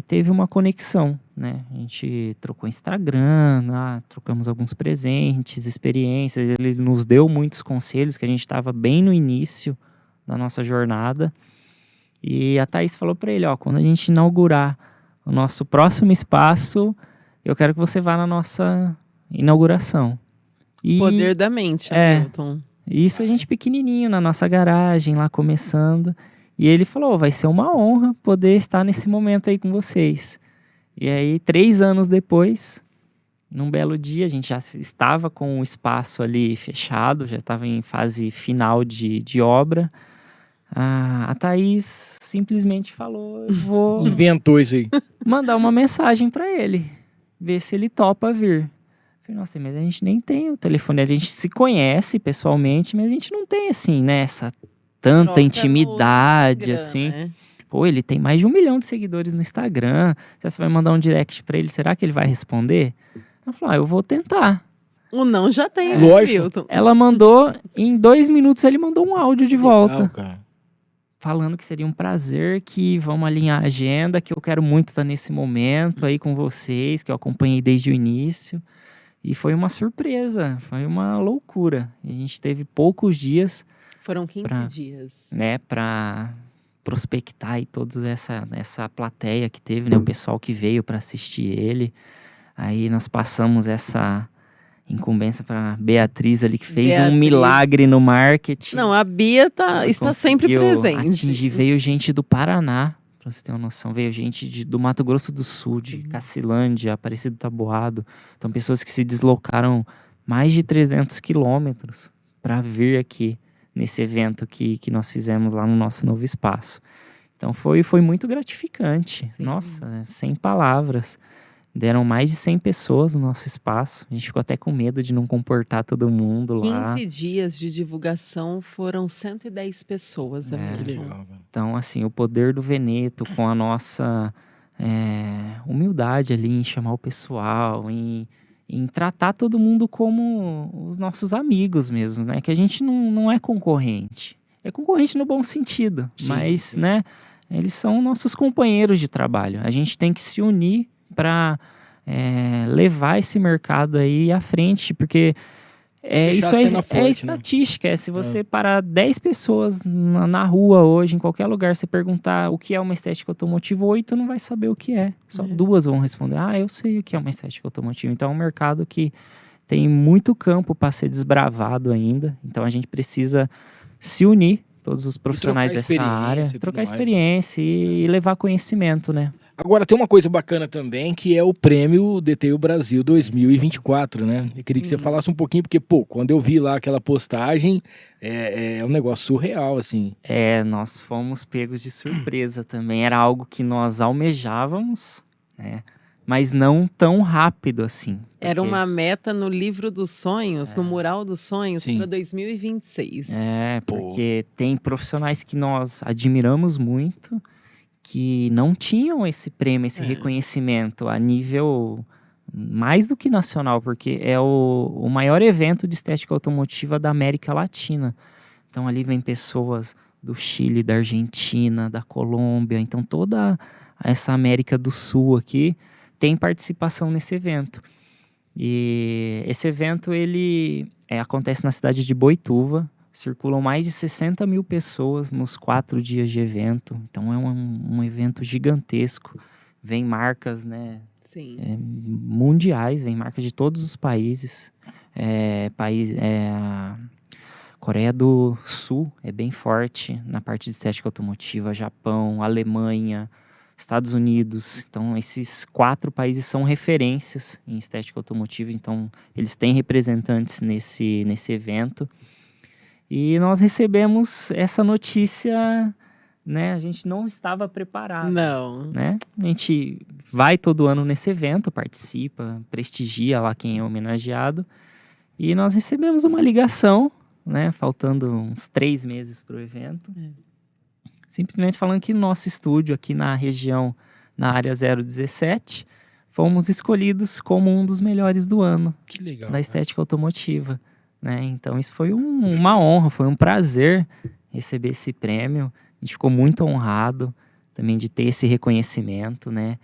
teve uma conexão, né? A gente trocou Instagram, trocamos alguns presentes, experiências. Ele nos deu muitos conselhos, que a gente estava bem no início da nossa jornada. E a Thaís falou para ele, quando a gente inaugurar o nosso próximo espaço, eu quero que você vá na nossa inauguração. Poder da mente, Hamilton. Isso a gente pequenininho, na nossa garagem, lá começando. E ele falou, vai ser uma honra poder estar nesse momento aí com vocês. E aí, 3 anos depois, num belo dia, a gente já estava com o espaço ali fechado, já estava em fase final de obra. A Thaís simplesmente falou, eu vou Inventou isso aí. mandar uma mensagem para ele, ver se ele topa vir. Eu falei, nossa, mas a gente nem tem o telefone, a gente se conhece pessoalmente, mas a gente não tem, assim, né, essa tanta Troca intimidade, no Instagram, assim. né? Pô, ele tem mais de 1 milhão de seguidores no Instagram. Se você vai mandar um direct pra ele, será que ele vai responder? Ela falou, eu vou tentar. O não já tem, né, Lógico. Milton? Ela mandou, em 2 minutos ele mandou um áudio de volta. Legal, cara. Falando que seria um prazer, que vamos alinhar a agenda, que eu quero muito estar nesse momento aí com vocês, que eu acompanhei desde o início. E foi uma surpresa, foi uma loucura. E a gente teve poucos dias, Foram 15 dias. né, para prospectar aí toda essa plateia que teve, né, o pessoal que veio para assistir ele. Aí nós passamos essa incumbência para Beatriz ali, que fez um Beatriz. milagre no marketing. Não, a Bia está sempre Conseguiu presente. veio gente do Paraná, pra você ter uma noção. Veio gente do Mato Grosso do Sul, de Cacilândia, Aparecido Taboado. Então, pessoas que se deslocaram mais de 300 quilômetros para vir aqui nesse evento que nós fizemos lá no nosso novo espaço. Então, foi muito gratificante. Sim. Nossa, sem palavras. Deram mais de 100 pessoas no nosso espaço. A gente ficou até com medo de não comportar todo mundo lá. 15 dias de divulgação foram 110 pessoas, amigo. Que legal, cara. Então, assim, o poder do Veneto com a nossa humildade ali em chamar o pessoal, em tratar todo mundo como os nossos amigos mesmo, né? Que a gente não é concorrente. É concorrente no bom sentido, Sim, mas, sim. né? Eles são nossos companheiros de trabalho. A gente tem que se unir para levar esse mercado aí à frente, porque Deixar isso a cena é forte, né? estatística. Se você parar 10 pessoas na rua hoje, em qualquer lugar, você perguntar o que é uma estética automotiva, 8 não vai saber o que é. Só 2 vão responder, eu sei o que é uma estética automotiva. Então é um mercado que tem muito campo para ser desbravado ainda. Então a gente precisa se unir, todos os profissionais dessa área, experiência e tudo trocar mais, né? experiência e levar conhecimento, né? Agora, tem uma coisa bacana também, que é o prêmio DTU Brasil 2024, né? Eu queria que você falasse um pouquinho, porque, quando eu vi lá aquela postagem, é um negócio surreal, assim. Nós fomos pegos de surpresa também. Era algo que nós almejávamos, né? Mas não tão rápido assim. Era porque- uma meta no livro dos sonhos, no mural dos sonhos, Sim. para 2026. Porque tem profissionais que nós admiramos muito, que não tinham esse prêmio, esse reconhecimento a nível mais do que nacional, porque é o maior evento de estética automotiva da América Latina. Então ali vem pessoas do Chile, da Argentina, da Colômbia, então toda essa América do Sul aqui tem participação nesse evento. E esse evento ele acontece na cidade de Boituva. Circulam mais de 60 mil pessoas nos 4 dias de evento. Então é um evento gigantesco. Vem marcas, né, Sim. mundiais, vem marcas de todos os países. A Coreia do Sul é bem forte na parte de estética automotiva. Japão, Alemanha, Estados Unidos. Então esses 4 países são referências em estética automotiva. Então eles têm representantes nesse evento. E nós recebemos essa notícia, né? A gente não estava preparado. Não. Né? A gente vai todo ano nesse evento, participa, prestigia lá quem é homenageado. E nós recebemos uma ligação, né? Faltando uns 3 meses para o evento. Simplesmente falando que no nosso estúdio, aqui na região, na área 017, fomos escolhidos como um dos melhores do ano Que legal. da estética automotiva. Né? Então isso foi uma honra, foi um prazer receber esse prêmio. A gente ficou muito honrado também de ter esse reconhecimento, né?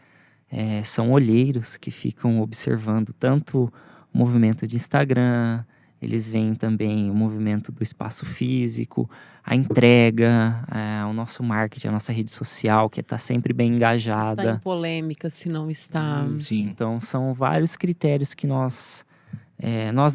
São olheiros que ficam observando tanto o movimento de Instagram, eles veem também o movimento do espaço físico, a entrega, o nosso marketing, a nossa rede social, que está sempre bem engajada. Está em polêmica, se não está. Sim. Então, são vários critérios que nós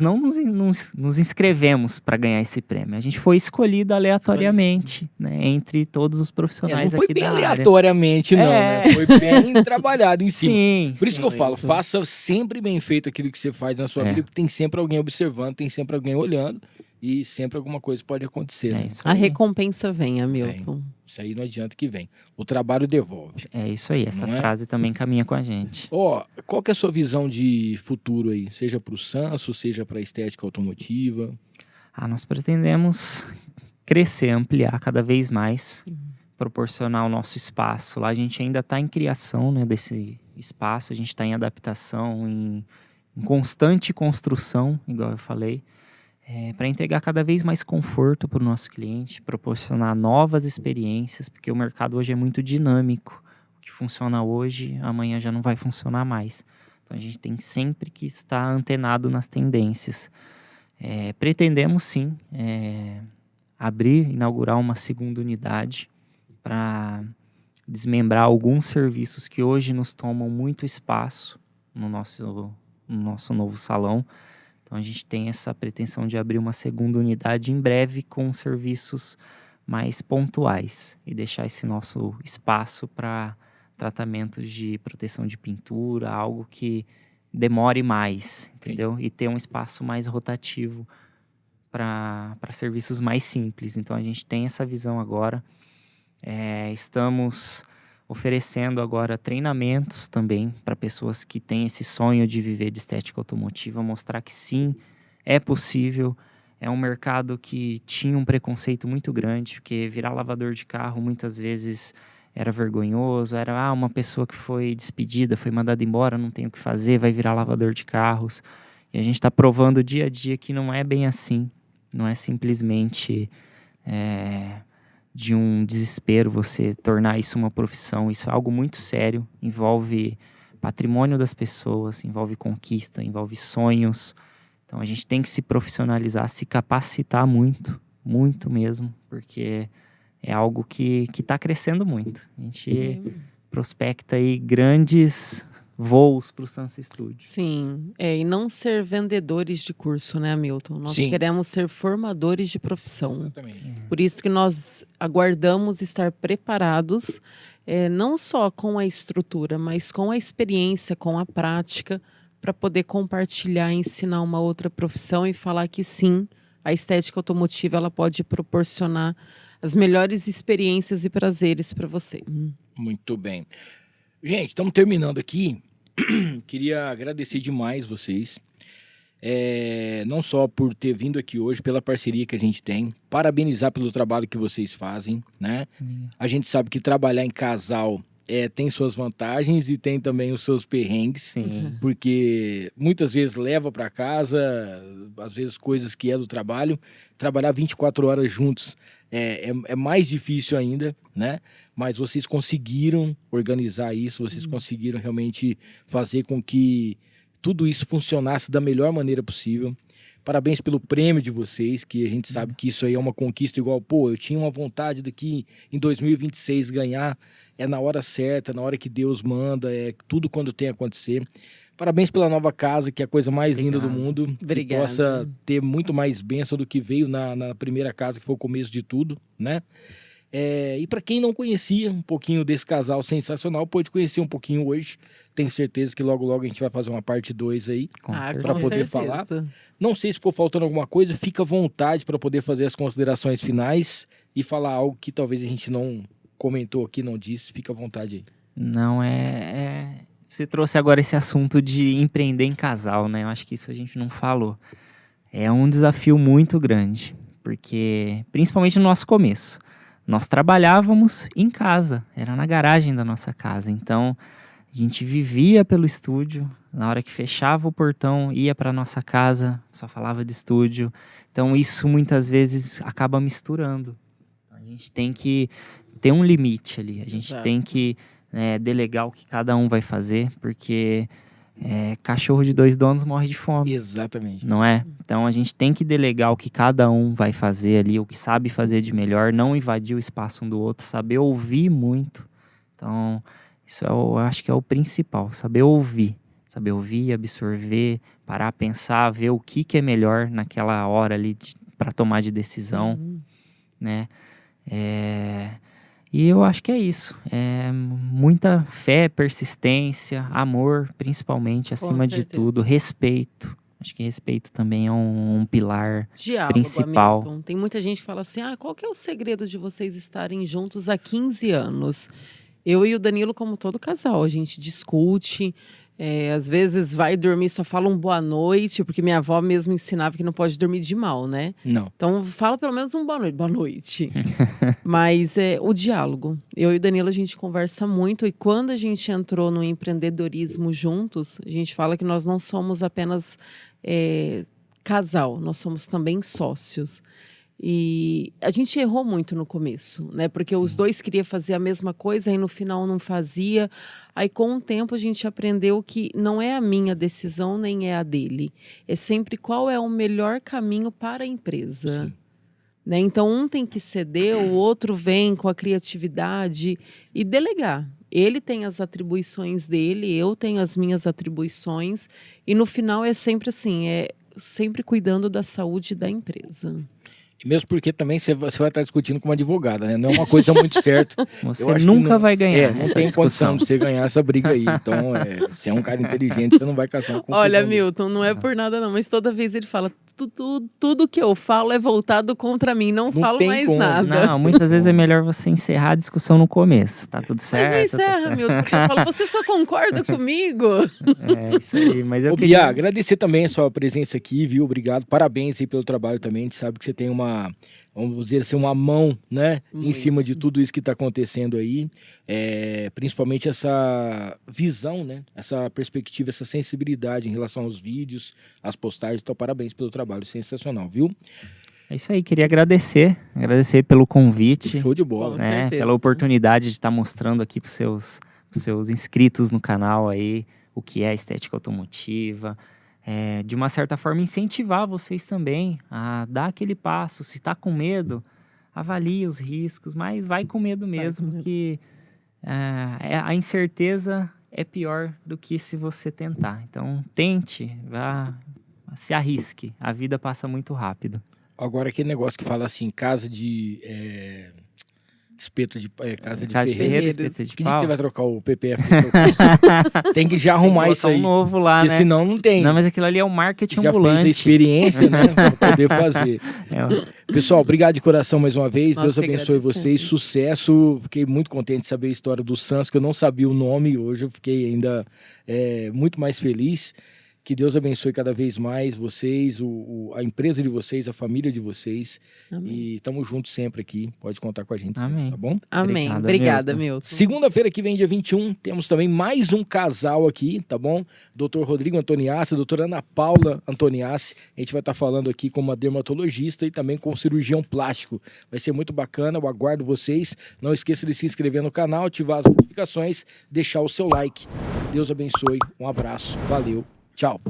não nos inscrevemos para ganhar esse prêmio. A gente foi escolhido aleatoriamente, né, entre todos os profissionais Não foi aqui bem da área. aleatoriamente, não, né? Foi bem trabalhado em cima. Sim, Por isso que eu sim. falo, faça sempre bem feito aquilo que você faz na sua vida, porque tem sempre alguém observando, tem sempre alguém olhando e sempre alguma coisa pode acontecer. É Né? isso A aí. recompensa vem, Hamilton. Isso aí não adianta que vem. O trabalho devolve. É isso aí, essa Não é? frase também caminha com a gente. Qual que é a sua visão de futuro aí? Seja para o Sanso, seja para a estética automotiva? Nós pretendemos crescer, ampliar cada vez mais, proporcionar o nosso espaço. Lá a gente ainda está em criação, né, desse espaço, a gente está em adaptação, em constante construção, igual eu falei, para entregar cada vez mais conforto para o nosso cliente, proporcionar novas experiências, porque o mercado hoje é muito dinâmico. O que funciona hoje, amanhã já não vai funcionar mais. Então a gente tem sempre que estar antenado nas tendências. Pretendemos sim inaugurar uma segunda unidade para desmembrar alguns serviços que hoje nos tomam muito espaço no nosso novo salão. Então a gente tem essa pretensão de abrir uma segunda unidade em breve com serviços mais pontuais e deixar esse nosso espaço para tratamentos de proteção de pintura, algo que demore mais, entendeu? E ter um espaço mais rotativo para serviços mais simples. Então a gente tem essa visão agora. Estamos oferecendo agora treinamentos também para pessoas que têm esse sonho de viver de estética automotiva, mostrar que sim, é possível. É um mercado que tinha um preconceito muito grande, porque virar lavador de carro muitas vezes era vergonhoso, era uma pessoa que foi despedida, foi mandada embora, não tem o que fazer, vai virar lavador de carros. E a gente está provando dia a dia que não é bem assim, não é simplesmente de um desespero você tornar isso uma profissão. Isso é algo muito sério, envolve patrimônio das pessoas, envolve conquista, envolve sonhos. Então a gente tem que se profissionalizar, se capacitar muito, muito mesmo, porque é algo que está crescendo muito. A gente prospecta aí grandes voos para o Sansa Studio. Sim, e não ser vendedores de curso, né, Hamilton? Nós Sim. queremos ser formadores de profissão. Exatamente. Por isso que nós aguardamos estar preparados, não só com a estrutura, mas com a experiência, com a prática, para poder compartilhar, ensinar uma outra profissão e falar que sim, a estética automotiva ela pode proporcionar as melhores experiências e prazeres para você. Muito bem. Gente, estamos terminando aqui. Queria agradecer demais vocês. Não só por ter vindo aqui hoje, pela parceria que a gente tem. Parabenizar pelo trabalho que vocês fazem, né? A gente sabe que trabalhar em casal tem suas vantagens e tem também os seus perrengues. Sim. Porque muitas vezes leva para casa, às vezes coisas que é do trabalho. Trabalhar 24 horas juntos é mais difícil ainda, né? Mas vocês conseguiram organizar isso, vocês conseguiram realmente fazer com que tudo isso funcionasse da melhor maneira possível. Parabéns pelo prêmio de vocês, que a gente sabe que isso aí é uma conquista igual, eu tinha uma vontade daqui em 2026 ganhar, na hora certa, na hora que Deus manda, tudo quando tem a acontecer. Parabéns pela nova casa, que é a coisa mais linda do mundo. Obrigada. Que possa ter muito mais bênção do que veio na primeira casa, que foi o começo de tudo, né? E para quem não conhecia um pouquinho desse casal sensacional, pode conhecer um pouquinho hoje. Tenho certeza que logo, logo a gente vai fazer uma parte 2 aí. Pra poder falar. Não sei se ficou faltando alguma coisa, fica à vontade para poder fazer as considerações finais e falar algo que talvez a gente não comentou aqui, não disse. Fica à vontade aí. Não, Você trouxe agora esse assunto de empreender em casal, né? Eu acho que isso a gente não falou. É um desafio muito grande, porque, principalmente no nosso começo, nós trabalhávamos em casa, era na garagem da nossa casa. Então, a gente vivia pelo estúdio. Na hora que fechava o portão, ia para nossa casa, só falava de estúdio. Então, isso muitas vezes acaba misturando. A gente tem que ter um limite ali. A gente tem que delegar o que cada um vai fazer, porque cachorro de 2 donos morre de fome. Exatamente. Não é? Então a gente tem que delegar o que cada um vai fazer ali, o que sabe fazer de melhor, não invadir o espaço um do outro, saber ouvir muito. Então, isso eu acho que é o principal, saber ouvir, absorver, parar, pensar, ver o que é melhor naquela hora ali para tomar de decisão, né? E eu acho que é isso. Muita fé, persistência, amor, principalmente, acima de tudo. Respeito. Acho que respeito também é um pilar Diálogo, principal. Hamilton. Tem muita gente que fala assim, qual que é o segredo de vocês estarem juntos há 15 anos? Eu e o Danilo, como todo casal, a gente discute, Às vezes vai dormir, só fala um boa noite, porque minha avó mesmo ensinava que não pode dormir de mal, né? Não. Então fala pelo menos um boa noite. Mas o diálogo. Eu e o Danilo, a gente conversa muito, e quando a gente entrou no empreendedorismo juntos, a gente fala que nós não somos apenas casal, nós somos também sócios. E a gente errou muito no começo, né? Porque os dois queriam fazer a mesma coisa e no final não fazia. Aí, com o tempo, a gente aprendeu que não é a minha decisão nem é a dele. É sempre qual é o melhor caminho para a empresa. Né? Então, um tem que ceder, o outro vem com a criatividade e delegar. Ele tem as atribuições dele, eu tenho as minhas atribuições. E no final é sempre assim, sempre cuidando da saúde da empresa. Mesmo porque também você vai estar discutindo com uma advogada, né? Não é uma coisa muito certa. Você nunca vai ganhar. Não tem condição de você ganhar essa briga aí. Então, você é um cara inteligente, você não vai caçar uma confusão. Olha, Milton, não é por nada não, mas toda vez ele fala, tudo que eu falo é voltado contra mim, não falo mais nada. Não, muitas vezes é melhor você encerrar a discussão no começo, tá tudo certo. Mas não encerra, Milton, porque eu falo, você só concorda comigo? É, isso aí, mas eu Bia, agradecer também a sua presença aqui, viu? Obrigado, parabéns aí pelo trabalho também. A gente sabe que você tem vamos dizer assim, uma mão, né, em cima de tudo isso que está acontecendo aí, principalmente essa visão, né, essa perspectiva, essa sensibilidade em relação aos vídeos, às postagens. Então, parabéns pelo trabalho, sensacional, viu? É isso aí, queria agradecer pelo convite. Show de bola. Pela oportunidade de estar mostrando aqui para os seus inscritos no canal aí o que é estética automotiva. De uma certa forma, incentivar vocês também a dar aquele passo. Se tá com medo, avalie os riscos, mas vai com medo mesmo, porque a incerteza é pior do que se você tentar. Então, tente, se arrisque. A vida passa muito rápido. Agora, aquele negócio que fala assim, casa de... espeto de casa de ferreiro, espeto de que pau. dia que você vai trocar o PPF? Tem que já arrumar isso aí. Um novo lá, porque né? senão não tem. Não, mas aquilo ali é o marketing já ambulante. Fez a experiência, né? Pra poder fazer. Pessoal, obrigado de coração mais uma vez. Deus abençoe vocês. Sucesso. Fiquei muito contente de saber a história do Sans, que eu não sabia o nome. Hoje eu fiquei ainda muito mais feliz. Que Deus abençoe cada vez mais vocês, a empresa de vocês, a família de vocês. Amém. E estamos juntos sempre aqui. Pode contar com a gente sempre, tá bom? Amém. Obrigada, Milton. Segunda-feira que vem, dia 21, temos também mais um casal aqui, tá bom? Dr. Rodrigo Antoniassi, doutora Ana Paula Antoniassi. A gente vai estar falando aqui com uma dermatologista e também com um cirurgião plástico. Vai ser muito bacana, eu aguardo vocês. Não esqueça de se inscrever no canal, ativar as notificações, deixar o seu like. Deus abençoe. Um abraço. Valeu. Tchau.